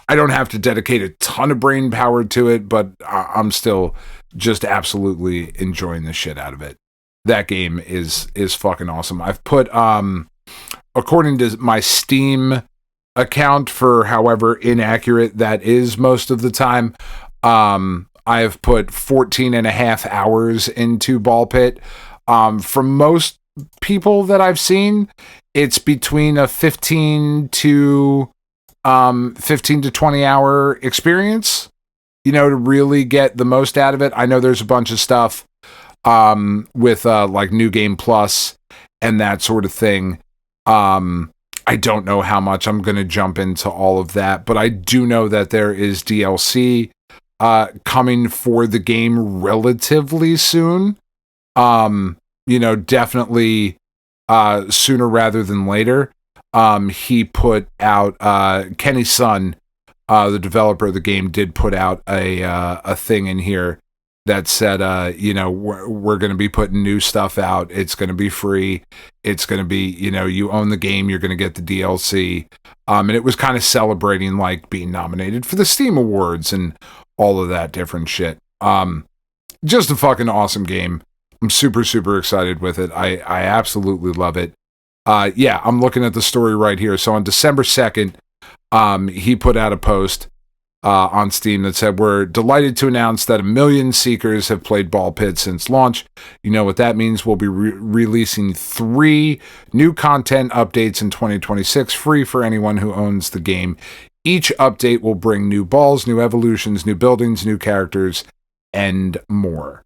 I don't have to dedicate a ton of brain power to it, but I'm still just absolutely enjoying the shit out of it. That game is fucking awesome. I've put, according to my Steam account, for however inaccurate that is most of the time, I have put 14 and a half hours into Ball Pit. From most people that I've seen, it's between a 15 to 20 hour experience, you know, to really get the most out of it. I know there's a bunch of stuff with like New Game Plus and that sort of thing. I don't know how much I'm going to jump into all of that, but I do know that there is DLC coming for the game relatively soon. You know, definitely sooner rather than later. He put out, Kenny's son, the developer of the game, did put out a thing in here that said, you know, we're going to be putting new stuff out. It's going to be free. It's going to be, you know, you own the game, you're going to get the DLC. And it was kind of celebrating like being nominated for the Steam Awards and all of that different shit. Just a fucking awesome game. I'm super, super excited with it. I absolutely love it. Yeah, I'm looking at the story right here. So on December 2nd, he put out a post on Steam that said, "We're delighted to announce that 1 million seekers have played Ball Pit since launch. You know what that means. We'll be releasing 3 new content updates in 2026, free for anyone who owns the game. Each update will bring new balls, new evolutions, new buildings, new characters, and more."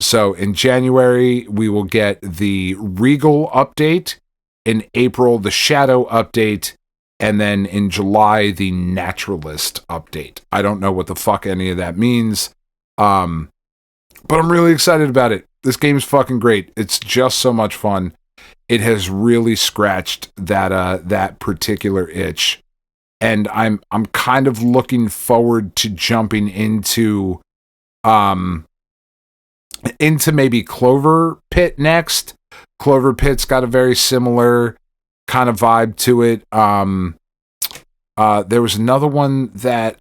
So in January, we will get the Regal update. In April, the Shadow update. And then in July, the Naturalist update. I don't know what the fuck any of that means. But I'm really excited about it. This game's fucking great. It's just so much fun. It has really scratched that particular itch. And I'm kind of looking forward to jumping into maybe Clover Pit next. Clover Pit's got a very similar kind of vibe to it. There was another one that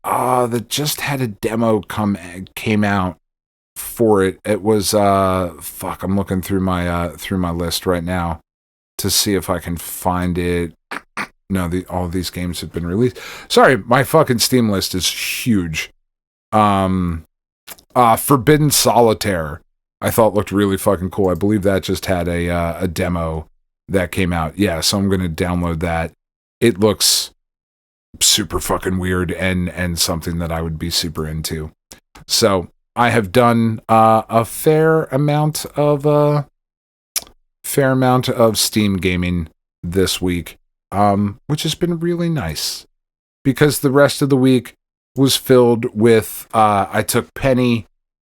just had a demo came out for it. It was I'm looking through my list right now to see if I can find it. No, all of these games have been released. Sorry, my fucking Steam list is huge. Forbidden Solitaire, I thought looked really fucking cool. I believe that just had a demo that came out. Yeah, so I'm going to download that. It looks super fucking weird and something that I would be super into. So I have done a fair amount of Steam gaming this week, which has been really nice because the rest of the week was filled with I took Penny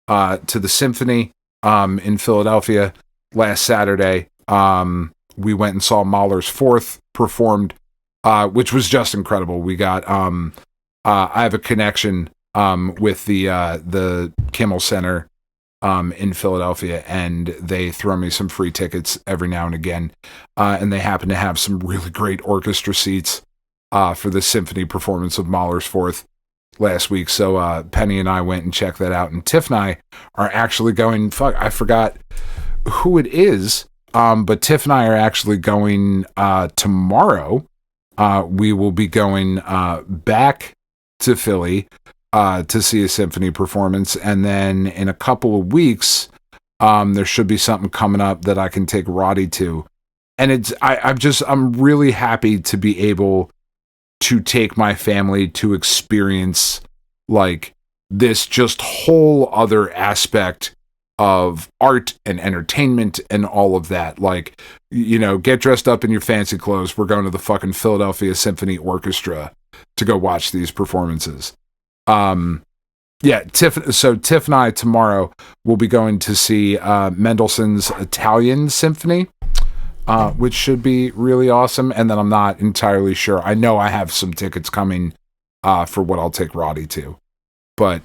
to the Symphony in Philadelphia last Saturday. We went and saw Mahler's Fourth performed, which was just incredible. We got I have a connection with the Kimmel Center in Philadelphia, and they throw me some free tickets every now and again, and they happen to have some really great orchestra seats for the symphony performance of Mahler's Fourth last week. So Penny and I went and checked that out, and Tiff and I are actually going, I forgot who it is, but Tiff and I are actually going tomorrow. We will be going back to Philly to see a symphony performance, and then in a couple of weeks there should be something coming up that I can take Roddy to, and I'm really happy to be able to take my family to experience like this just whole other aspect of art and entertainment and all of that. Like, you know, get dressed up in your fancy clothes. We're going to the fucking Philadelphia Symphony Orchestra to go watch these performances. Tiff and I tomorrow will be going to see Mendelssohn's Italian Symphony, which should be really awesome. And then I'm not entirely sure. I know I have some tickets coming for what I'll take Roddy to. But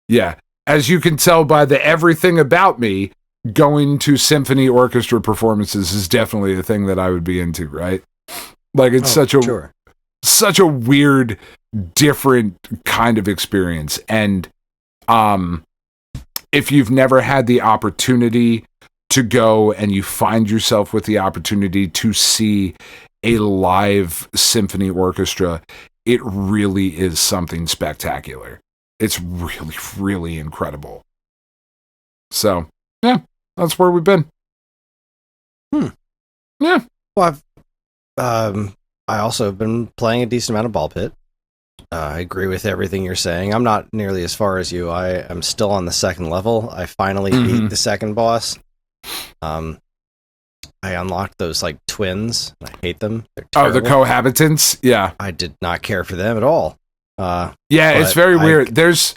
yeah, as you can tell by the everything about me, going to symphony orchestra performances is definitely a thing that I would be into, right? Like it's such a weird, different kind of experience. And if you've never had the opportunity to go and you find yourself with the opportunity to see a live symphony orchestra, it really is something spectacular. It's really, really incredible. So, yeah, that's where we've been. Yeah. Well, I also have been playing a decent amount of Ball Pit. I agree with everything you're saying. I'm not nearly as far as you. I am still on the second level. I finally beat the second boss. I unlocked those like twins. I hate them. They're terrible. Oh, the cohabitants? Yeah. I did not care for them at all. It's very weird. There's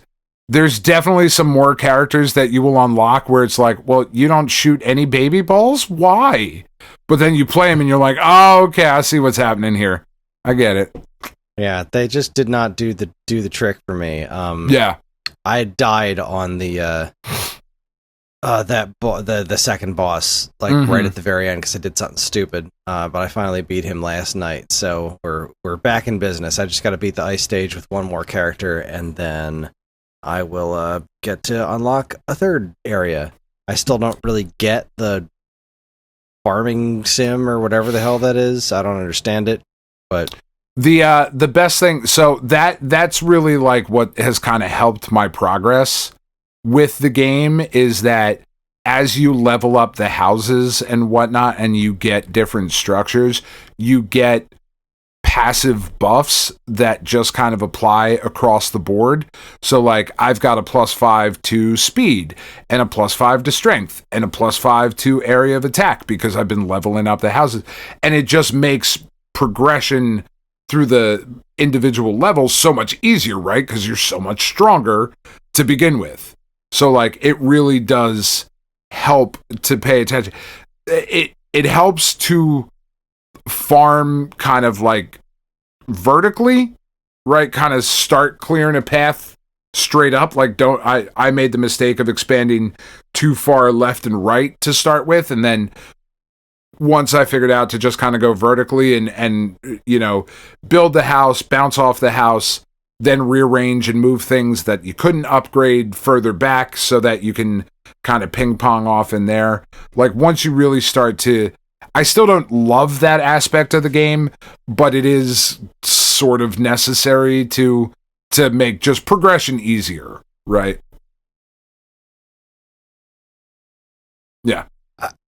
definitely some more characters that you will unlock where it's like, well, you don't shoot any baby balls? Why? But then you play them and you're like, oh, okay, I see what's happening here. I get it. Yeah, they just did not do the trick for me. I died on the second boss, like right at the very end, because I did something stupid. But I finally beat him last night, so we're back in business. I just got to beat the ice stage with one more character, and then I will get to unlock a third area. I still don't really get the farming sim or whatever the hell that is. I don't understand it, but the best thing. So that's really like what has kind of helped my progress with the game is that as you level up the houses and whatnot and you get different structures, you get passive buffs that just kind of apply across the board. So like I've got a +5 to speed and a +5 to strength and a +5 to area of attack because I've been leveling up the houses, and it just makes progression through the individual levels so much easier, right? Because you're so much stronger to begin with. So like it really does help to pay attention. It helps to farm kind of like vertically, right? Kind of start clearing a path straight up. Like I made the mistake of expanding too far left and right to start with, and then once I figured out to just kind of go vertically and build the house, bounce off the house, then rearrange and move things that you couldn't upgrade further back so that you can kind of ping pong off in there. Like once you really start to, I still don't love that aspect of the game, but it is sort of necessary to make just progression easier, right? Yeah.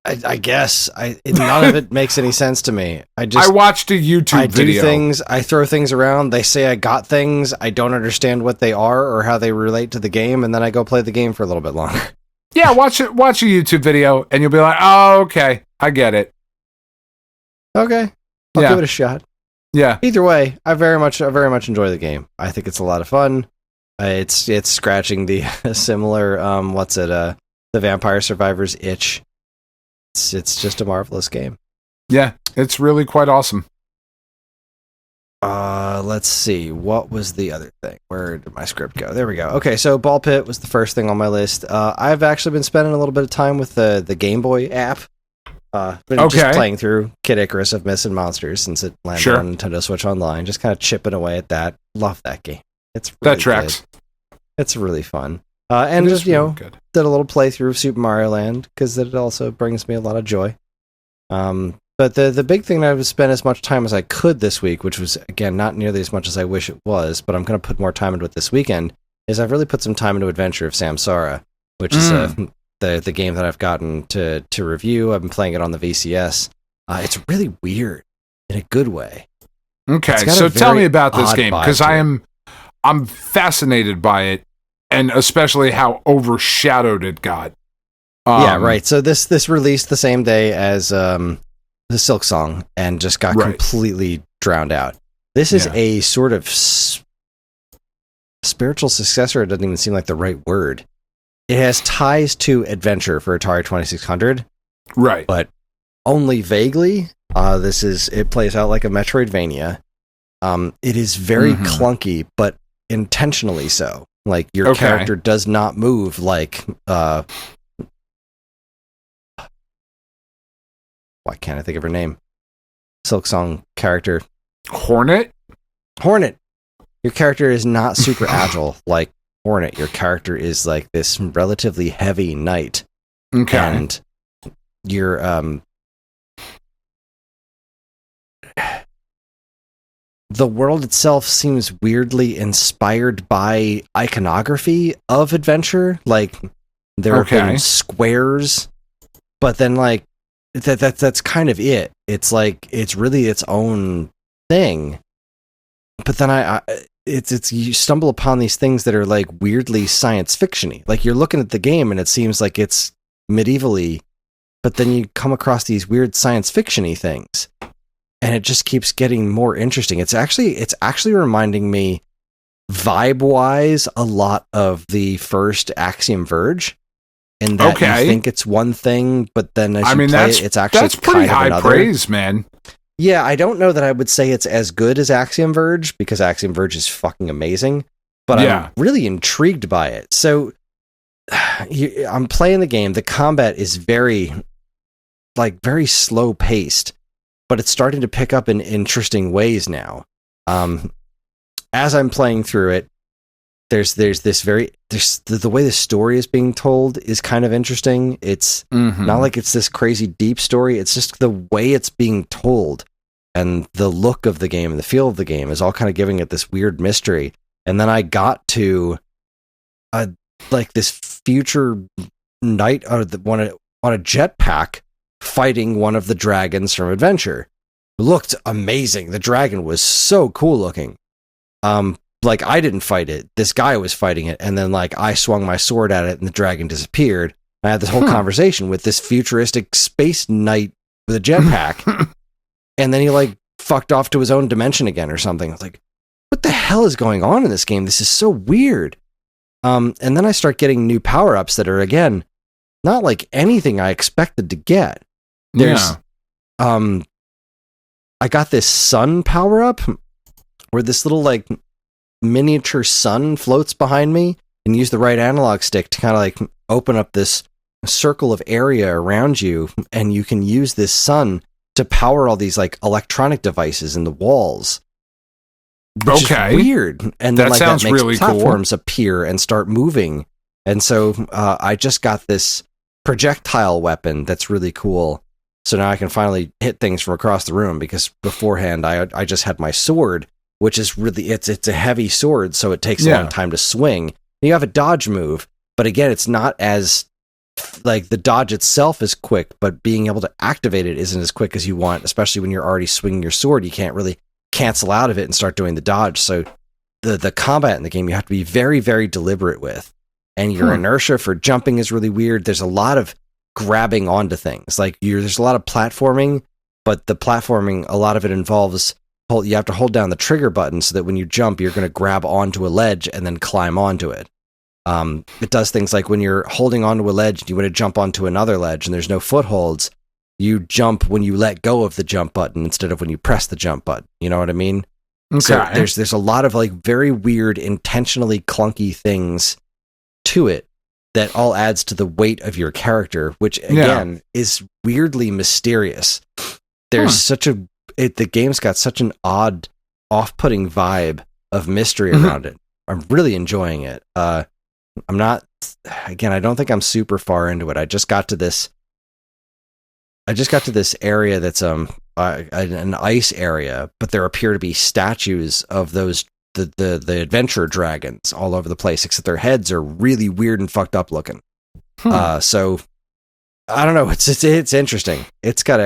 I guess none of it makes any sense to me. I watched a YouTube video. I do things, I throw things around, they say I got things, I don't understand what they are or how they relate to the game, and then I go play the game for a little bit longer. Yeah, watch a YouTube video, and you'll be like, oh, okay, I get it. Okay, I'll give it a shot. Yeah. Either way, I very much enjoy the game. I think it's a lot of fun. It's scratching the similar, the Vampire Survivors itch. It's just a marvelous game. Yeah, it's really quite awesome. Let's see. What was the other thing? Where did my script go? There we go. Okay, so Ball Pit was the first thing on my list. I've actually been spending a little bit of time with the Game Boy app. Just playing through Kid Icarus of Myths and Monsters since it landed on Nintendo Switch Online. Just kind of chipping away at that. Love that game. It's really that tracks. Good. It's really fun. And just, really good. Did a little playthrough of Super Mario Land, because it also brings me a lot of joy. But the big thing that I've spent as much time as I could this week, which was, again, not nearly as much as I wish it was, but I'm going to put more time into it this weekend, is I've really put some time into Adventure of Samsara, which is the game that I've gotten to review. I've been playing it on the VCS. It's really weird, in a good way. Okay, so tell me about this game, because I'm fascinated by it. And especially how overshadowed it got. Yeah, right. So this released the same day as the Silk Song and just got completely drowned out. This is a sort of spiritual successor. It doesn't even seem like the right word. It has ties to Adventure for Atari 2600. Right. But only vaguely. It plays out like a Metroidvania. It is very clunky, but intentionally so. Like, your character does not move like, why can't I think of her name? Silk Song character. Hornet? Your character is not super agile like Hornet. Your character is like this relatively heavy knight. Okay. And you're, the world itself seems weirdly inspired by iconography of Adventure. Like, there have been squares, but then, like, that's kind of it. It's like, it's really its own thing. But then it's you stumble upon these things that are, like, weirdly science fiction-y. Like, you're looking at the game and it seems like it's medievally, but then you come across these weird science fiction-y things. And it just keeps getting more interesting. It's actually reminding me, vibe-wise, a lot of the first Axiom Verge. In that you think it's one thing, but then as you play it, it's actually that's pretty kind of another. High praise, man. Yeah, I don't know that I would say it's as good as Axiom Verge, because Axiom Verge is fucking amazing. But I'm really intrigued by it. So I'm playing the game. The combat is very slow-paced. But it's starting to pick up in interesting ways now. As I'm playing through it, there's the way the story is being told is kind of interesting. It's not like it's this crazy deep story. It's just the way it's being told, and the look of the game and the feel of the game is all kind of giving it this weird mystery. And then I got to this future knight on a jetpack, fighting one of the dragons from Adventure. Looked amazing. The dragon was so cool looking. Like, I didn't fight it. This guy was fighting it, and then, like, I swung my sword at it and the dragon disappeared. I had this whole conversation with this futuristic space knight with a jetpack. And then he, like, fucked off to his own dimension again or something. I was like, what the hell is going on in this game? This is so weird. And then I start getting new power-ups that are, again, not like anything I expected to get. There's I got this sun power up where this little like miniature sun floats behind me, and use the right analog stick to kind of like open up this circle of area around you, and you can use this sun to power all these like electronic devices in the walls. Which is weird. And then that sounds that makes really platforms appear and start moving. And so I just got this projectile weapon that's really cool. So now I can finally hit things from across the room, because beforehand I just had my sword, which is really, it's a heavy sword, so it takes a long time to swing. You have a dodge move, but again, it's not as, like, the dodge itself is quick, but being able to activate it isn't as quick as you want, especially when you're already swinging your sword. You can't really cancel out of it and start doing the dodge. So the combat in the game you have to be very, very deliberate with. And your inertia for jumping is really weird. There's a lot of grabbing onto things. Like, there's a lot of platforming, but the platforming, a lot of it involves, you have to hold down the trigger button so that when you jump, you're going to grab onto a ledge and then climb onto it. It does things like when you're holding onto a ledge and you want to jump onto another ledge and there's no footholds, you jump when you let go of the jump button instead of when you press the jump button. You know what I mean? Okay. So there's a lot of like very weird, intentionally clunky things to it that all adds to the weight of your character, which again is weirdly mysterious. There's the game's got such an odd, off-putting vibe of mystery around it. I'm really enjoying it. I don't think I'm super far into it. I just got to this area that's an ice area, but there appear to be statues of those the adventure dragons all over the place, except their heads are really weird and fucked up looking. So I don't know. It's interesting. It's got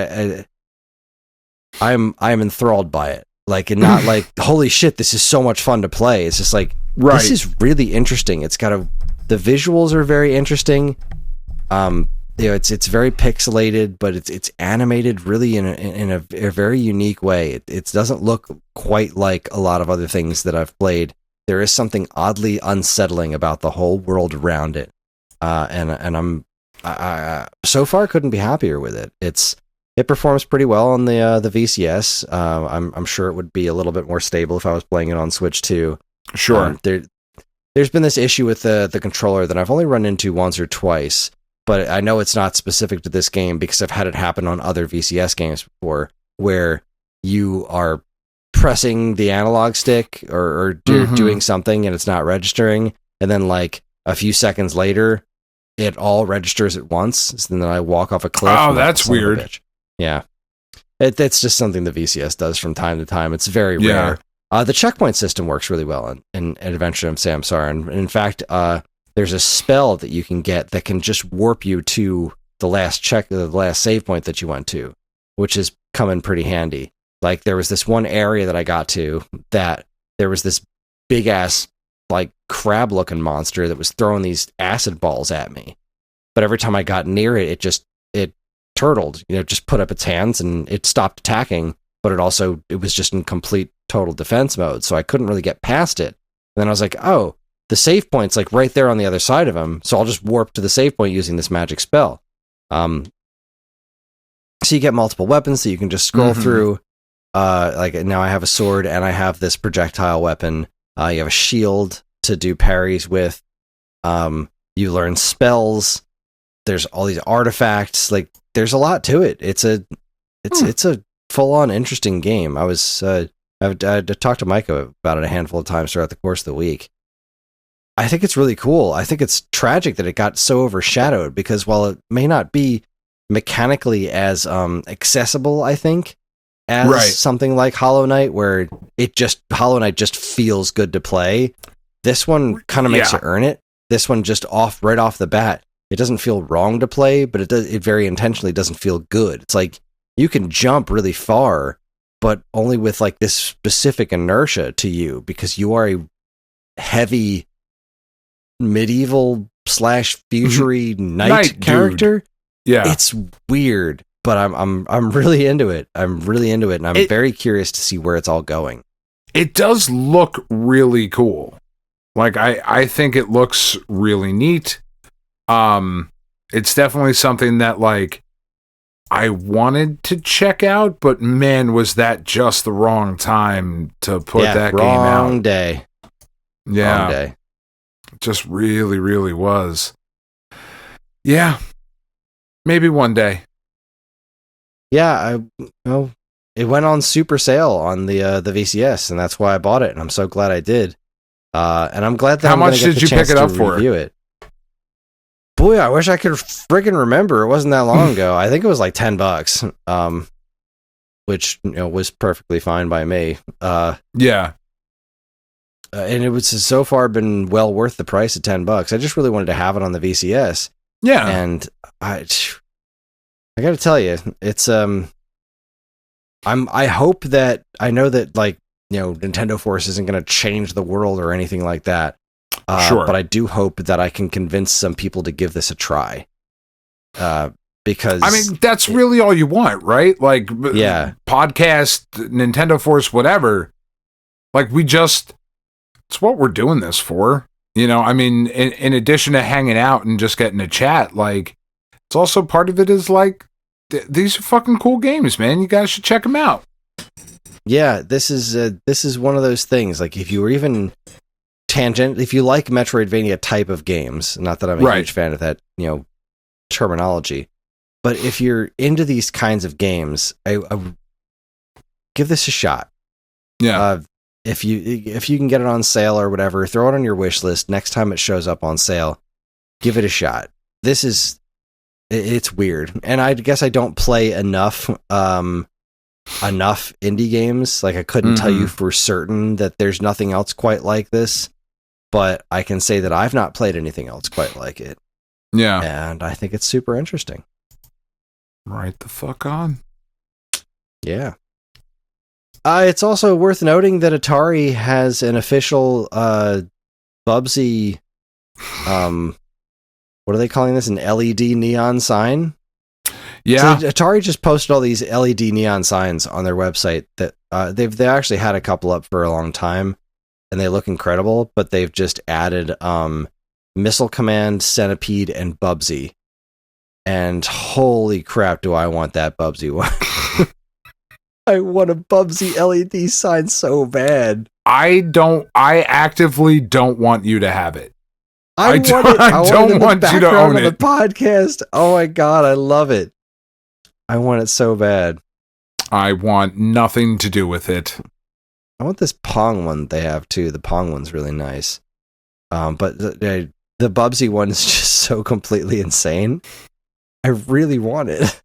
I'm enthralled by it. Like, and not like, holy shit, this is so much fun to play. It's just like, this is really interesting. It's got the visuals are very interesting. It's very pixelated, but it's animated really in a very unique way. It doesn't look quite like a lot of other things that I've played. There is something oddly unsettling about the whole world around it. And I so far couldn't be happier with it. It performs pretty well on the VCS. I'm sure it would be a little bit more stable if I was playing it on Switch too. Sure. There's been this issue with the controller that I've only run into once or twice, but I know it's not specific to this game because I've had it happen on other VCS games before, where you are pressing the analog stick or doing something and it's not registering, and then like a few seconds later, it all registers at once. So then I walk off a cliff. Oh, that's weird. Yeah. It's just something the VCS does from time to time. It's very rare. The checkpoint system works really well in Adventure of Samsara. And in fact, there's a spell that you can get that can just warp you to the last save point that you went to, which is coming pretty handy. Like, there was this one area that I got to that there was this big ass, like, crab looking monster that was throwing these acid balls at me. But every time I got near it, it turtled, just put up its hands and it stopped attacking, but it was just in complete total defense mode, so I couldn't really get past it. And then I was like, oh, the save point's like right there on the other side of him, so I'll just warp to the save point using this magic spell. So you get multiple weapons that you can just scroll through. Like, now I have a sword and I have this projectile weapon. You have a shield to do parries with. You learn spells. There's all these artifacts. Like, there's a lot to it. It's a full-on interesting game. I talked to Micah about it a handful of times throughout the course of the week. I think it's really cool. I think it's tragic that it got so overshadowed, because while it may not be mechanically as accessible, I think, as something like Hollow Knight, where Hollow Knight just feels good to play, this one kind of makes you earn it. This one just right off the bat, it doesn't feel wrong to play, but it very intentionally doesn't feel good. It's like you can jump really far, but only with like this specific inertia to you, because you are a heavy medieval / futury knight character. Yeah, it's weird, but I'm really into it. I'm really into it, and I'm very curious to see where it's all going. It does look really cool. Like, I think it looks really neat. It's definitely something that, like, I wanted to check out, but man, was that just the wrong time to put that game out. Wrong day. Yeah. Wrong day. Just really, really was. Yeah. Maybe one day. Yeah, it went on super sale on the VCS, and that's why I bought it, and I'm so glad I did. And I'm glad that How I'm gonna much get did the you chance pick it up to for? review it. Boy, I wish I could friggin' remember. It wasn't that long ago. I think it was like $10, which was perfectly fine by me. Yeah. And it was so far been well worth the price of $10. I just really wanted to have it on the VCS. Yeah. And I got to tell you, it's I hope that I know that, like, Nintendo Force isn't going to change the world or anything like that. Sure. But I do hope that I can convince some people to give this a try. Because I mean, that's really all you want, right? Like, yeah, podcast, Nintendo Force, whatever. Like, it's what we're doing this for. I mean, in addition to hanging out and just getting a chat, like, it's also part of it is like, these are fucking cool games, man. You guys should check them out. Yeah, this is one of those things. Like, if you were even if you like Metroidvania type of games, not that I'm a huge fan of that, terminology, but if you're into these kinds of games, I give this a shot. Yeah. If you can get it on sale or whatever, throw it on your wish list. Next time it shows up on sale, give it a shot. It's weird, and I guess I don't play enough indie games. Like, I couldn't tell you for certain that there's nothing else quite like this, but I can say that I've not played anything else quite like it. Yeah. And I think it's super interesting. Right the fuck on. Yeah. It's also worth noting that Atari has an official Bubsy, what are they calling this? An LED neon sign? Yeah. So Atari just posted all these LED neon signs on their website that they've actually had a couple up for a long time, and they look incredible, but they've just added Missile Command, Centipede, and Bubsy. And holy crap, do I want that Bubsy one. I want a Bubsy LED sign so bad. I actively don't want you to have it. I don't want you to own it. The podcast. Oh my god, I love it. I want it so bad. I want nothing to do with it. I want this Pong one they have too. The Pong one's really nice. But the Bubsy one is just so completely insane. I really want it.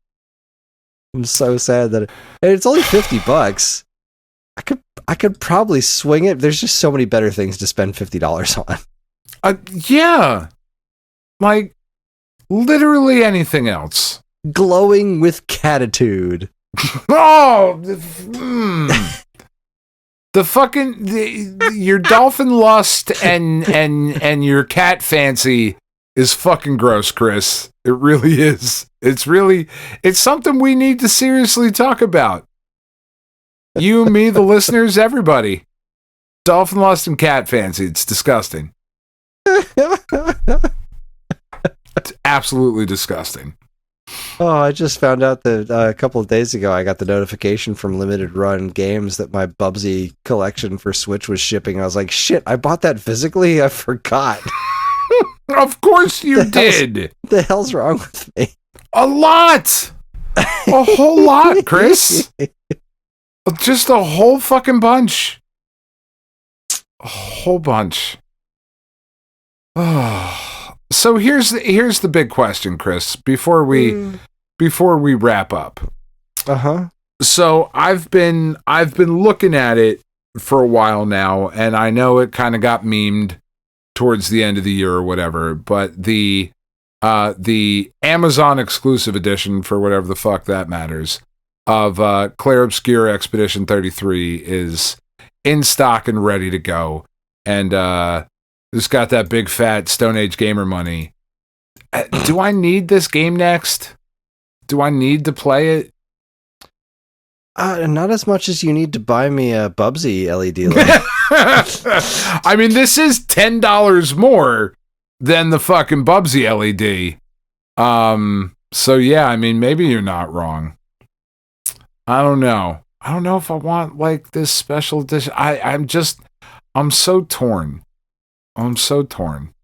I'm so sad that it's only $50. I could probably swing it. There's just so many better things to spend $50 on. Yeah. Like, literally anything else. Glowing with catitude. Oh! The fucking... your dolphin lust and your cat fancy is fucking gross, Kris. It really is. It's something we need to seriously talk about. You, me, the listeners, everybody. Dolphin lust and cat fancy. It's disgusting. It's absolutely disgusting. Oh, I just found out that a couple of days ago I got the notification from Limited Run Games that my Bubsy collection for Switch was shipping. I was like, shit, I bought that physically? I forgot. Of course you did. The hell's wrong with me? A lot. A whole lot, Kris. Just a whole fucking bunch. A whole bunch. Oh. So here's the big question, Kris, before we wrap up. Uh-huh. So I've been looking at it for a while now, and I know it kind of got memed towards the end of the year or whatever, but the Amazon exclusive edition, for whatever the fuck that matters, of Clair Obscure Expedition 33 is in stock and ready to go. And it's got that big fat Stone Age gamer money. Do I need this game next? Do I need to play it? Not as much as you need to buy me a Bubsy LED light. I mean, this is $10 more than the fucking Bubsy LED. So yeah, I mean, maybe you're not wrong. I don't know. I don't know if I want like this special edition. I'm so torn. I'm so torn.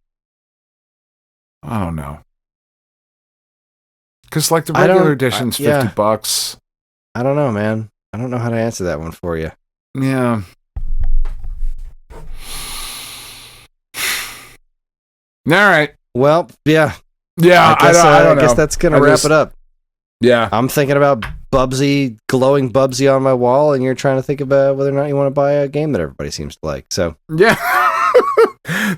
I don't know. Because like the regular edition's $50. I don't know, man. I don't know how to answer that one for you. Yeah. All right. Well, yeah. Yeah, I guess that's going to wrap it up. Yeah. I'm thinking about glowing Bubsy on my wall, and you're trying to think about whether or not you want to buy a game that everybody seems to like. So yeah.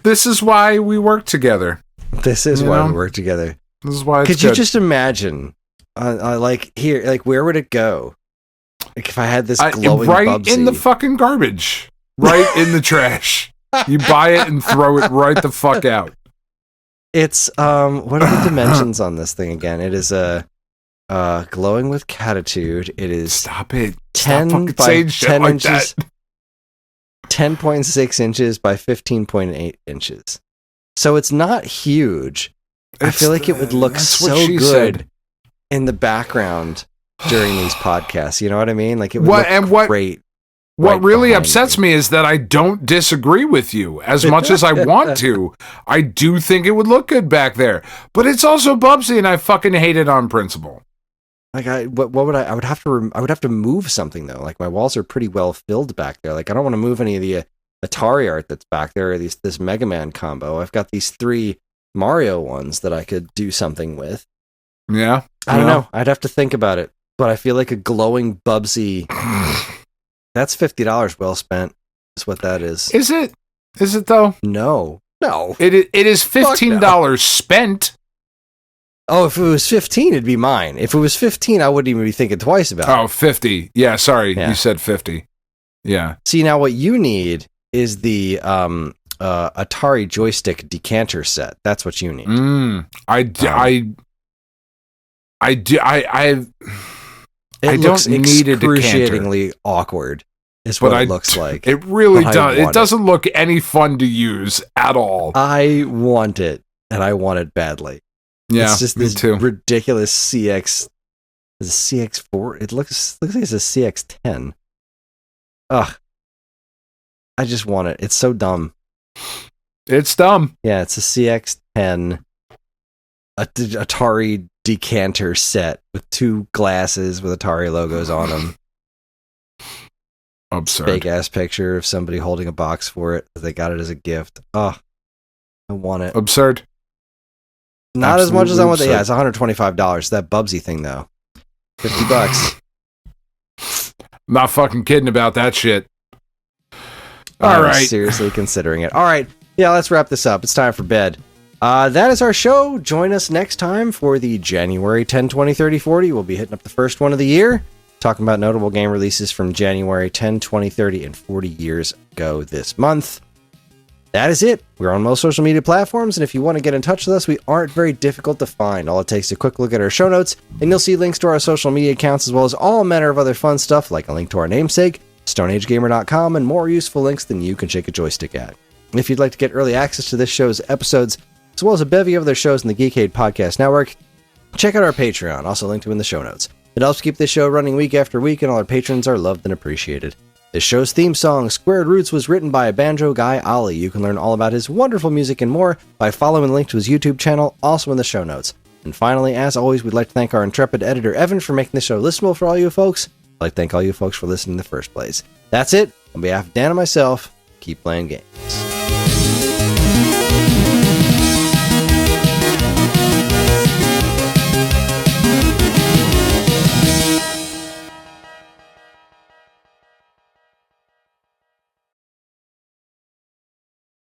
This is why we work together. This is why we work together. This is why it's Could you just imagine, where would it go? Like if I had this glowing right Bubsy. In the fucking garbage. Right in the trash. You buy it and throw it right the fuck out. It's, what are the dimensions on this thing again? It is glowing with catitude. It is... Stop it. 10 Stop by 10 like inches. 10.6 inches by 15.8 inches. So it's not huge. I feel like it would look so good in the background during these podcasts. You know what I mean? Like it would look great. What really upsets me is that I don't disagree with you as much as I want to. I do think it would look good back there, but it's also Bubsy, and I fucking hate it on principle. Like I would have to move something though. Like my walls are pretty well filled back there. Like I don't want to move any of the Atari art that's back there. Or this Mega Man combo. I've got these 3 Mario ones that I could do something with. Yeah, I don't know. I'd have to think about it. But I feel like a glowing Bubsy. That's $50 well spent. Is what that is. Is it? Is it though? No. It is $15 spent. Oh, if it was 15, it'd be mine. If it was 15, I wouldn't even be thinking twice about it. Oh, 50. Yeah, sorry. Yeah. You said 50. Yeah. See, now what you need is the Atari joystick decanter set. That's what you need. It looks don't need excruciatingly awkward. Is what it looks like. It really does. It doesn't look any fun to use at all. I want it, and I want it badly. Yeah, it's just me this too. Ridiculous CX. Is it CX4? It looks like it's a CX10. Ugh. I just want it. It's so dumb. It's dumb. Yeah, it's a CX10 Atari decanter set with 2 glasses with Atari logos on them. Absurd. Fake ass picture of somebody holding a box for it. They got it as a gift. Oh, I want it. Absurd. Not absolutely as much as I want. Yeah, it's $125. That Bubsy thing though, $50. Not fucking kidding about that shit. All right, seriously considering it. All right, yeah, let's wrap this up. It's time for bed. That is our show. Join us next time for the January 10, 20, 30, 40. We'll be hitting up the first one of the year, talking about notable game releases from January 10, 20, 30, and 40 years ago this month. That is it. We're on most social media platforms, and if you want to get in touch with us, we aren't very difficult to find. All it takes is a quick look at our show notes, and you'll see links to our social media accounts, as well as all manner of other fun stuff, like a link to our namesake, StoneAgeGamer.com, and more useful links than you can shake a joystick at. If you'd like to get early access to this show's episodes, as well as a bevy of other shows in the Geekade Podcast Network, check out our Patreon, also linked to in the show notes. It helps keep this show running week after week, and all our patrons are loved and appreciated. This show's theme song, Squared Roots, was written by banjo guy Ollie. You can learn all about his wonderful music and more by following the link to his YouTube channel, also in the show notes. And finally, as always, we'd like to thank our intrepid editor, Evan, for making the show listenable for all you folks. I'd like to thank all you folks for listening in the first place. That's it. On behalf of Dan and myself, keep playing games.